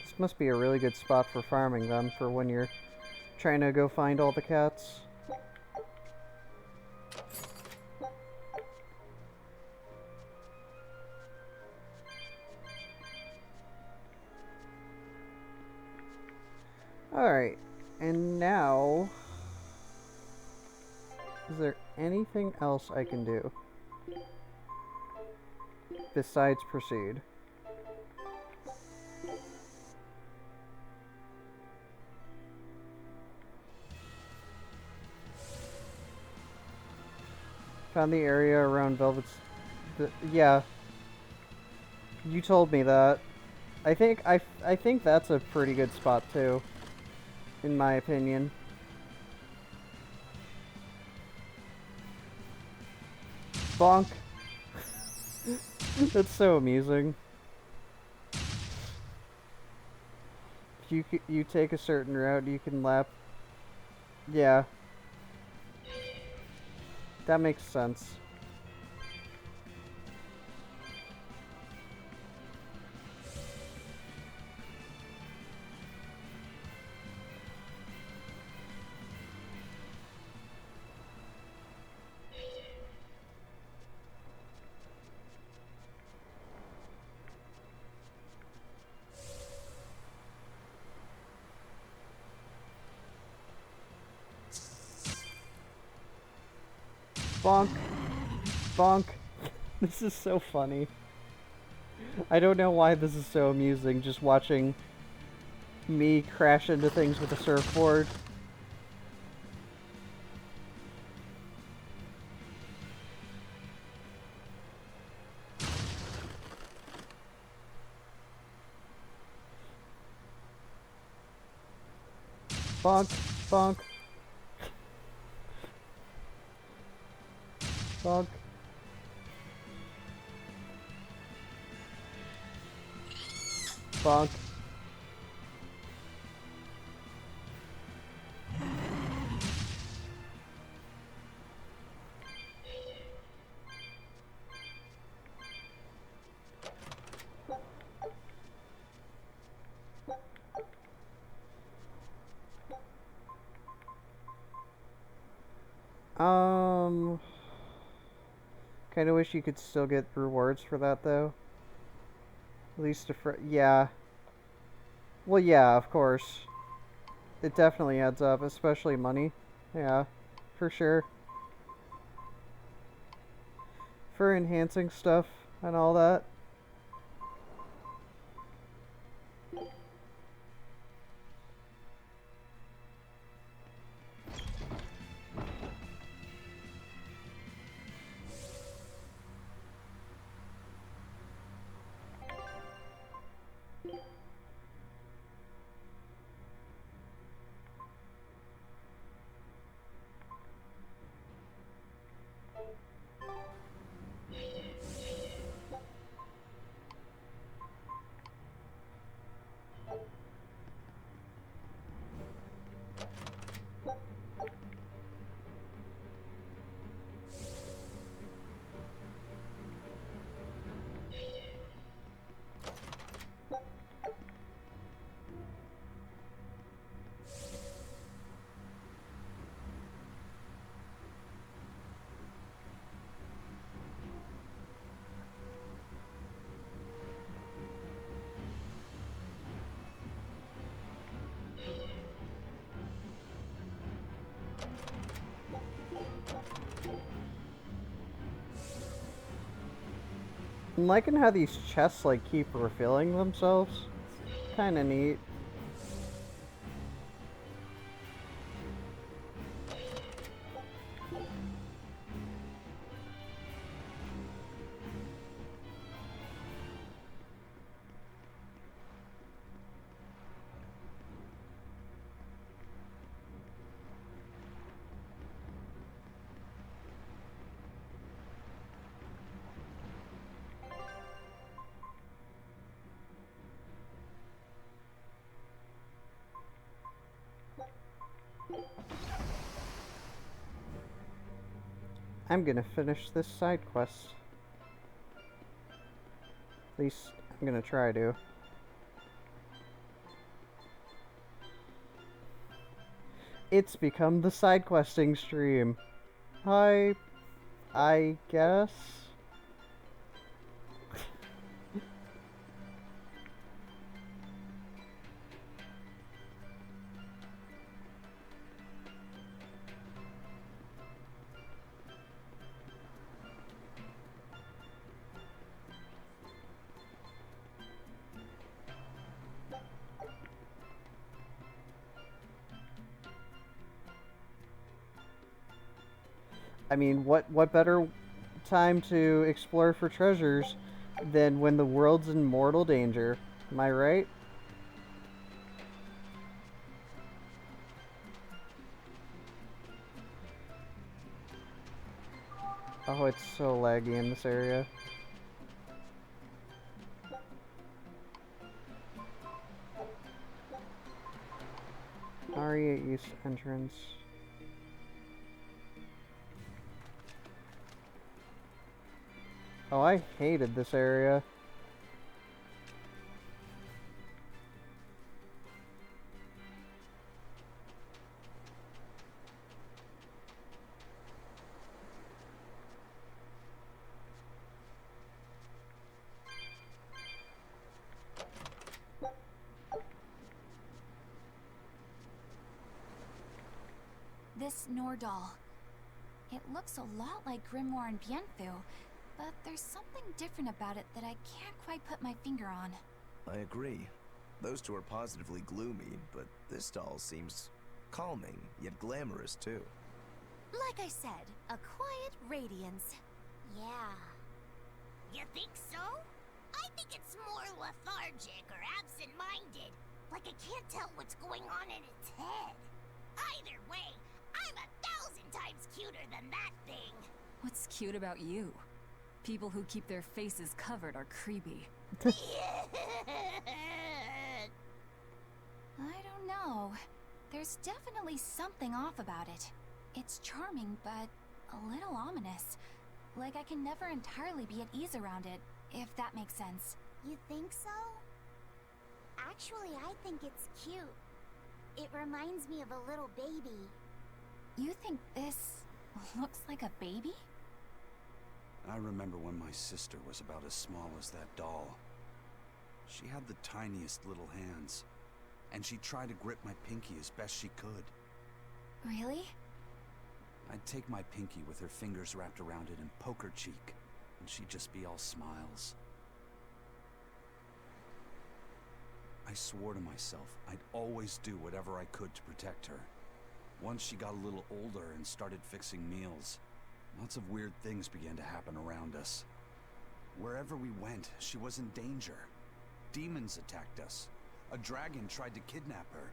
This must be a really good spot for farming them, for when you're trying to go find all the cats. Alright, and now... Is there anything else I can do besides proceed? Found the area around Velvet's... yeah. You told me that. I think that's a pretty good spot too, in my opinion. Bonk. That's so amusing. If you take a certain route, you can lap. Yeah. That makes sense. Bonk. Bonk. This is so funny. I don't know why this is so amusing, just watching me crash into things with a surfboard. Bonk. Bonk. Bonk. Bonk. Kinda wish you could still get rewards for that, though. At least yeah. Well, yeah, of course. It definitely adds up, especially money. Yeah, for sure. For enhancing stuff and all that. I'm liking how these chests, like, keep refilling themselves. Kinda neat. I'm gonna finish this side quest. At least, I'm gonna try to. It's become the side questing stream. I guess? I mean, what better time to explore for treasures than when the world's in mortal danger? Am I right? Oh, it's so laggy in this area. RE8 East entrance. Oh, I hated this area. This Nordal. It looks a lot like Grimoire and Bienfu, but there's something different about it that I can't quite put my finger on. I agree. Those two are positively gloomy, but this doll seems calming, yet glamorous too. Like I said, a quiet radiance. Yeah. You think so? I think it's more lethargic or absent-minded. Like I can't tell what's going on in its head. Either way, I'm 1,000 times cuter than that thing. What's cute about you? People who keep their faces covered are creepy. I don't know. There's definitely something off about it. It's charming, but a little ominous. Like I can never entirely be at ease around it, if that makes sense. You think so? Actually, I think it's cute. It reminds me of a little baby. You think this looks like a baby? I remember when my sister was about as small as that doll. She had the tiniest little hands, and she tried to grip my pinky as best she could. Really? I'd take my pinky with her fingers wrapped around it and poke her cheek, and she'd just be all smiles. I swore to myself I'd always do whatever I could to protect her. Once she got a little older and started fixing meals, lots of weird things began to happen around us. Wherever we went, she was in danger. Demons attacked us. A dragon tried to kidnap her.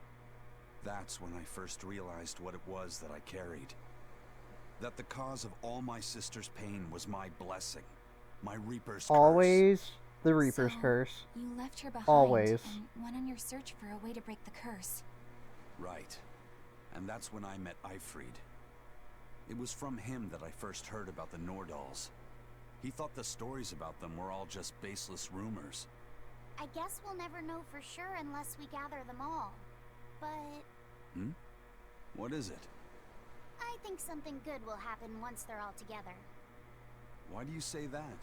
That's when I first realized what it was that I carried. That the cause of all my sister's pain was my blessing. My Reaper's curse. Always the Reaper's So, curse. You left her behind Always. and went on your search for a way to break the curse. Right. And that's when I met Eifried. It was from him that I first heard about the Nordals. He thought the stories about them were all just baseless rumors. I guess we'll never know for sure unless we gather them all. But Hmm? What is it? I think something good will happen once they're all together. Why do you say that?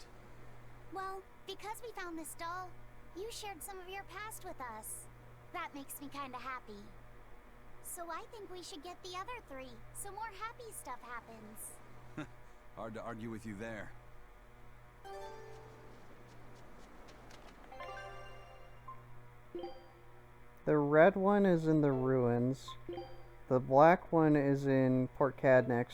Well, because we found this doll, you shared some of your past with us. That makes me kinda happy. So I think we should get the other three, so more happy stuff happens. Hard to argue with you there. The red one is in the ruins. The black one is in Port Cadnex.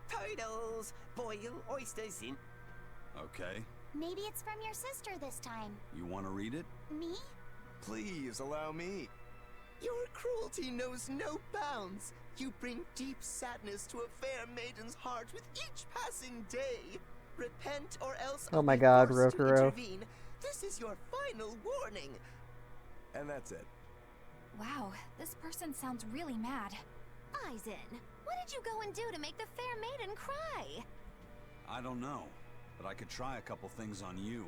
Turtles! Boil oysters in. Okay. Maybe it's from your sister this time. You want to read it? Me? Please allow me. Your cruelty knows no bounds. You bring deep sadness to a fair maiden's heart with each passing day. Repent or else Oh my god, forced to Rokuro. intervene. This is your final warning. And that's it. Wow, this person sounds really mad. Aizen, what did you go and do to make the fair maiden cry? I don't know, but I could try a couple things on you.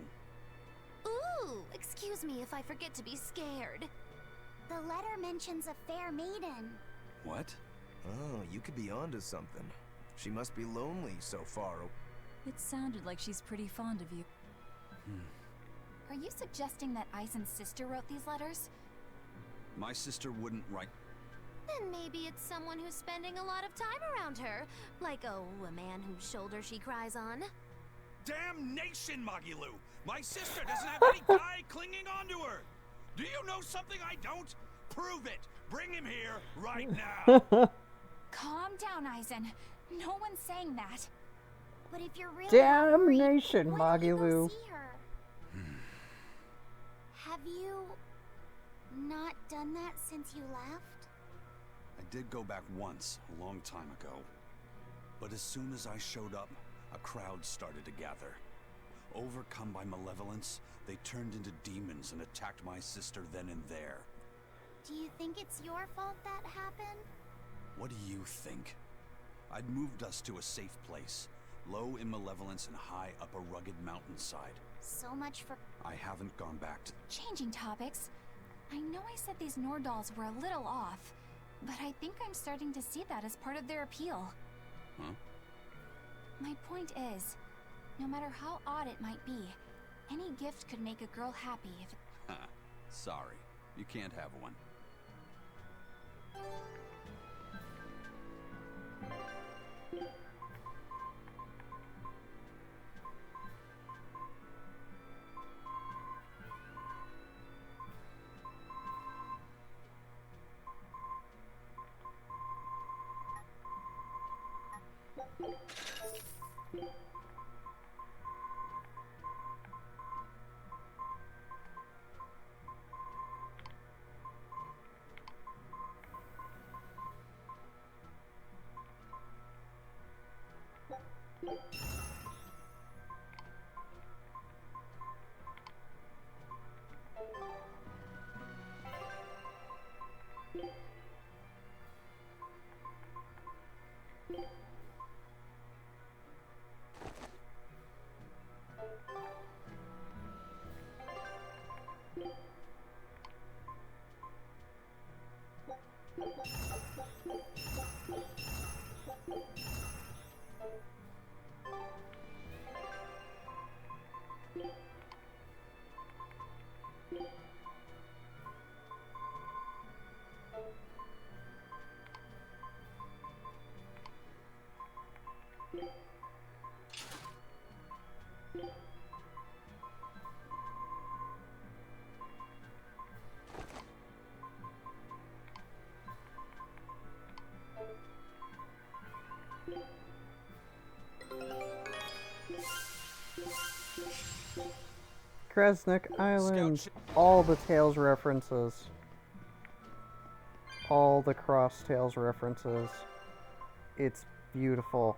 Ooh, excuse me if I forget to be scared. The letter mentions a fair maiden. What? Oh, you could be onto something. She must be lonely so far. It sounded like she's pretty fond of you. Are you suggesting that Aizen's sister wrote these letters? My sister wouldn't write... Then maybe it's someone who's spending a lot of time around her. Like, oh, a man whose shoulder she cries on. Damnation, Magilu! My sister doesn't have any guy clinging onto her! Do you know something I don't? Prove it! Bring him here right now! Calm down, Aizen. No one's saying that. But if you're really Damnation, why don't you go Magilu. see her? Have you not done that since you left? I did go back once, a long time ago. But as soon as I showed up, a crowd started to gather. Overcome by malevolence, they turned into demons and attacked my sister then and there. Do you think it's your fault that happened? What do you think? I'd moved us to a safe place, low in malevolence and high up a rugged mountainside. So much for... I haven't gone back to... Changing topics. I know I said these Nordals were a little off, but I think I'm starting to see that as part of their appeal. Huh? My point is, no matter how odd it might be, any gift could make a girl happy if it... Ha. Sorry, you can't have one. Kresnik Island. All the Tales references. All the Cross Tales references. It's beautiful.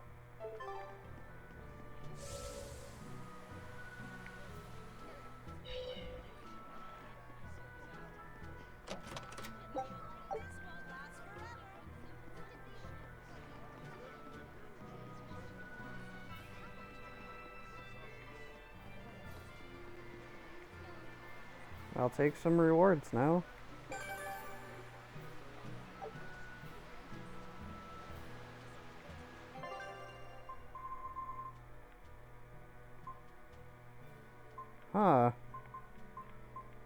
I'll take some rewards now. Huh.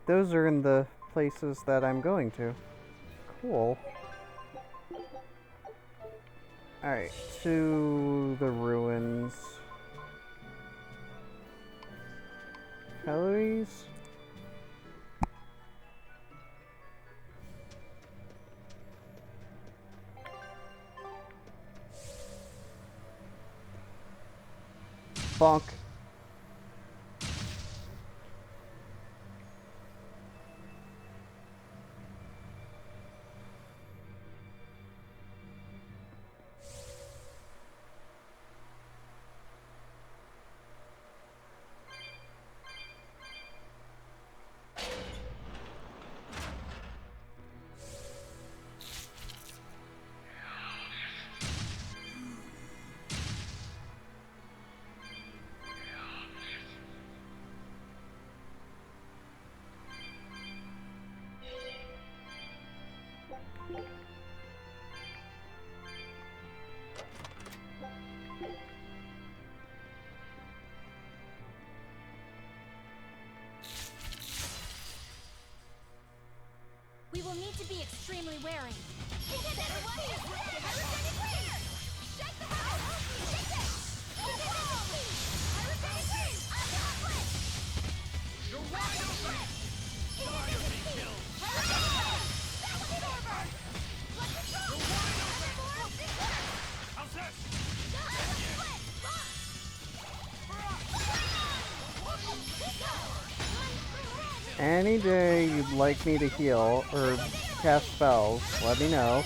Those are in the places that I'm going to. Cool. Alright, to the ruins. Eloise? Bonk. should be extremely wary. Any day you'd like me to heal or cast spells, let me know.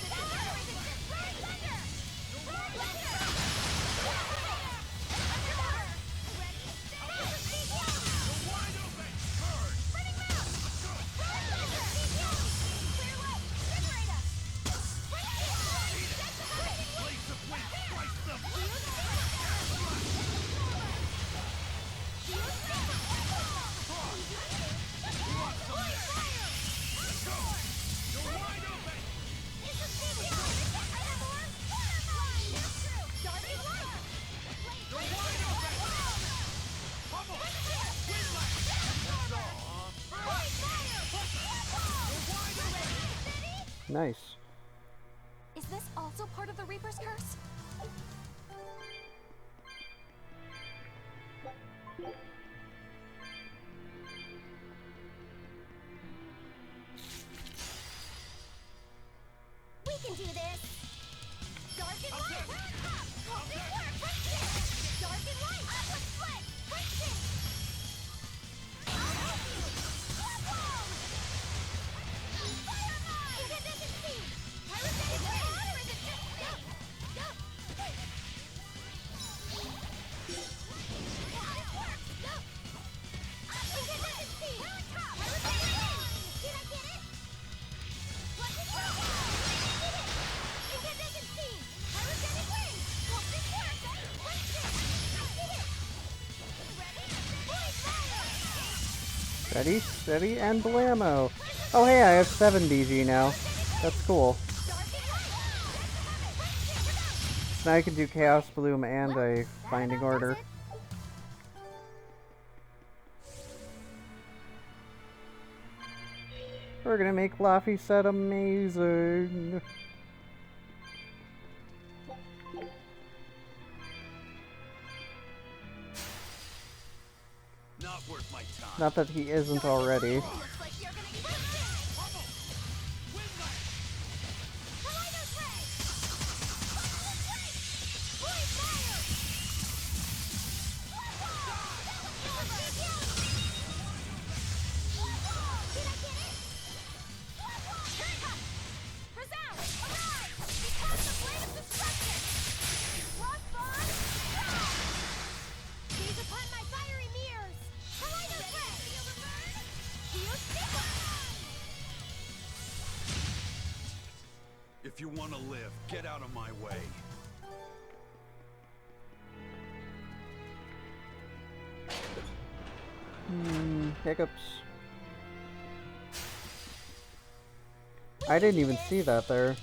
Nice. Is this also part of the Reaper's curse? We can do this! Dark and light! Dark and light! Upward split! Friction! I'll help you! Swap Fireball! Incandescent speed! Pyrokinetic water is a technique! Incandescent speed! Pyrokinetic wings! Did I get it? Incandescent speed! Pyrokinetic wings! Hope this works! Friction! I did it! Ready? Void fire! Ready, steady, and blammo. Oh hey, I have 7 DG now. That's cool. So now I can do Chaos Bloom and a Binding Order. We're gonna make Laffy set amazing. Not worth my time. Not that he isn't already. If you want to live, get out of my way. Hiccups. I didn't even see that there.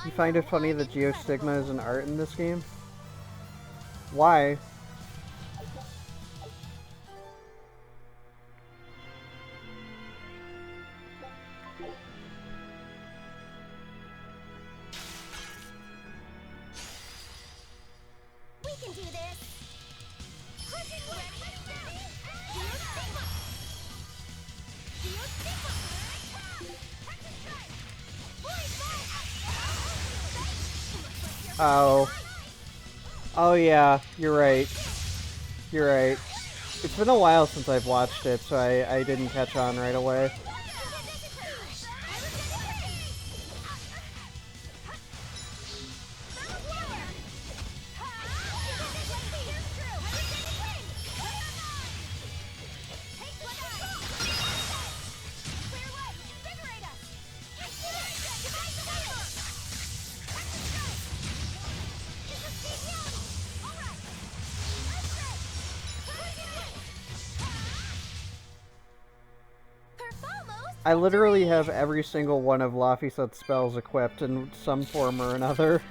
You find it funny that Geostigma is an art in this game? Why? We can do this! Oh. Oh yeah, you're right. You're right. It's been a while since I've watched it, so I didn't catch on right away. I literally have every single one of Laphicet's spells equipped in some form or another.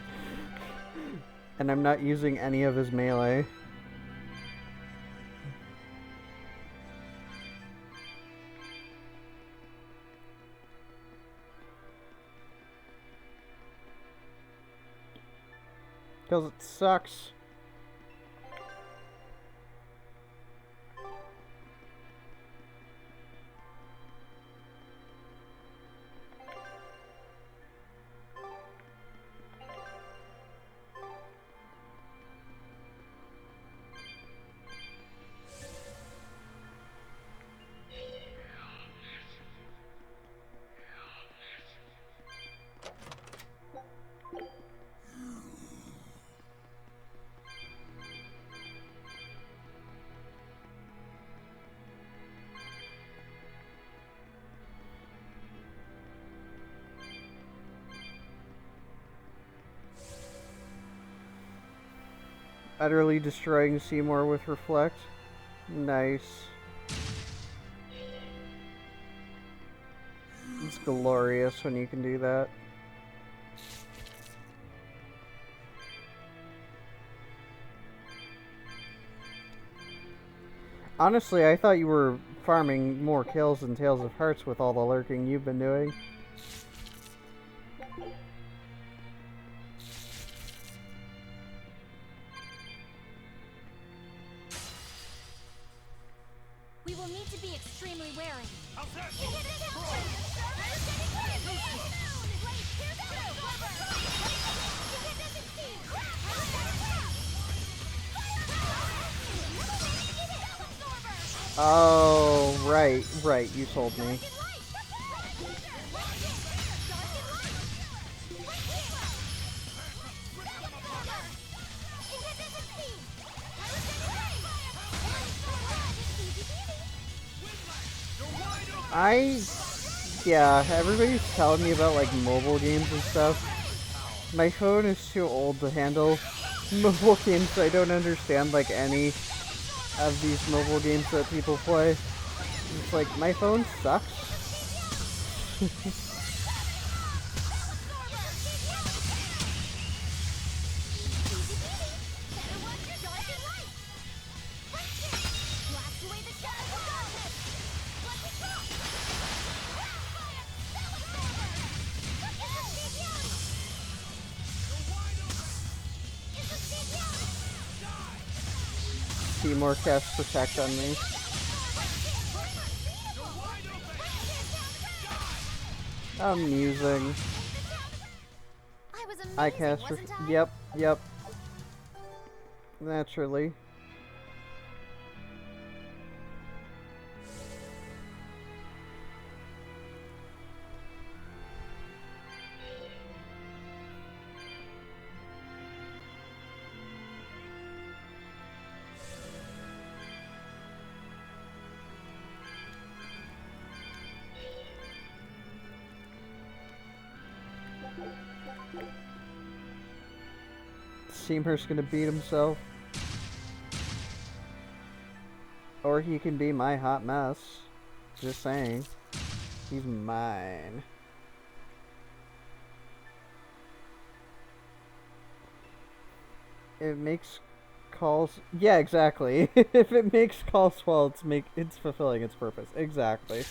And I'm not using any of his melee. Because it sucks. Utterly destroying Seymour with Reflect. Nice. It's glorious when you can do that. Honestly, I thought you were farming more kills in Tales of Hearts with all the lurking you've been doing. We will need to be extremely wary. Oh, right, you told me. Yeah, everybody's telling me about, like, mobile games and stuff. My phone is too old to handle mobile games, so I don't understand, like, any of these mobile games that people play. It's like, my phone sucks. Seymour casts Protect on me. Amusing. I cast Yep. Naturally. Seymour's gonna beat himself. Or he can be my hot mess. Just saying. He's mine. It makes calls... Yeah, exactly. If it makes calls well, it's fulfilling its purpose. Exactly.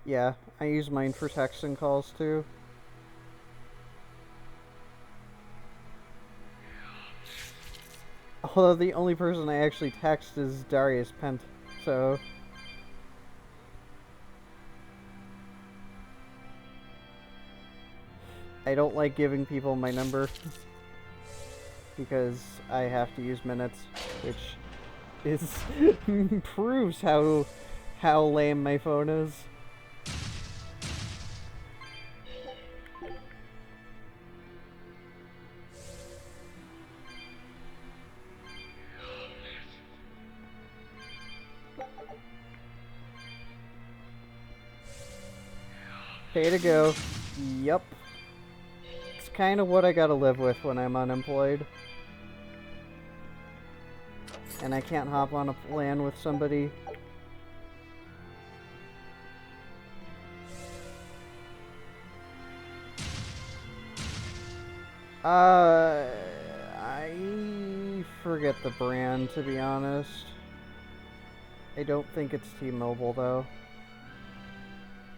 Yeah, I use mine for texts and calls too. Although the only person I actually text is Darius Pent, so... I don't like giving people my number. Because I have to use minutes, which is... proves how lame my phone is. Pay to go. Yup. It's kind of what I gotta live with when I'm unemployed. And I can't hop on a LAN with somebody. I forget the brand, to be honest. I don't think it's T-Mobile, though.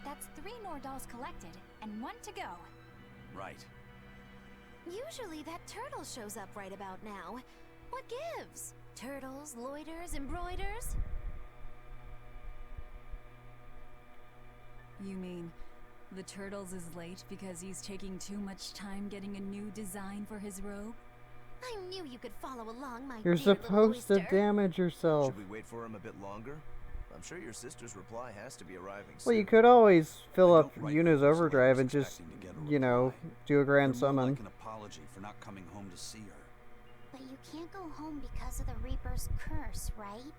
That's 3 Nordals collected, and 1 to go. Right. Usually that turtle shows up right about now. What gives? Turtles, loiters, embroiders? You mean the Turtles is late because he's taking too much time getting a new design for his robe? I knew you could follow along, my You're dear little supposed to oyster. damage yourself. Should we wait for him a bit longer? I'm sure your sister's reply has to be arriving soon. Well, you could always fill up Yuna's overdrive and just, you know, do a grand summon. An apology for not coming home to see her. But you can't go home because of the Reaper's curse, right?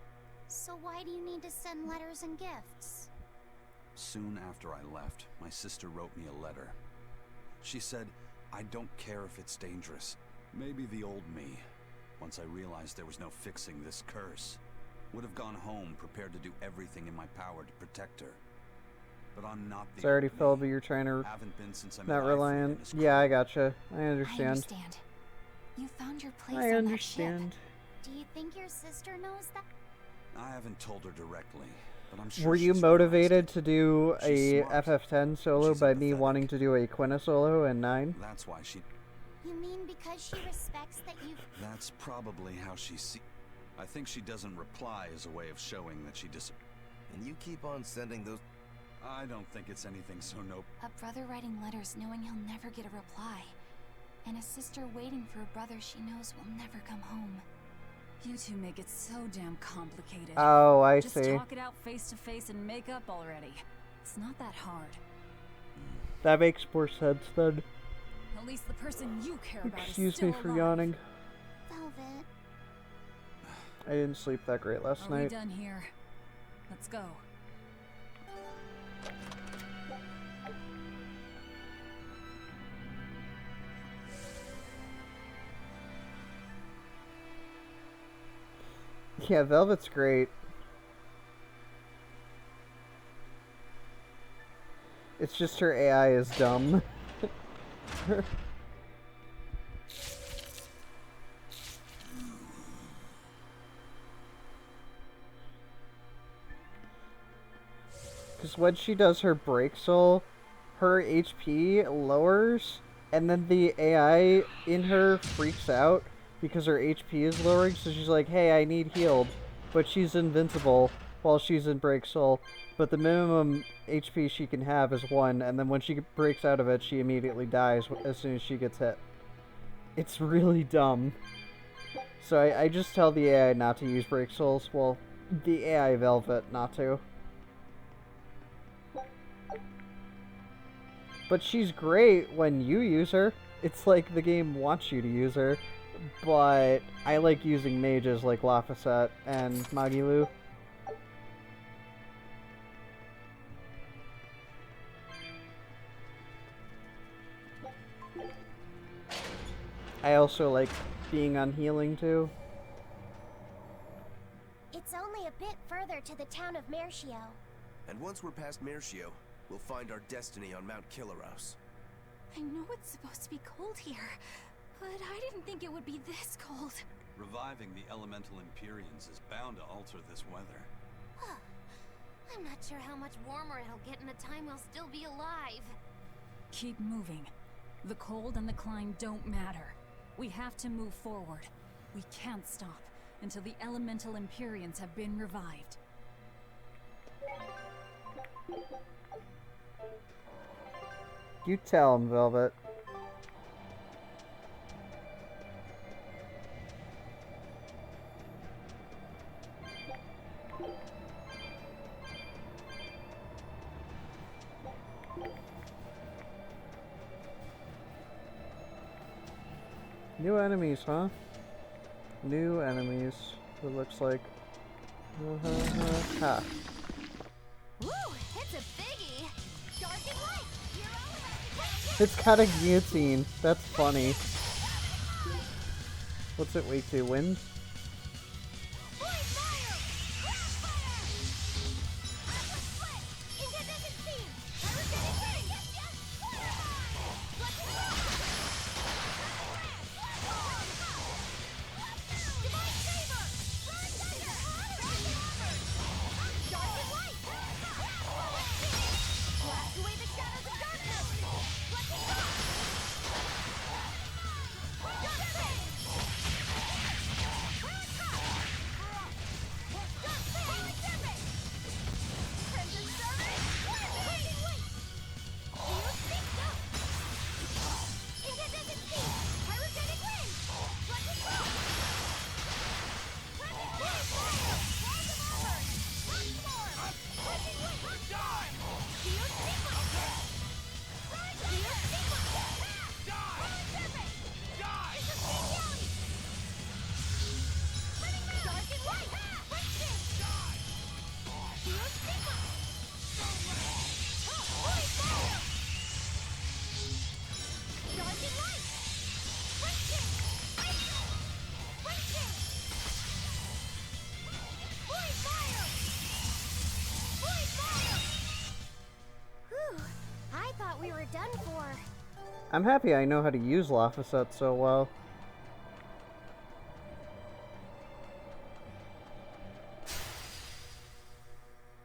So why do you need to send letters and gifts? Soon after I left, my sister wrote me a letter. She said, I don't care if it's dangerous. Maybe the old me, once I realized there was no fixing this curse, would have gone home prepared to do everything in my power to protect her. But I'm not the It's already old me. filled, but you're trying to Haven't been since I not met reliant. Ifrit and his Yeah, I crew. gotcha. I I understand. understand. You found your place I on that understand. Do you think your sister knows that? I haven't told her directly, but I'm sure Were you she's motivated to do She's a smart. FF10 solo by me wanting to do a Quina solo in 9? That's why she... You mean because she respects that you've... That's probably how she I think she doesn't reply as a way of showing that she And you keep on sending those... I don't think it's anything so nope. A brother writing letters knowing he'll never get a reply. And a sister waiting for a brother she knows will never come home. You two make it so damn complicated. Oh, I Just see. talk it out face to face and make up already. It's not that hard. That makes more sense then. At least the person you care about is Excuse still me for alive. yawning. Velvet. I didn't sleep that great last Are we night. done here? Let's go. Yeah, Velvet's great. It's just her AI is dumb. Because when she does her break soul, her HP lowers, and then the AI in her freaks out because her HP is lowering, so she's like, hey, I need healed. But she's invincible while she's in break soul. But the minimum HP she can have is 1, and then when she breaks out of it, she immediately dies as soon as she gets hit. It's really dumb. So I just tell the AI not to use break souls. Well, the AI Velvet not to. But she's great when you use her. It's like the game wants you to use her. But I like using mages like Lafayette and Magilu. I also like being on healing too. It's only a bit further to the town of Mercio. And once we're past Mercio, we'll find our destiny on Mount Killarouse. I know it's supposed to be cold here, but I didn't think it would be this cold. Reviving the elemental Empyreans is bound to alter this weather. I'm not sure how much warmer it'll get in the time we'll still be alive. Keep moving. The cold and the climb don't matter. We have to move forward. We can't stop until the elemental Empyreans have been revived. You tell him, Velvet. New enemies, huh? New enemies, it looks like. Ha. Woo, it's a biggie! It's got a guillotine. That's funny. What's it weak to? Wind? I thought we were done for. I'm happy I know how to use Laphicet so well.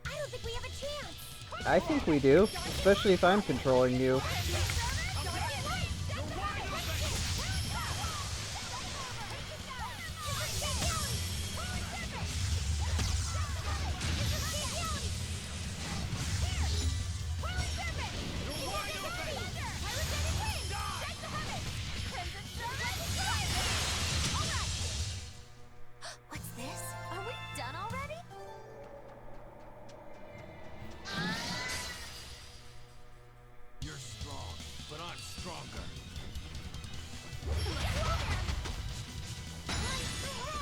I don't think we have a chance. I think we do, especially if I'm controlling you. What's this? Are we done already? You're strong, but I'm stronger.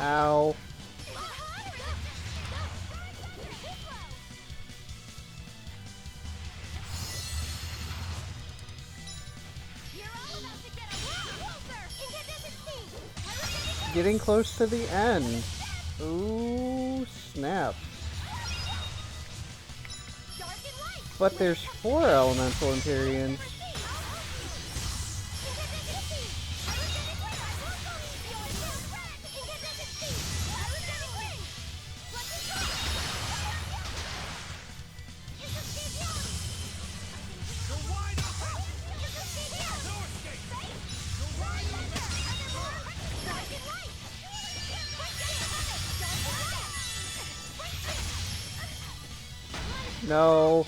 Ow. Getting close to the end. Ooh, snap. But there's 4 elemental Empyreans. No.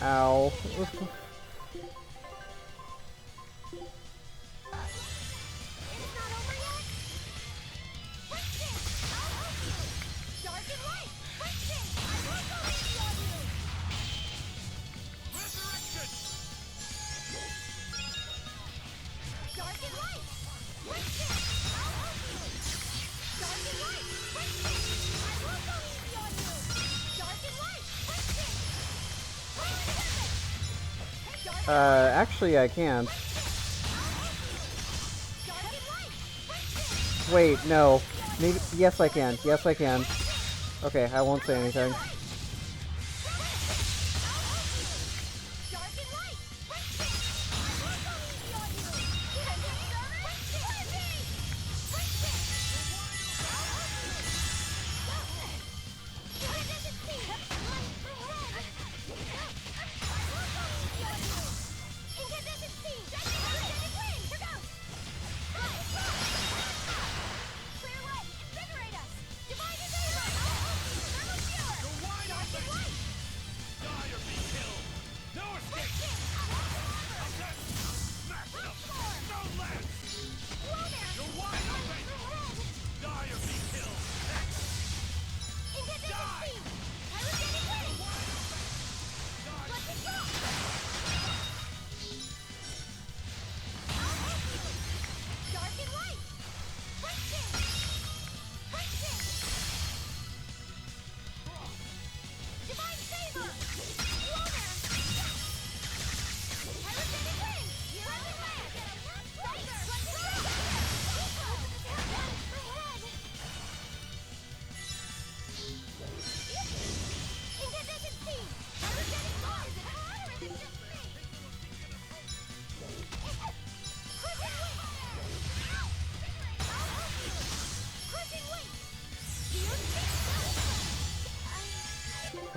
Ow. Actually I can't. Wait, no. Maybe, yes I can. Yes I can. Okay, I won't say anything.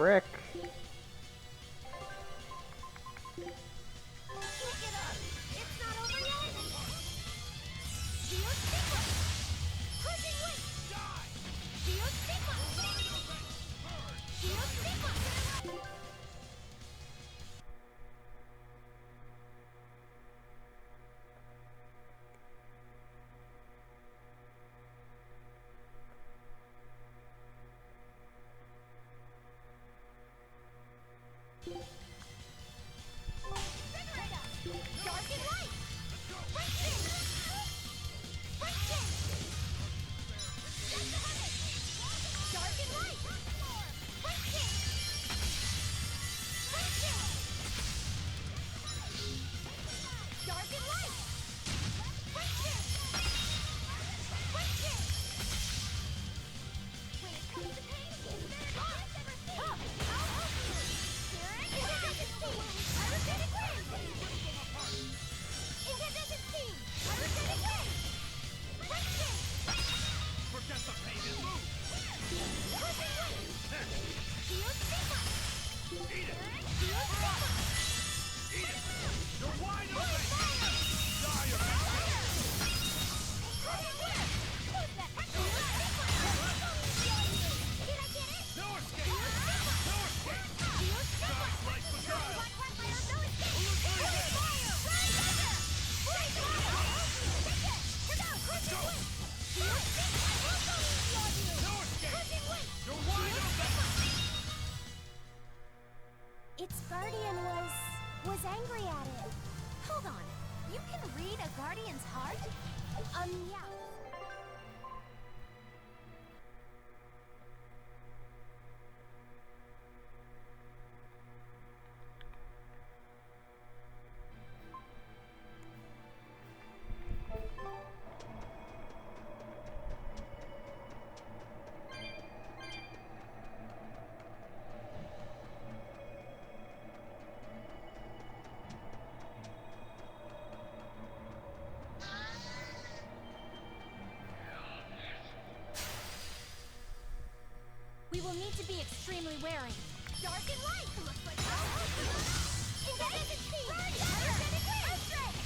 frick? Its guardian was angry at it. Hold on. You can read a guardian's heart? Yeah. We will need to be extremely wary. Dark and light! Looks like Incandescent Steam! Energetic Earthquake!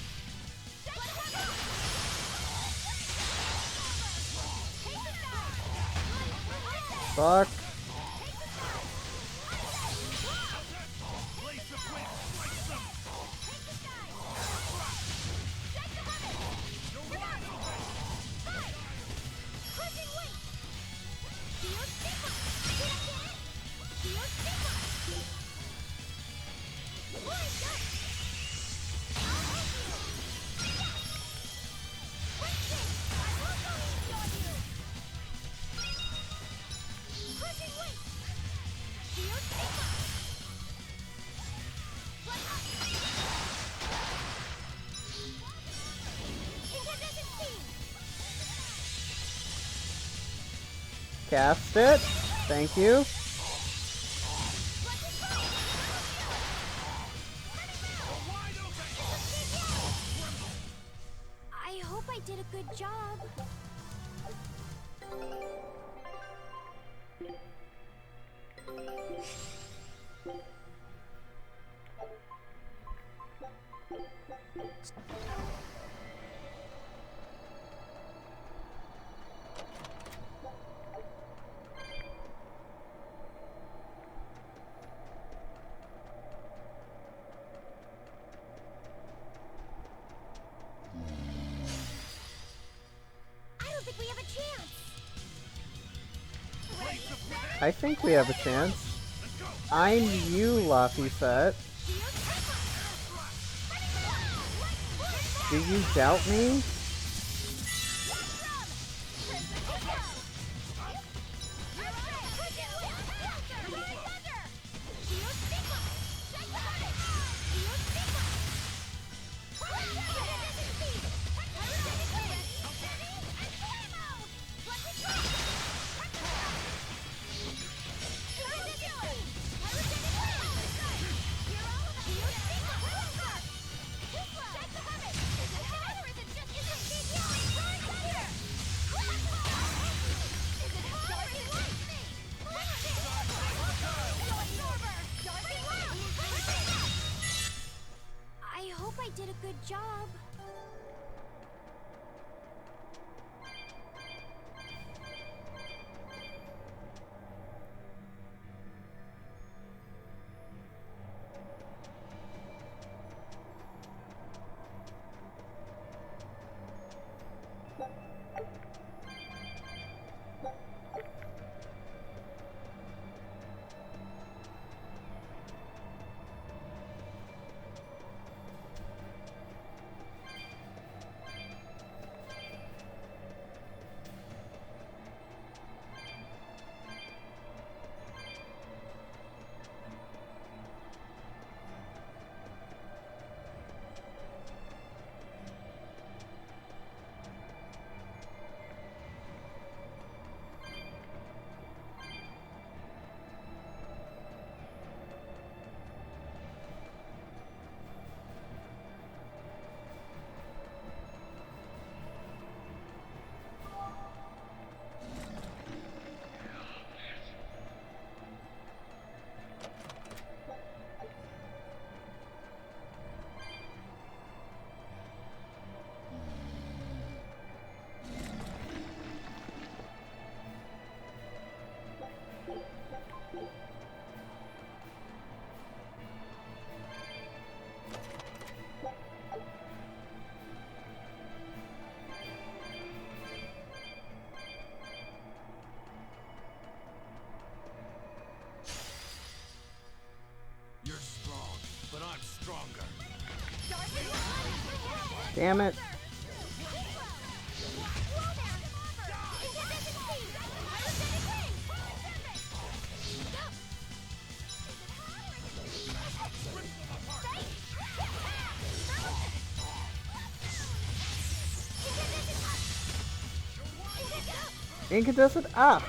Fuck. Cast it. Thank you. I hope I did a good job. I think we have a chance. I'm you, Laphicet. Do you doubt me? did a good job. You're strong, but I'm stronger. Damn it. Incandescent? Ah!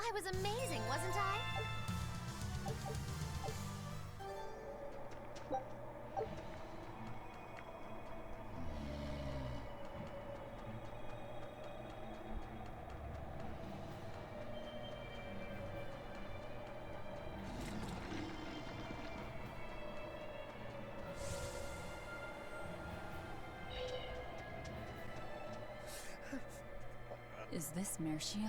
I was amazing, wasn't I? Is this Mercio?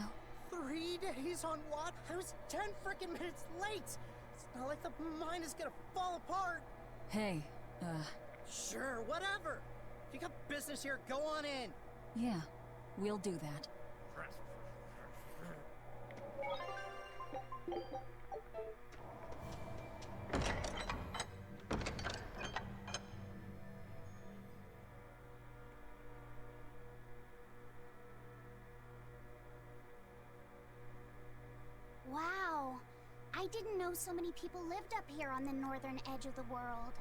3 days on what? I was 10 freaking minutes late! It's not like the mine is gonna fall apart! Hey, Sure, whatever! If you got business here, go on in! yeah, we'll do that. Wow. I didn't know so many people lived up here on the northern edge of the world.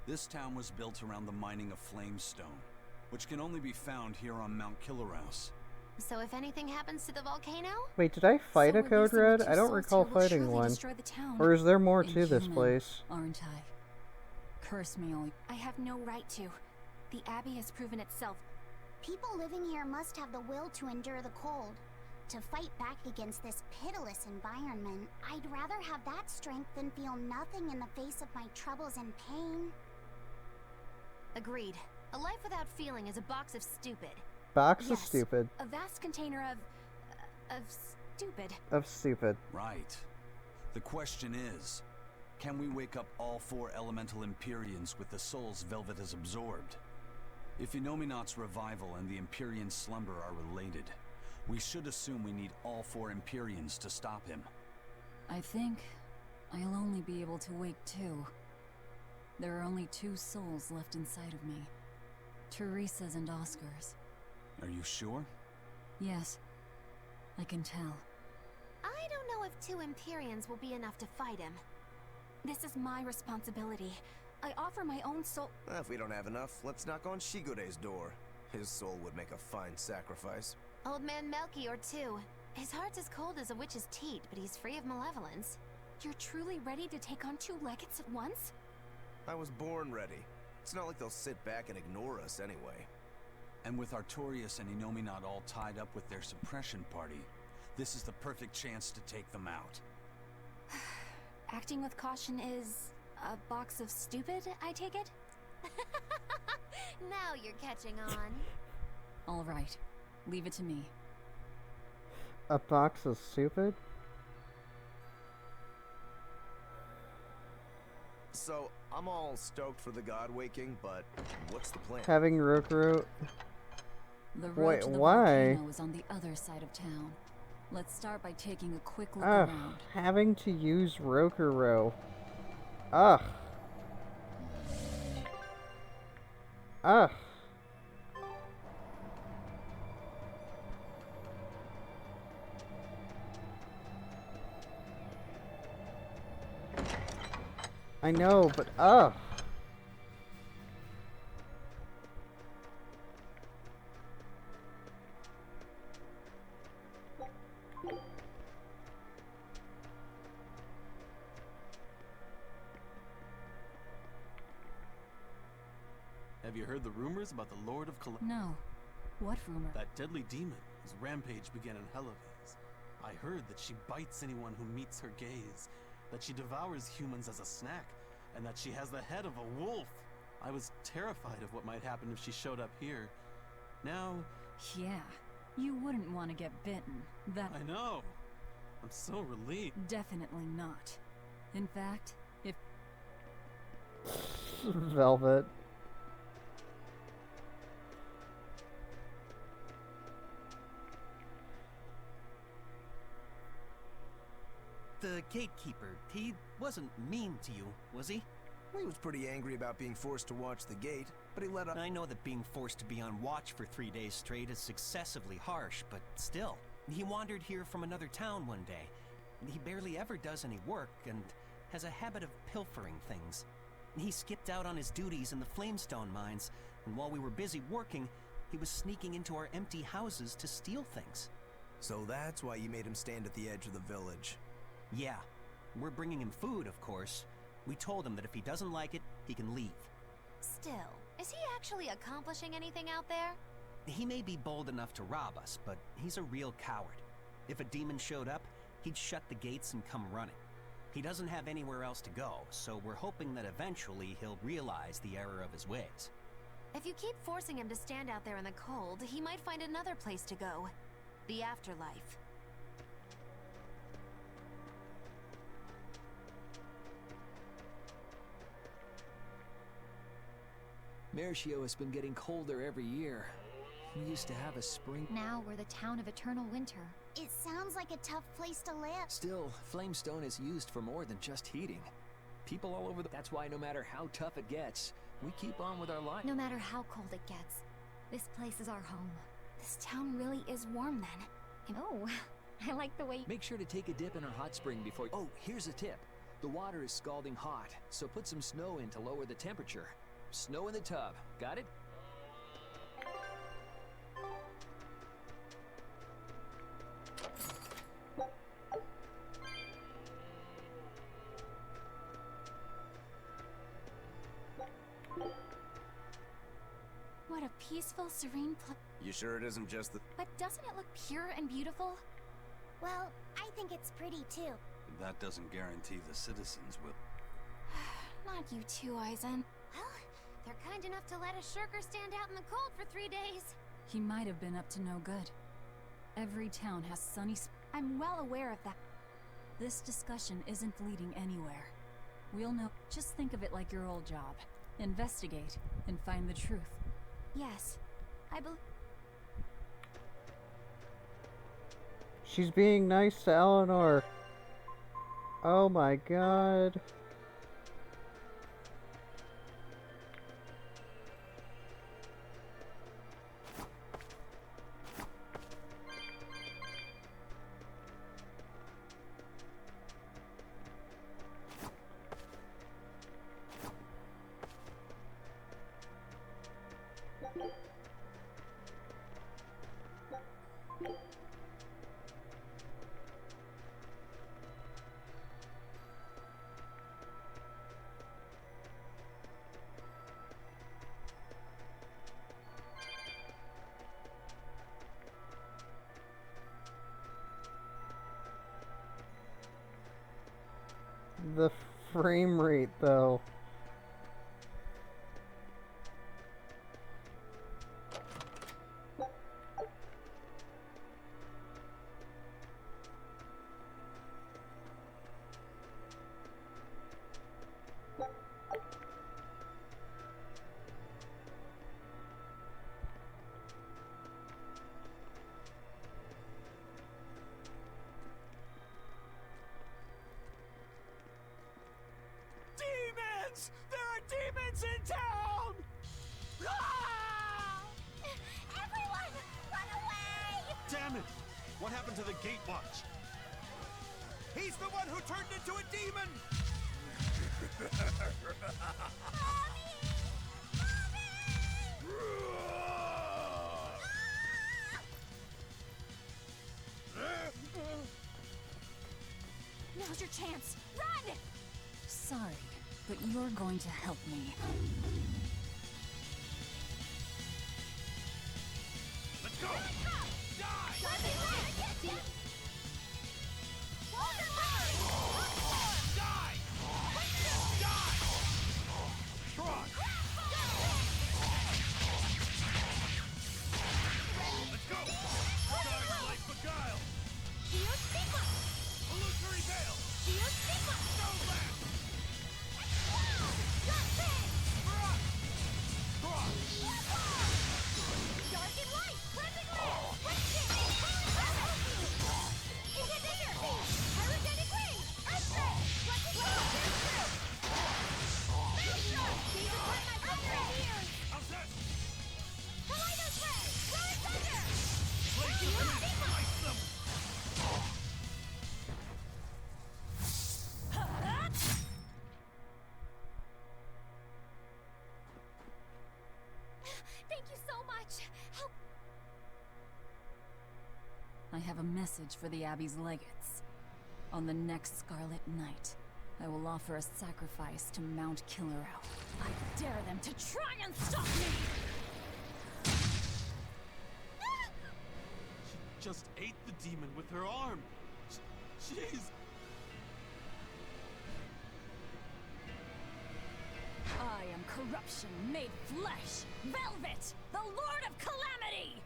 This town was built around the mining of flamestone, which can only be found here on Mount Killerhouse. So if anything happens to the volcano? Wait, did I fight So a at code least the red? two I don't souls recall here will fighting surely one. destroy the town. Or is there more to this Inhuman, place? Aren't I? Curse me all. I have no right to. The Abbey has proven itself. People living here must have the will to endure the cold. To fight back against this pitiless environment. I'd rather have that strength than feel nothing in the face of my troubles and pain. Agreed. A life without feeling is a box of stupid. Box Yes, is stupid. A vast container of stupid. Of stupid. Right. The question is, can we wake up all 4 elemental Empyreans with the souls Velvet has absorbed? If Inominat's revival and the Empyrean slumber are related, we should assume we need all 4 Empyreans to stop him. I think I'll only be able to wake two. There are only two souls left inside of me. Teresa's and Oscar's. Are you sure? Yes. I can tell. I don't know if two Empyreans will be enough to fight him. This is my responsibility. I offer my own soul. If we don't have enough, let's knock on Shigode's door. His soul would make a fine sacrifice. Old man Melchior, too. His heart's as cold as a witch's teat, but he's free of malevolence. You're truly ready to take on two legates at once? I was born ready. It's not like they'll sit back and ignore us anyway. And with Artorias and Innominat all tied up with their suppression party, this is the perfect chance to take them out. Acting with caution is a box of stupid, I take it? Now you're catching on. All right. Leave it to me. A box of stupid? So, I'm all stoked for the god waking, but what's the plan? Having Rokuro... The road Wait, to the why? volcano is on the other side of town. Let's start by taking a quick look Ugh, around. having to use Rokuro. Ugh. Ugh. I know, but ugh. Have you heard the rumors about the Lord of No. What rumor? That deadly demon whose rampage began in Hellevales. I heard that she bites anyone who meets her gaze, that she devours humans as a snack, and that she has the head of a wolf. I was terrified of what might happen if she showed up here. Now... Yeah, you wouldn't want to get bitten. That... I know. I'm so relieved. Definitely not. In fact, if... Velvet. The gatekeeper, he wasn't mean to you, was he? He was pretty angry about being forced to watch the gate, but he let up. I know that being forced to be on watch for 3 days straight is excessively harsh, but still. He wandered here from another town one day. He barely ever does any work, and has a habit of pilfering things. He skipped out on his duties in the Flamestone mines, and while we were busy working, he was sneaking into our empty houses to steal things. So that's why you made him stand at the edge of the village. Yeah. We're bringing him food, of course. We told him that if he doesn't like it, he can leave. Still, is he actually accomplishing anything out there? He may be bold enough to rob us, but he's a real coward. If a demon showed up, he'd shut the gates and come running. He doesn't have anywhere else to go, so we're hoping that eventually he'll realize the error of his ways. If you keep forcing him to stand out there in the cold, he might find another place to go. The afterlife. Mershio has been getting colder every year. We used to have a spring. Now we're the town of eternal winter. It sounds like a tough place to live. Still, Flamestone is used for more than just heating. People all over the... That's why no matter how tough it gets, we keep on with our life. No matter how cold it gets, this place is our home. This town really is warm then. Oh, I like the way... Make sure to take a dip in our hot spring before... Oh, here's a tip. The water is scalding hot, so put some snow in to lower the temperature. Snow in the tub. Got it? What a peaceful, serene place. You sure it isn't just the... But doesn't it look pure and beautiful? Well, I think it's pretty too. That doesn't guarantee the citizens will. Not you too, Eisen. Well, they're kind enough to let a shirker stand out in the cold for 3 days. He might have been up to no good. Every town has sunny... I'm well aware of that. This discussion isn't leading anywhere. We'll know... Just think of it like your old job. Investigate and find the truth. Yes, I believe... She's being nice to Eleanor. Oh my god. The frame rate, though. Demons! There are demons in town! Ah! Everyone, run away! Damn it! What happened to the gate watch? He's the one who turned into a demon! Now's your chance. Run! Sorry, but you're going to help me. Let's go! Die! Die! Die! Frog! Let's go! Star's life beguiled! Illusory veil! Stone blast! Dark and light! Cleansing Thank you so much! How... I have a message for the Abbey's legates. On the next Scarlet Night, I will offer a sacrifice to Mount Killerau. I dare them to try and stop me! She just ate the demon with her arm. She's... I am corruption made flesh! Velvet! The Lord of Calamity!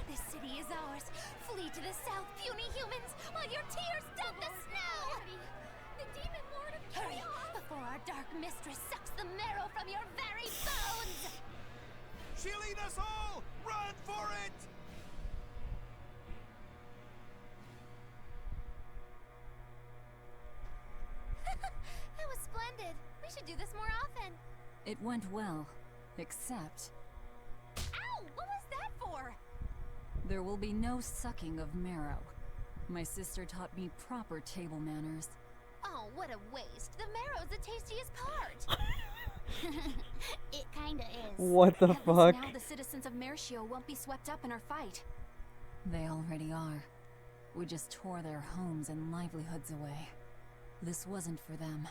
This city is ours. Flee to the south, puny humans, while your tears dump the snow! The demon lord of chaos! Before our dark mistress sucks the marrow from your very bones! She'll eat us all! Run for it! That was splendid. We should do this more often. It went well, except Ow! What was that for? there will be no sucking of marrow. My sister taught me proper table manners. Oh, what a waste. The marrow's the tastiest part. It kinda is. What the At least fuck? now the citizens of Mercio won't be swept up in our fight. They already are. We just tore their homes and livelihoods away. This wasn't for them.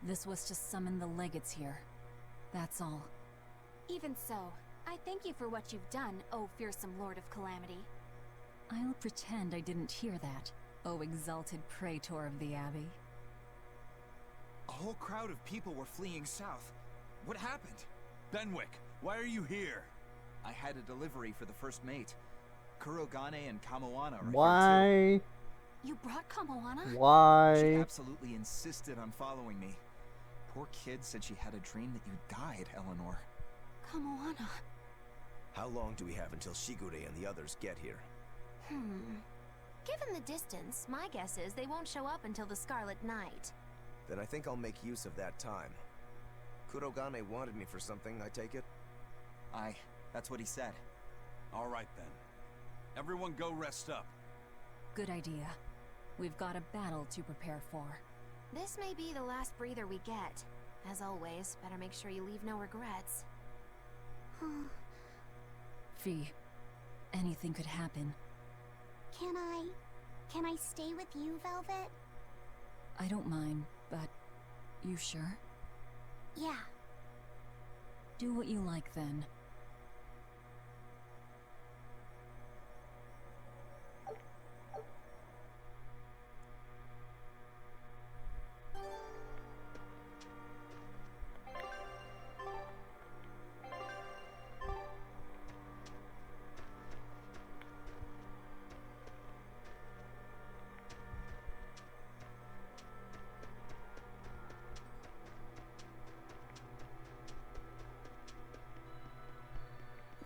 This was to summon the legates here. That's all. Even so, I thank you for what you've done, oh fearsome Lord of Calamity. I'll pretend I didn't hear that, oh exalted praetor of the Abbey. A whole crowd of people were fleeing south. What happened? Benwick, why are you here? I had a delivery for the first mate. Kurogane and Kamoana are here Why? You brought Kamoana? too. She Why? absolutely insisted on following me. Poor kid said she had a dream that you died, Eleanor. Kamoana. How long do we have until Shigure and the others get here? Given the distance, my guess is they won't show up until the Scarlet Night. Then I think I'll make use of that time. Kurogane wanted me for something, I take it? Aye, that's what he said. All right then. Everyone go rest up. Good idea. We've got a battle to prepare for. This may be the last breather we get. As always, better make sure you leave no regrets. Fee, anything could happen. Can I stay with you, Velvet? I don't mind, but you sure? Yeah. Do what you like then.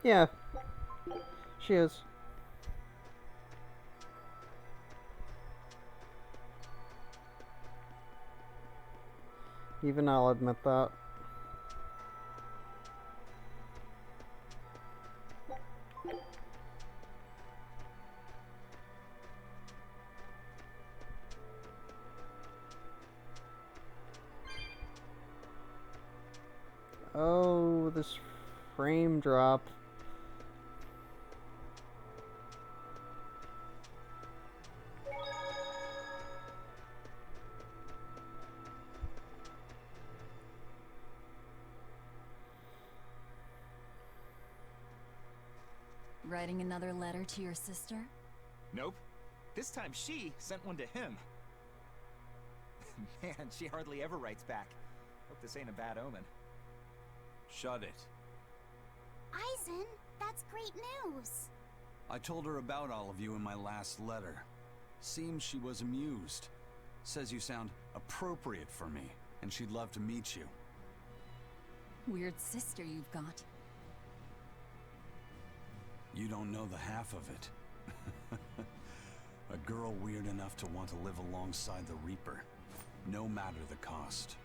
Yeah, she is. Even I'll admit that. Oh, this frame drop. Writing another letter to your sister? Nope. This time she sent one to him. Man, she hardly ever writes back. Hope this ain't a bad omen. Shut it. Eisen, that's great news. I told her about all of you in my last letter. Seems she was amused. Says you sound appropriate for me, and she'd love to meet you. Weird sister you've got. You don't know the half of it. A girl weird enough to want to live alongside the Reaper, no matter the cost.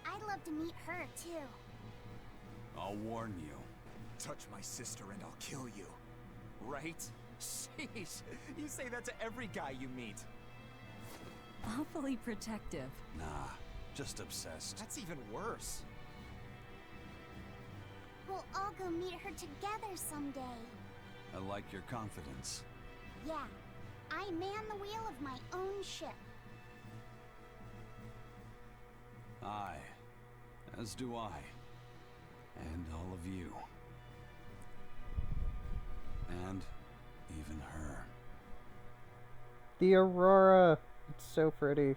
I'd love to meet her, too. I'll warn you. Touch my sister and I'll kill you. Right? Sheesh, you say that to every guy you meet. Awfully protective. Nah, just obsessed. That's even worse. We'll all go meet her together someday. I like your confidence. Yeah, I man the wheel of my own ship. Aye, as do I. And all of you. And even her. The Aurora. It's so pretty.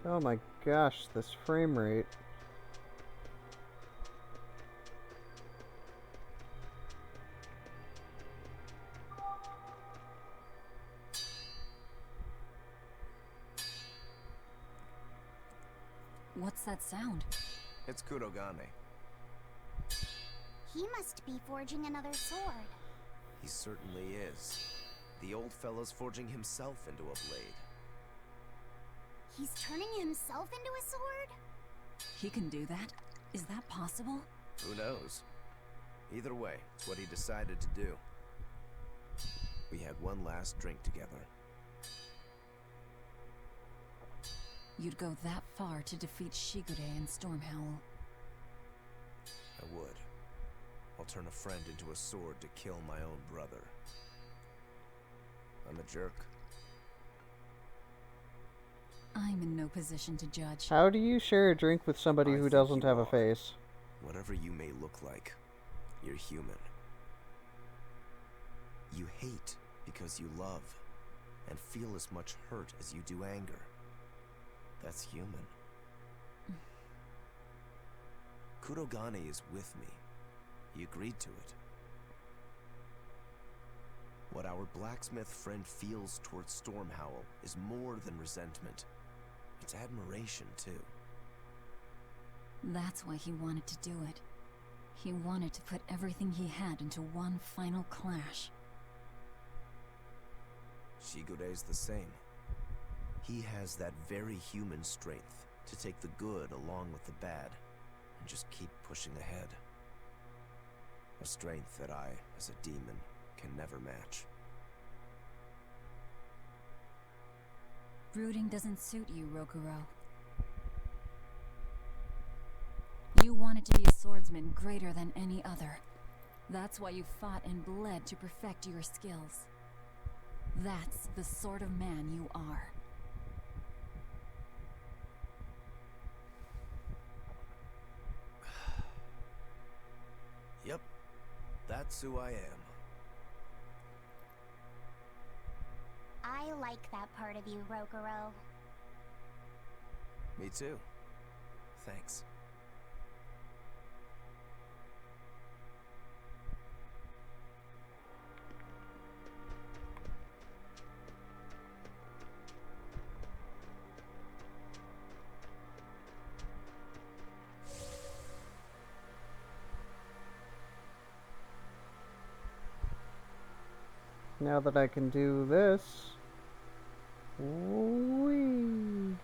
Oh my gosh, this frame rate. What's that sound? It's Kurogane. He must be forging another sword. He certainly is. The old fella's forging himself into a blade. He's turning himself into a sword? He can do that? Is that possible? Who knows? Either way, it's what he decided to do. We had one last drink together. You'd go that far to defeat Shigure and Stormhowl. I would. I'll turn a friend into a sword to kill my own brother. I'm a jerk. I'm in no position to judge. How do you share a drink with somebody who doesn't have a face? Whatever you may look like, you're human. You hate because you love, and feel as much hurt as you do anger. That's human. Kurogane is with me. He agreed to it. What our blacksmith friend feels towards Stormhowl is more than resentment. It's admiration, too. That's why he wanted to do it. He wanted to put everything he had into one final clash. Shigure's the same. He has that very human strength to take the good along with the bad and just keep pushing ahead. A strength that I, as a demon, can never match. Brooding doesn't suit you, Rokuro. You wanted to be a swordsman greater than any other. That's why you fought and bled to perfect your skills. That's the sort of man you are. Yep, that's who I am. I like that part of you, Rokuro. Me too. Thanks. Now that I can do this... Whee!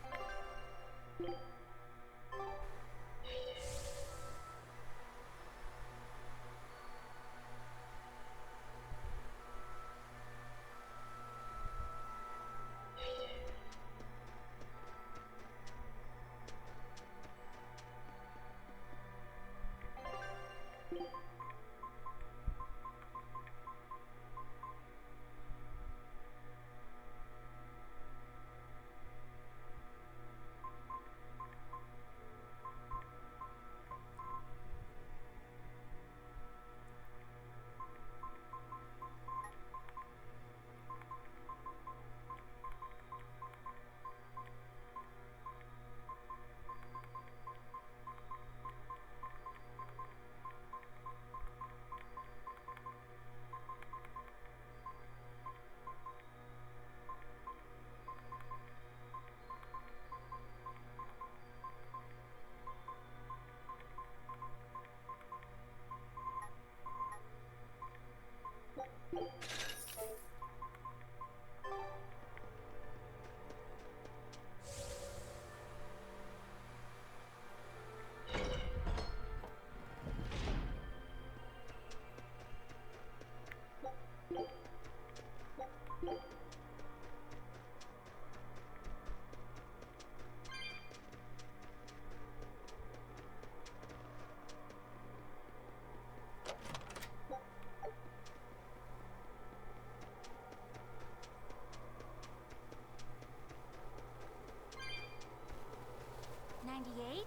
$98,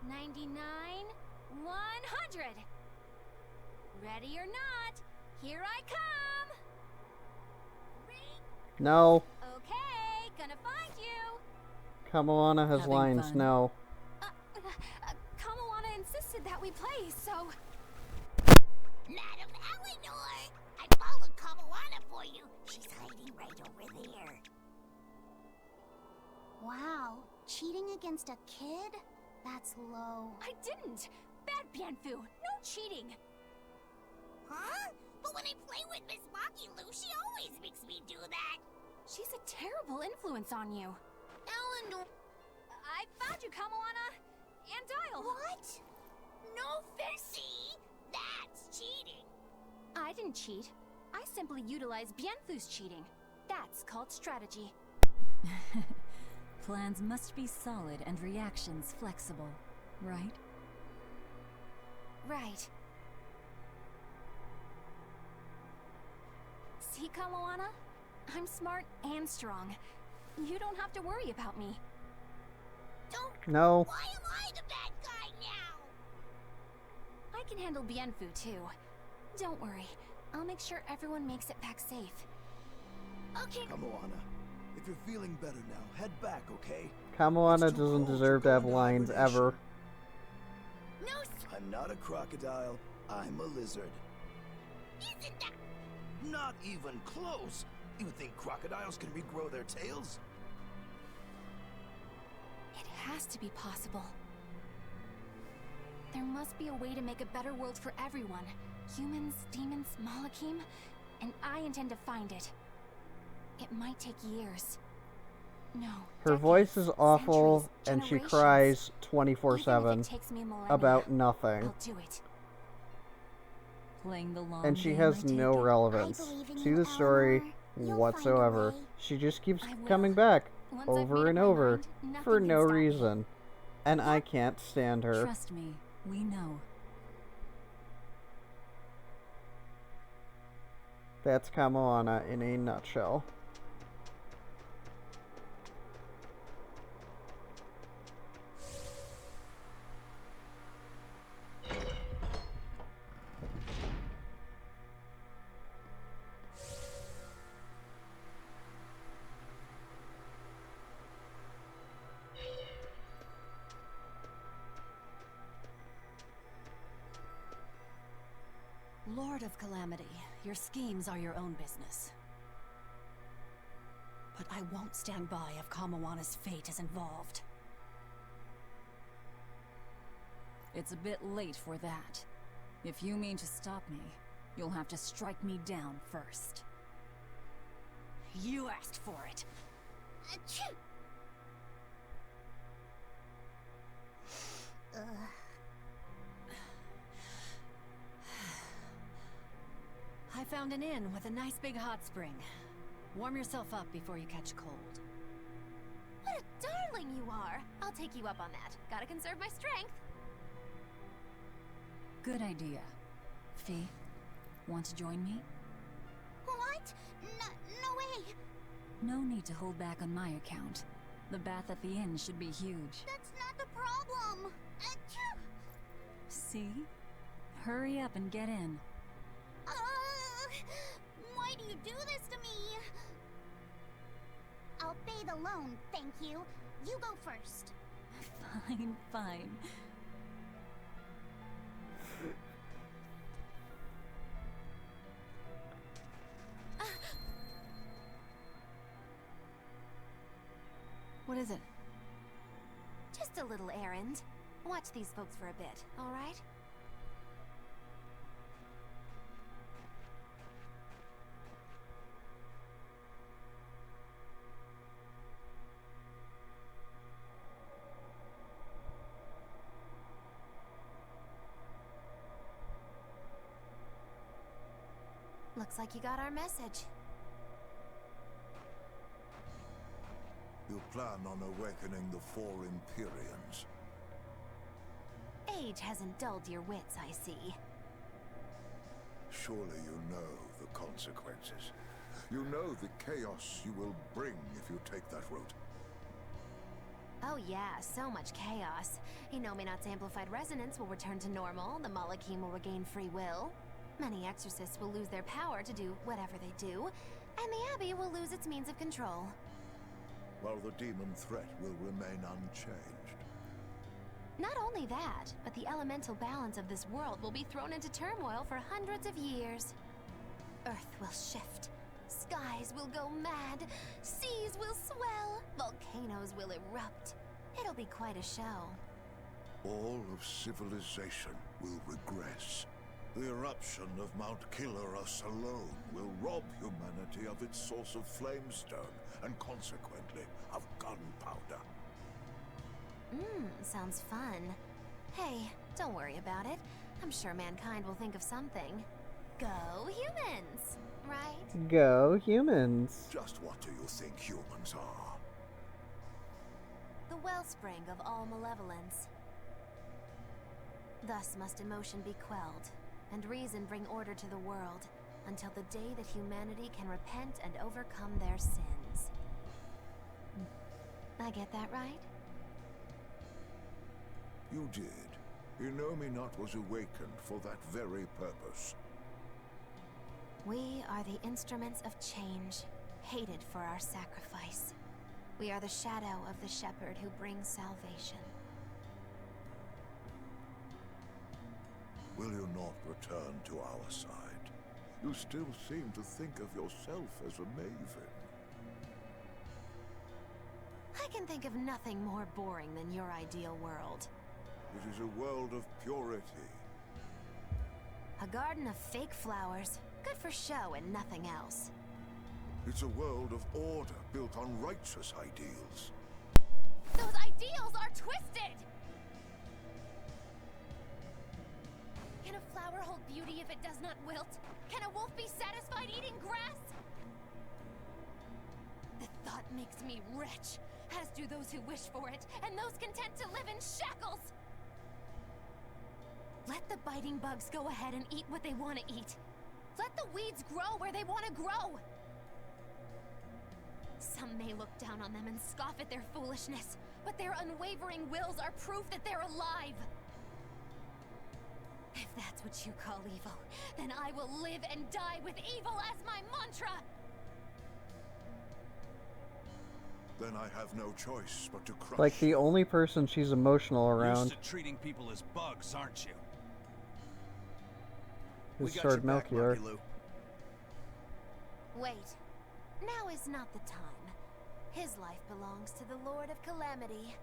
$99, $100. Ready or not, here I come. No. Okay, gonna find you. Kamawana has Having lines, fun. no. Kamawana insisted that we play, so... Madam Eleanor, I followed Kamawana for you. She's hiding right over there. Wow, cheating against a kid? That's low. I didn't! Bad Bianfu! No cheating! Huh? But when I play with Miss Makilu, she always makes me do that. She's a terrible influence on you. Eleanor... I found you, Kamawana! And Dial! What? No No fancy! That's cheating! I didn't cheat. I simply utilized Bienthu's cheating. That's called strategy. Plans must be solid and reactions flexible, right? Right. See, Kamoana? I'm smart and strong. You don't have to worry about me. No. Why am I the bad guy now? I can handle Bienfu too. Don't worry. I'll make sure everyone makes it back safe. Okay. Kamoana, if you're feeling better now, head back, okay? Kamoana It's too doesn't cold to deserve to go have into lines hibernation. ever. No, I'm not a crocodile. I'm a lizard. isn't that? Not even close. You think crocodiles can regrow their tails? It has to be possible. There must be a way to make a better world for everyone. Humans, demons, Malakim, and I intend to find it. It might take years. No. Her voice is awful, centuries, and she generations. cries Even if 24/7 it takes me millennia, about nothing. I'll do it. Playing the long And she game, has I take no it? relevance to the story whatsoever. She just keeps coming back Once I've over made up and my over mind, nothing for can no stop me. reason. And I can't stand her. Trust me, we know. That's Kamoana in a nutshell. Lord of Calamity, your schemes are your own business. But I won't stand by if Kamoana's fate is involved. It's a bit late for that. If you mean to stop me, you'll have to strike me down first. You asked for it. Achoo! I found an inn with a nice big hot spring. Warm yourself up before you catch cold. What a darling you are! I'll take you up on that. Gotta conserve my strength. Good idea. Fee, want to join me? What? No way. No need to hold back on my account. The bath at the inn should be huge. That's not the problem. Achoo! See? Hurry up and get in. Why do you do this to me? I'll bathe alone, thank you. You go first. Fine, fine. What is it? Just a little errand. Watch these folks for a bit, alright? Looks like you got our message. You plan on awakening the four Empyreans. Age hasn't dulled your wits, I see. Surely you know the consequences. You know the chaos you will bring if you take that route. Oh yeah, so much chaos. Inominat's amplified resonance will return to normal, the Malakim will regain free will. Many exorcists will lose their power to do whatever they do, and the Abbey will lose its means of control. While the demon threat will remain unchanged. Not only that, but the elemental balance of this world will be thrown into turmoil for hundreds of years. Earth will shift, skies will go mad, seas will swell, volcanoes will erupt. It'll be quite a show. All of civilization will regress. The eruption of Mount Killerus alone will rob humanity of its source of flamestone, and consequently, of gunpowder. Sounds fun. Hey, Don't worry about it. I'm sure mankind will think of something. Go humans, right? Go humans. Just what do you think humans are? The wellspring of all malevolence. Thus must emotion be quelled, and reason bring order to the world, until the day that humanity can repent and overcome their sins. I get that right? You did. Innominat was awakened for that very purpose. We are the instruments of change, hated for our sacrifice. We are the shadow of the shepherd who brings salvation. Will you not return to our side? You still seem to think of yourself as a maven. I can think of nothing more boring than your ideal world. It is a world of purity. A garden of fake flowers, good for show and nothing else. It's a world of order built on righteous ideals. Those ideals are twisted! Can a flower hold beauty if it does not wilt? Can a wolf be satisfied eating grass? The thought makes me rich, as do those who wish for it, and those content to live in shackles! Let the biting bugs go ahead and eat what they want to eat. Let the weeds grow where they want to grow. Some may look down on them and scoff at their foolishness, but their unwavering wills are proof that they're alive. If that's what you call evil, then I will live and die with evil as my mantra! Then I have no choice but to crush. Like the only person she's emotional around Used to treating people as bugs, aren't you? is Sword Melchior. Wait. Now is not the time. His life belongs to the Lord of Calamity.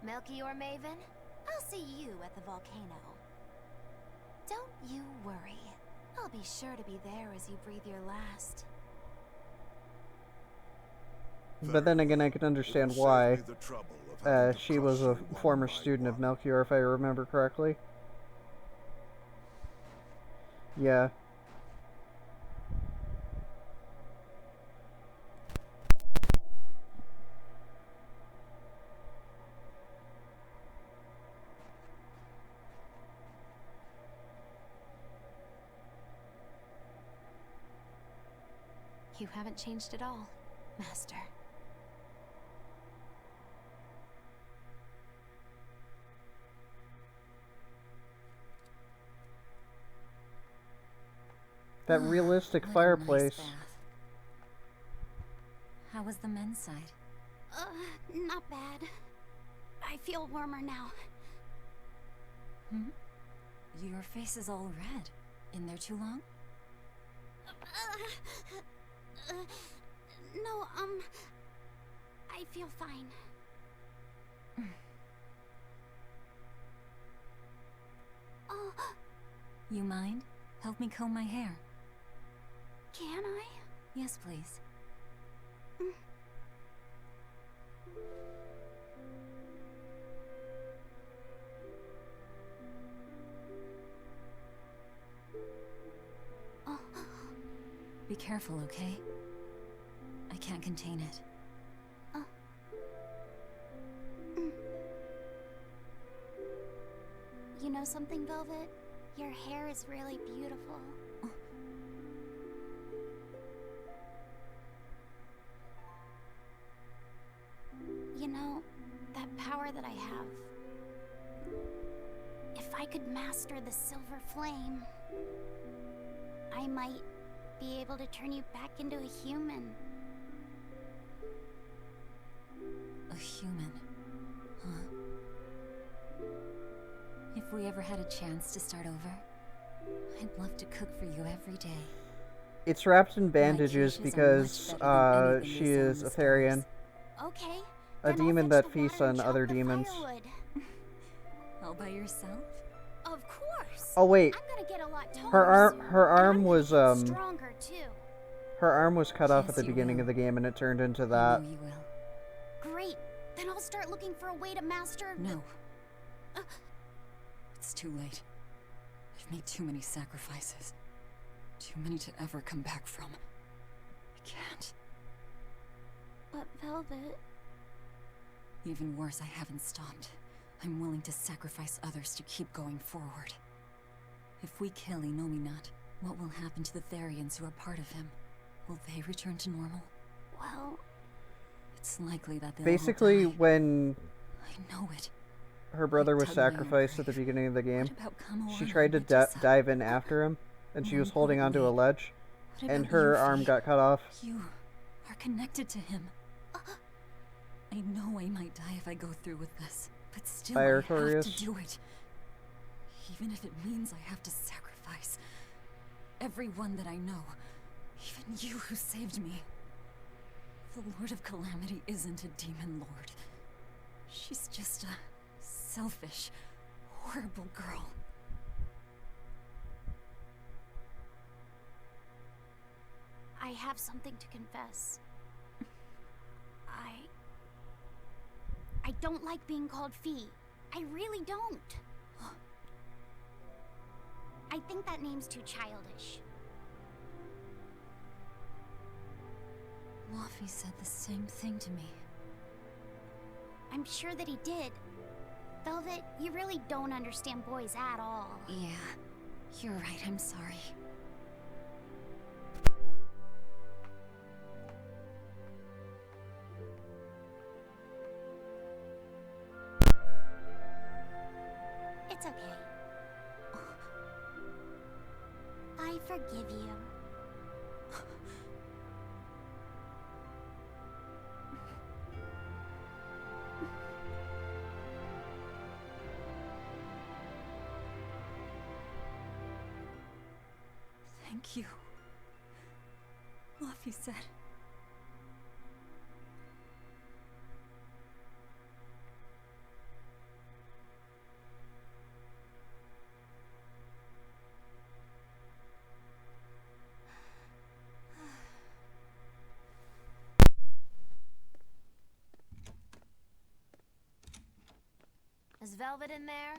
Melchior Maven, I'll see you at the volcano. Don't you worry. I'll be sure to be there as you breathe your last. But then again, I can understand why. She was a former student of Melchior, if I remember correctly. Yeah. You haven't changed at all, Master. That realistic What a fireplace. nice bath. How was the men's side? Not bad. I feel warmer now. Hmm? Your face is all red. In there too long? No, I feel fine. Oh, You mind? Help me comb my hair. can I? Yes, please. Oh. Be careful, okay? I can't contain it. You know something, Velvet? Your hair is really beautiful. You know, that power that I have. If I could master the silver flame, I might be able to turn you back into a human. A human. Huh? If we ever had a chance to start over, I'd love to cook for you every day. It's wrapped in bandages dishes are because much better than anything she they sell in is the Aetherian. Okay. A then I'll demon fetch that the feasts water and on chop other the demons. firewood. All by yourself? Of course. Oh wait, I'm gonna get a lot taller her arm soon, her and I'm arm gonna was get stronger too. her arm was cut off at Yes, the you beginning will. of the game, and it turned into I that. know you will. Great. Then I'll start looking for a way to master. No. too late. I've made too many sacrifices. Too many to ever come back from. I can't. But Velvet... Even worse, I haven't stopped. I'm willing to sacrifice others to keep going forward. If we kill Inominat, what will happen to the Therians who are part of him? Will they return to normal? Well... It's likely that they'll Basically, all die. when I know it. her brother was dug my own sacrificed at the beginning of the game, What about Kamala she and tried to Medusa? dive in after him, and she More was holding onto a importantly, ledge, what and about her you, arm Fee? got cut off. You are connected to him. I know I might die if I go through with this, but still I have Artorias. to do it. Even if it means I have to sacrifice everyone that I know, even you who saved me. The Lord of Calamity isn't a demon lord. She's just a selfish, horrible girl. I have something to confess. I don't like being called Fee. I really don't. I think that name's too childish. Luffy said the same thing to me. I'm sure that he did. Velvet, you really don't understand boys at all. Yeah, you're right, I'm sorry. It's okay. I forgive you. Thank you. Luffy said. Is Velvet in there?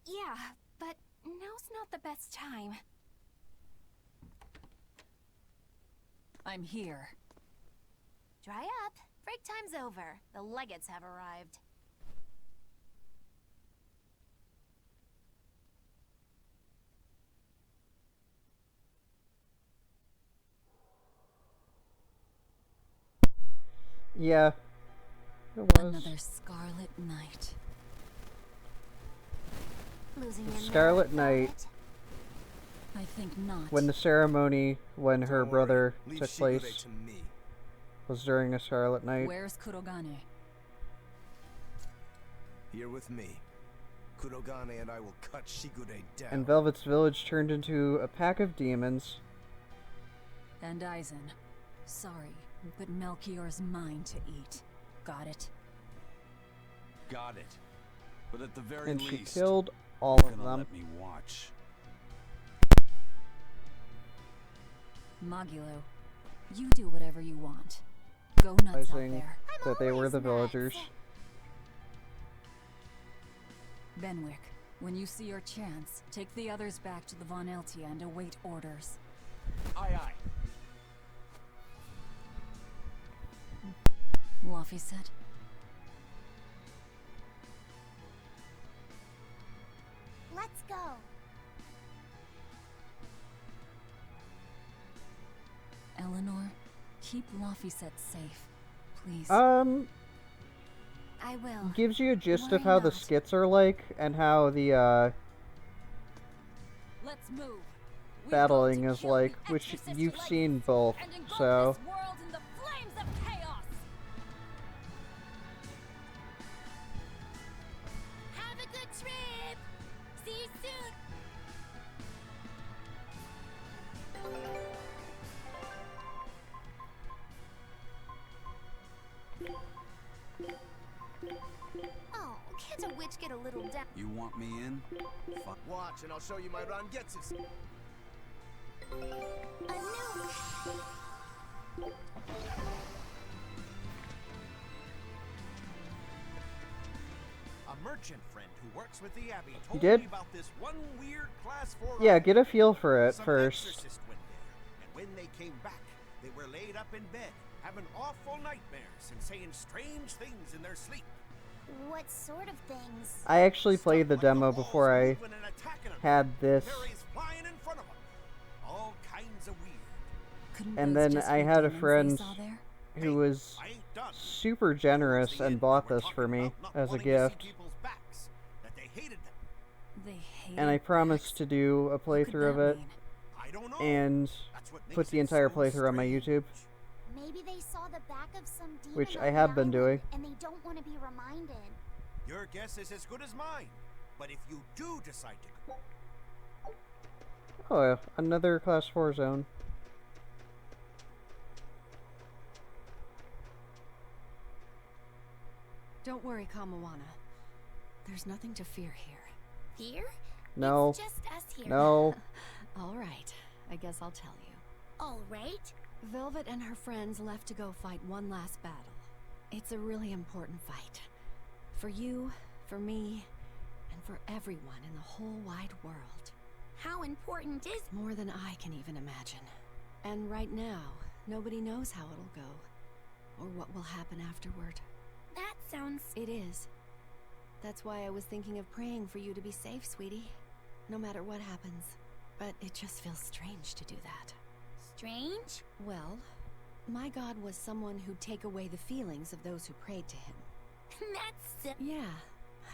Yeah, but now's not the best time. I'm here. Dry up. Break time's over. The legates have arrived. Yeah, it was. Another Scarlet Night. Losing The your Scarlet nerve, Night, Velvet? I think not. when the ceremony, when her Don't worry. brother Leave took Shigure place, to me. was during a Scarlet Night. Where's Kurogane? Here with me. Kurogane and I will cut Shigure down. And Velvet's village turned into a pack of demons. And Aizen. Sorry, but Melchior's mine to eat. Got it? Got it. But at the very And she least, killed all you're of gonna them. let me watch. Magilo, you do whatever you want. Go nuts out Realizing there. that they were the villagers. Benwick, when you see your chance, take the others back to the Von Eltia and await orders. Aye, aye. Luffy said. Let's go. Eleanor, keep Luffy set safe, please. I will. Gives you a gist of Worry how the not. skits are like, and how the Let's move. battling is like, which you've seen both, so... World in the flames of chaos. Have a good trip! See you soon! Oh, can't a witch get a little down? You want me in? Fine. Watch, and I'll show you my Rangetsu. A nuke. A merchant friend who works with the Abbey You told did? me about this one weird class 4 Yeah, get a feel for it Some first. exorcist went there, and when they came back, they were laid up in bed, having awful nightmares and saying strange things in their sleep. What sort of things? I actually played the demo before I had this, Fairies flying in front of them. All kinds of weird. Couldn't and those then just I be had a demons they friend saw there? who was super generous and bought this for me as a gift. That they hated them. They hated And I promised to do a playthrough of it and put the entire playthrough on my YouTube, Maybe they saw the back of some demon which on I the have been island, doing. and they don't want to be reminded. Your guess is as good as mine. But if you do decide to go, Oh, another Class 4 zone. Don't worry, Kamawana. There's nothing to fear here. Fear? No. It's just us here. No. All right. I guess I'll tell you. All right. Velvet and her friends left to go fight one last battle. It's a really important fight. For you, for me, and for everyone in the whole wide world. How important is More than I can even imagine. And right now, nobody knows how it'll go. Or what will happen afterward. That sounds... It is. That's why I was thinking of praying for you to be safe, sweetie. No matter what happens. But it just feels strange to do that. strange? Well, my god was someone who'd take away the feelings of those who prayed to him. That's... Yeah,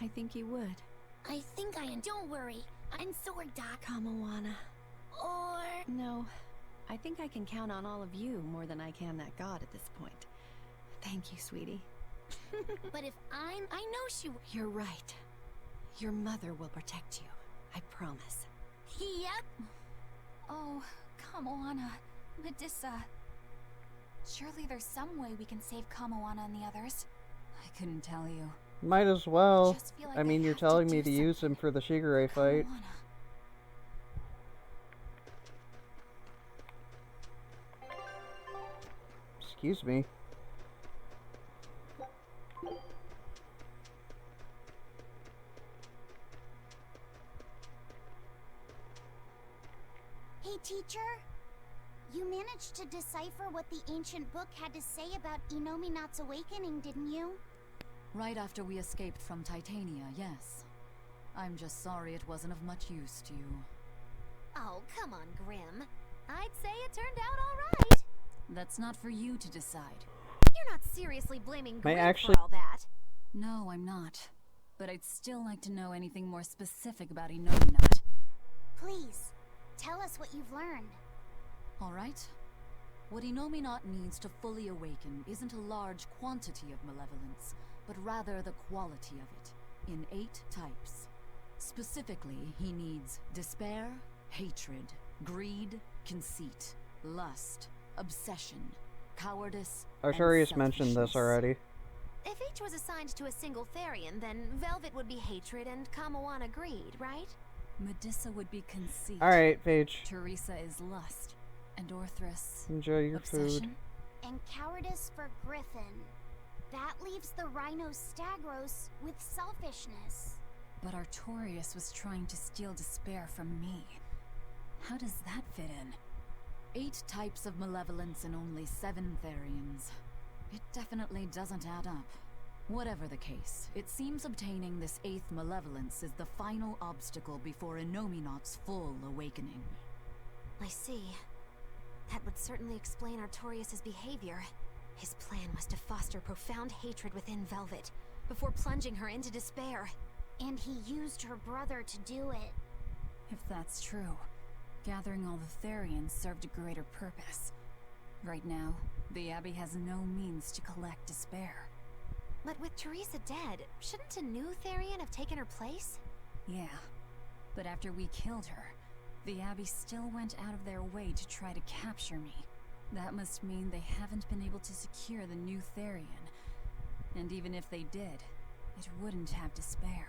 I think he would. I think I am... Don't worry. I'm Sword Doc. Kamawana. Or... No, I think I can count on all of you more than I can that god at this point. Thank you, sweetie. But if I know she... You're right. Your mother will protect you. I promise. Yep. Oh, Kamoana. Medusa. Surely there's some way we can save Kamoana and the others. I couldn't tell you. Might as well. Just feel like I mean, you're have to telling me do to use him for the Shigure fight. Kamoana. Excuse me. Hey, teacher. You managed to decipher what the ancient book had to say about Inominat's awakening, didn't you? Right after we escaped from Titania, yes. I'm just sorry it wasn't of much use to you. Oh, come on, Grim. I'd say it turned out all right. That's not for you to decide. You're not seriously blaming May Grim actually- for all that. No, I'm not. But I'd still like to know anything more specific about Inominat. Please, tell us what you've learned. Alright? What Inominat needs to fully awaken isn't a large quantity of malevolence, but rather the quality of it, in 8 types. Specifically, he needs despair, hatred, greed, conceit, lust, obsession, cowardice, Artorias and mentioned this selfishness. already. If each was assigned to a single Therian, then Velvet would be hatred and Kamoana greed, right? Medusa would be conceit. Alright, Paige. Teresa is lust. And Orthrus... Enjoy your obsession. food. And cowardice for Griffin. That leaves the Rhino Stagros with selfishness. But Artorias was trying to steal despair from me. How does that fit in? 8 types of malevolence and only 7 Therians. It definitely doesn't add up. Whatever the case, it seems obtaining this 8th malevolence is the final obstacle before Inominat's full awakening. I see. That would certainly explain Artorias' behavior. His plan was to foster profound hatred within Velvet, before plunging her into despair. And he used her brother to do it. If that's true, gathering all the Therians served a greater purpose. Right now, the Abbey has no means to collect despair. But with Teresa dead, shouldn't a new Therian have taken her place? Yeah, but after we killed her, the Abbey still went out of their way to try to capture me. That must mean they haven't been able to secure the new Therian. And even if they did, it wouldn't have despair.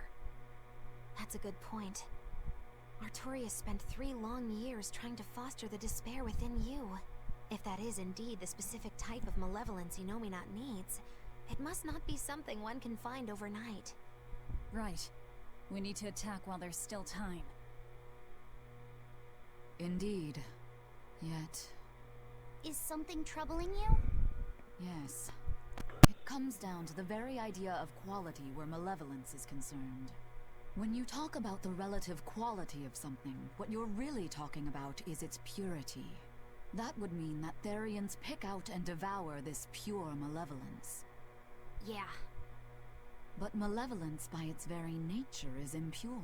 That's a good point. Artorias spent 3 long years trying to foster the despair within you. If that is indeed the specific type of malevolence Inominat needs, it must not be something one can find overnight. Right. We need to attack while there's still time. Indeed. Yet... Is something troubling you? Yes. It comes down to the very idea of quality where malevolence is concerned. When you talk about the relative quality of something, what you're really talking about is its purity. That would mean that Therians pick out and devour this pure malevolence. Yeah. But malevolence by its very nature is impure.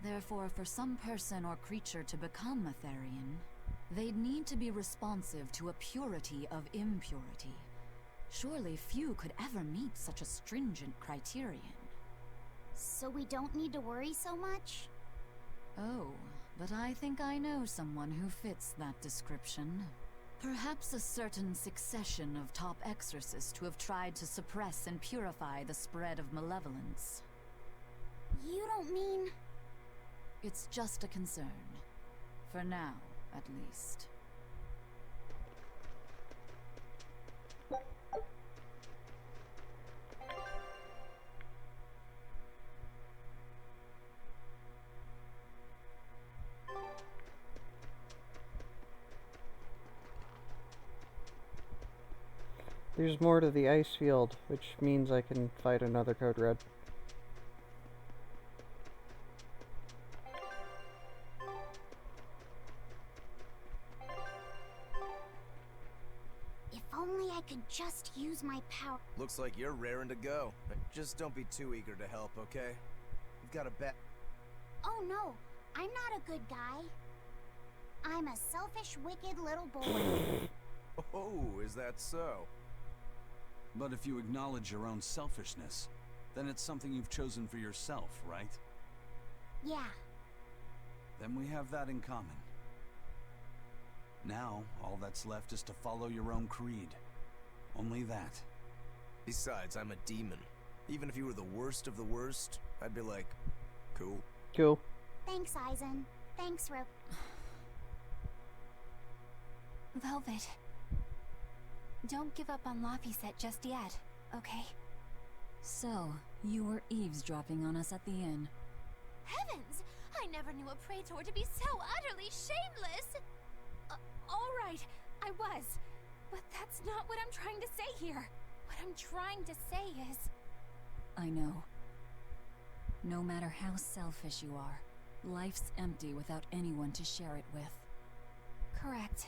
Therefore, for some person or creature to become a Therian, they'd need to be responsive to a purity of impurity. Surely few could ever meet such a stringent criterion. So we don't need to worry so much? Oh, but I think I know someone who fits that description. Perhaps a certain succession of top exorcists who have tried to suppress and purify the spread of malevolence. You don't mean... It's just a concern. For now, at least. There's more to the ice field, which means I can fight another Code Red. If only I could just use my power. Looks like you're raring to go. Just don't be too eager to help, okay? You've got a bet. Oh no, I'm not a good guy. I'm a selfish, wicked little boy. Oh, is that so? But if you acknowledge your own selfishness, then it's something you've chosen for yourself, right? Yeah. Then we have that in common. Now, all that's left is to follow your own creed. Only that. Besides, I'm a demon. Even if you were the worst of the worst, I'd be like, cool. Cool. Thanks, Eisen. Thanks, Rope. Velvet. Don't give up on Laphicet just yet, okay? So, you were eavesdropping on us at the inn. Heavens! I never knew a praetor to be so utterly shameless! All right, I was. But that's not what I'm trying to say here. What I'm trying to say is... I know. No matter how selfish you are, life's empty without anyone to share it with. Correct.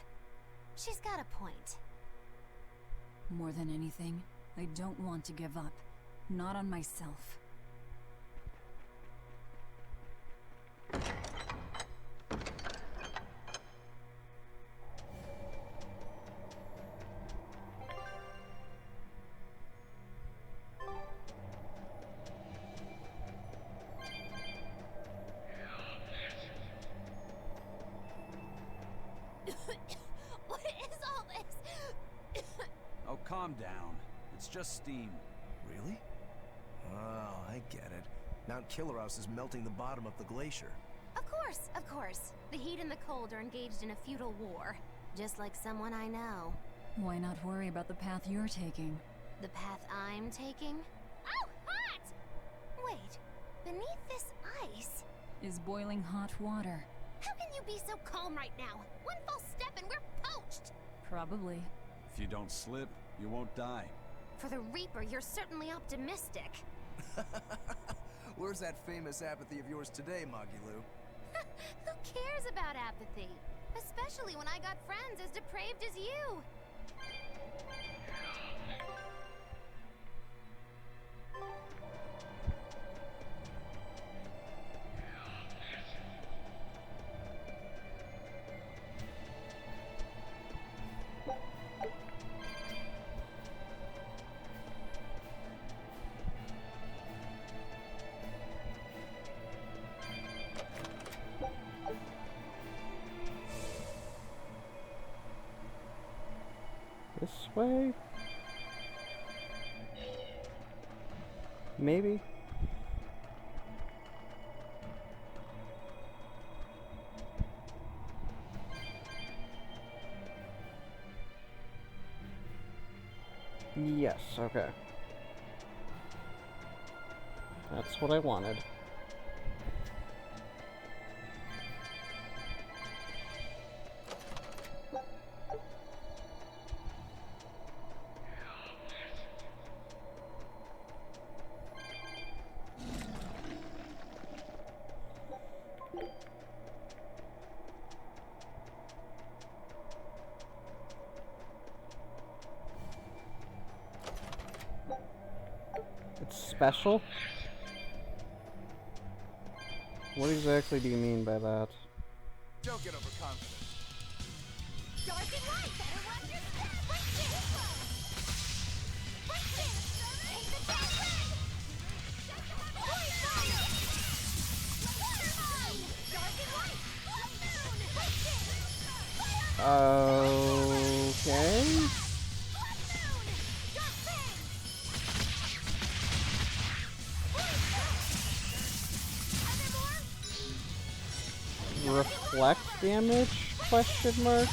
She's got a point. More than anything, I don't want to give up. Not on myself. What is all this? Oh, calm down. It's just steam. Really? Oh, I get it. Mount Killeros is melting the bottom of the glacier. Of course. The heat and the cold are engaged in a feudal war. Just like someone I know. Why not worry about the path you're taking? The path I'm taking? Oh, hot! Wait, beneath this ice... Is boiling hot water. How can you be so calm right now? One false step and we're poached! Probably. If you don't slip, you won't die. For the Reaper, you're certainly optimistic. Where's that famous apathy of yours today, Magilou? Who cares about apathy? Especially when I got friends as depraved as you. This way? Maybe? Yes, okay. That's what I wanted. It's special? What exactly do you mean by that? Don't get overconfident. Dark and light, better watch your step! Break this! Break this! Take the top red! Holy fire! Turbine! Dark and light! Blood moon! Break this! Okay. Blood moon! Dark fang! Reflect damage? Question mark.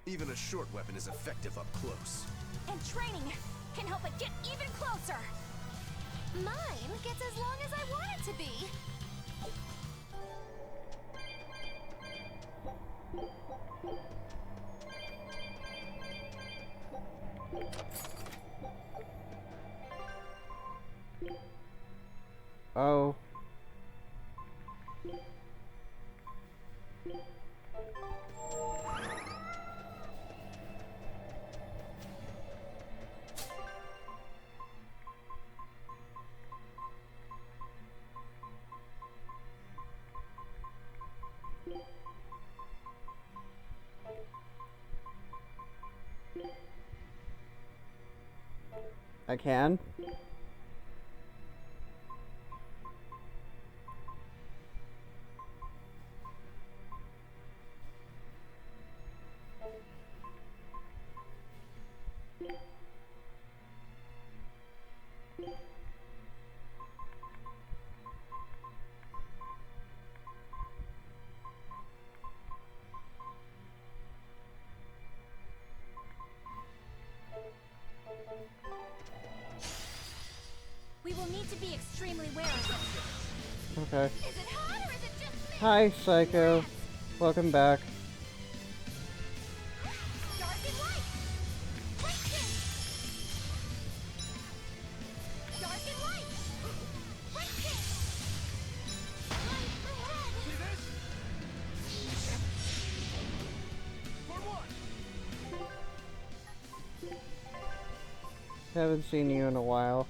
Even a short weapon is effective up close. And training can help it get even closer. Mine gets as long as I want it to be. Oh. I can. We will need to be extremely wary. Okay. Is it hot or is it just me? Hi, Psycho. Welcome back. Dark and light! Break this! Dark and light! Break this! Light ahead! For one! Haven't seen you in a while.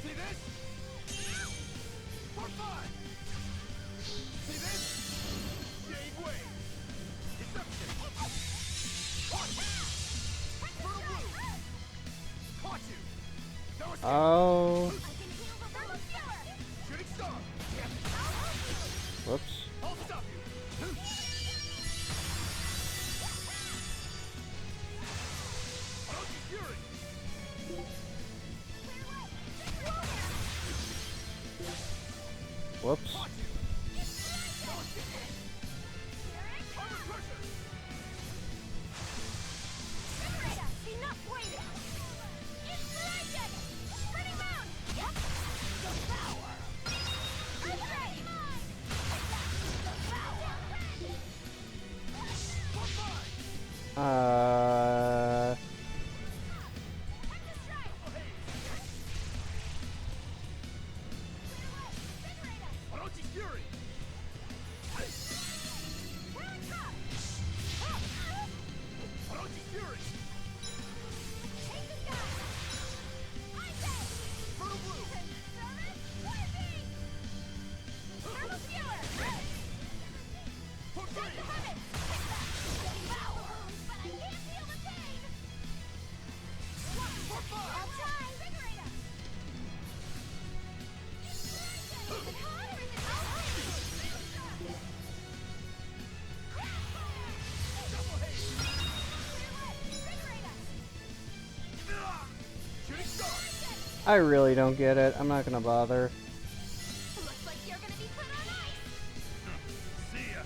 See this? For five! See this? Jade Wave! Deception! Watch! Fertile Blue! Caught you! No escape! Oh. Shooting Star! Whoops. I'll stop you! Orochi Fury! Whoops. Enough waiting! Inspiration! Spinning moon! Yep! Devour! I'm ready! Uh. Orochi Fury! I really don't get it. I'm not gonna bother. Looks like you're gonna be put on ice. See ya.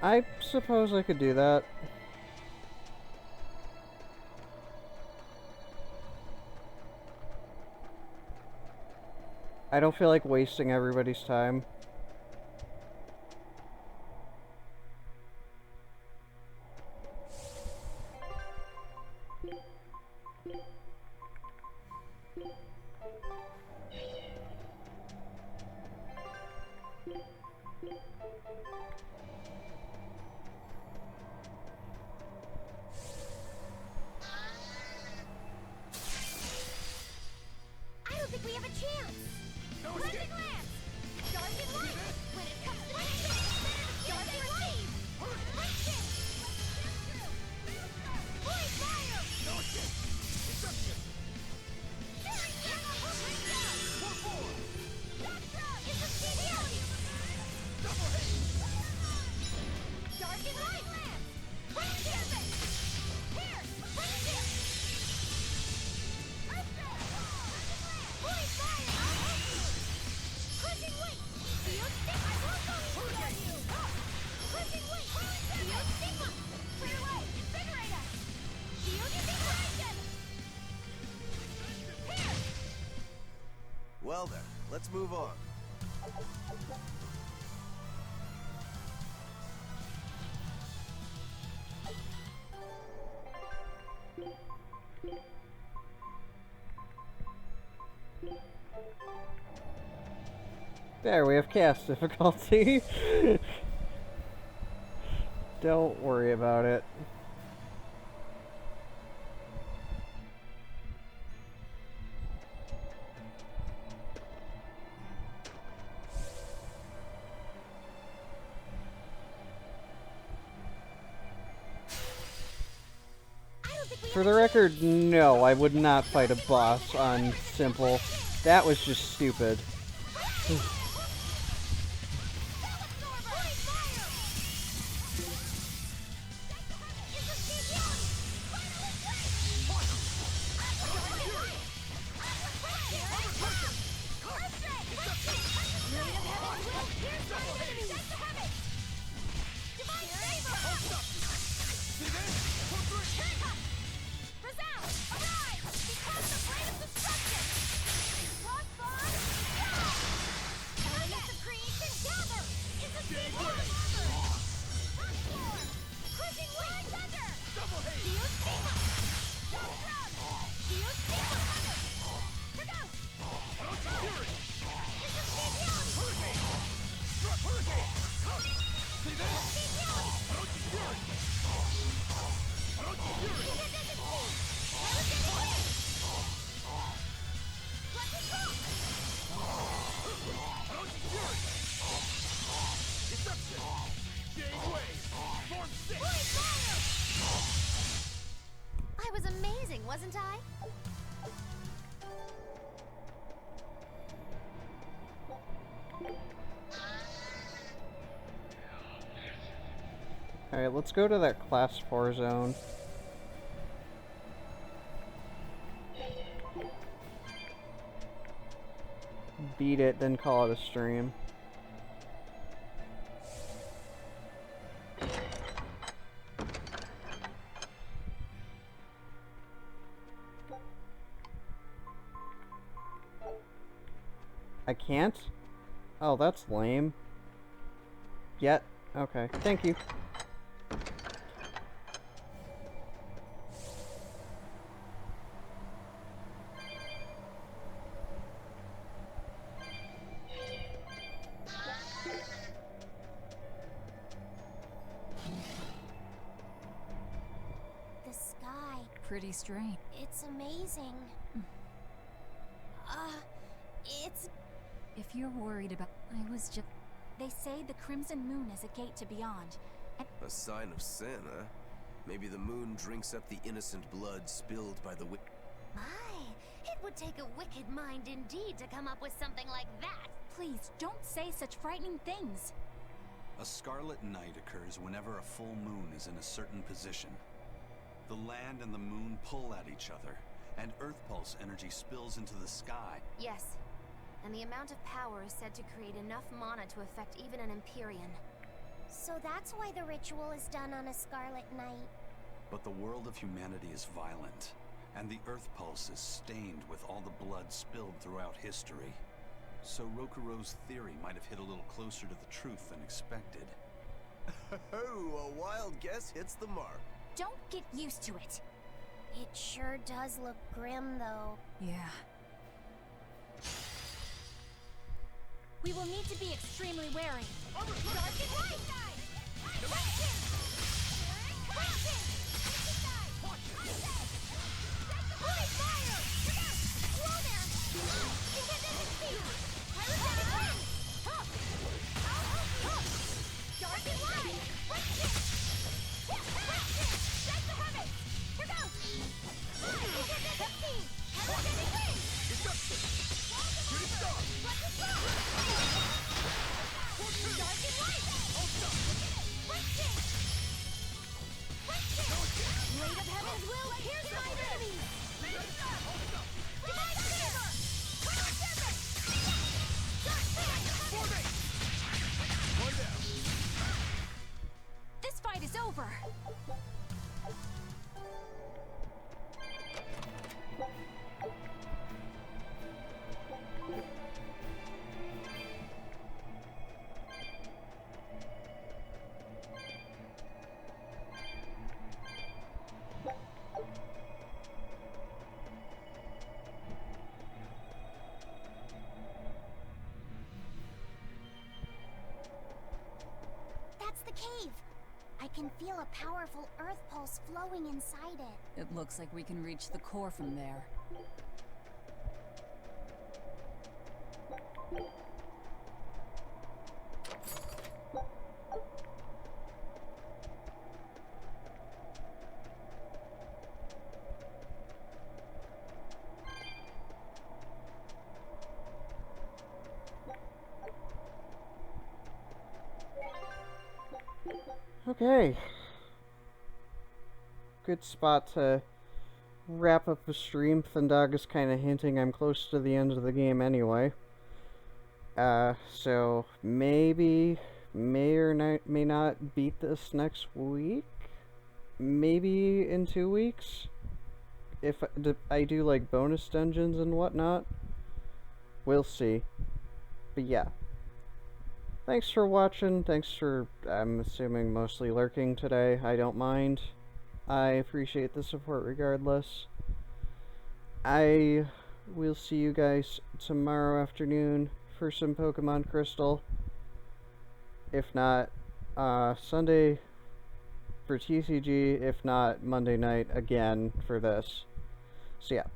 I suppose I could do that. I don't feel like wasting everybody's time. I don't think we have a chance. No Rising escape. Lance! Dark and light! When it comes to dark and light! Punch it! Boy fire! No escape. Destruction. Searing Yellow! Bring down! 4-4! Background! It's a CDO! Double hit. Dark and light Lance! Bring it! Here! Bring it! Boy fire! Crushing weight! Steel stick! I won't go easy on you! Crushing weight! Steel stigma! Clear away! Invigorate us! Shield invigoration! Here! Well then, let's move on. There, we have cast difficulty. Don't worry about it. For the record, no, I would not fight a boss on simple. That was just stupid. I was amazing, wasn't I? Alright, let's go to that class 4 zone. Beat it, then call it a stream. I can't? Oh, that's lame. Yet? Okay, thank you. pretty strange. It's amazing. It's... If you're worried about... I was just... They say the Crimson Moon is a gate to beyond. A sign of sin, huh? Maybe the moon drinks up the innocent blood spilled by the My, it would take a wicked mind indeed to come up with something like that. Please, don't say such frightening things. A scarlet night occurs whenever a full moon is in a certain position. The land and the moon pull at each other, and Earth Pulse energy spills into the sky. Yes, and the amount of power is said to create enough mana to affect even an Empyrean. So that's why the ritual is done on a Scarlet Night. But the world of humanity is violent, and the Earth Pulse is stained with all the blood spilled throughout history. So Rokuro's theory might have hit a little closer to the truth than expected. Oh, a wild guess hits the mark. Don't get used to it. It sure does look grim, though. Yeah. We will need to be extremely wary. This fight is over. That's the cave. I can feel a powerful Earth Pulse flowing inside it. It looks like we can reach the core from there. Okay. Good spot to wrap up the stream. Thundog is kind of hinting I'm close to the end of the game anyway. So maybe, may or may not beat this next week? Maybe in 2 weeks? If I do like bonus dungeons and whatnot? We'll see. But yeah. Thanks for watching. Thanks for, I'm assuming, mostly lurking today. I don't mind. I appreciate the support regardless. I will see you guys tomorrow afternoon for some Pokemon Crystal. If not, Sunday for TCG. If not, Monday night again for this. So yeah.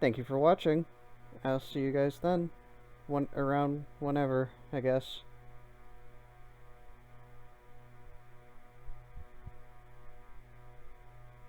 Thank you for watching. I'll see you guys then. Around whenever, I guess.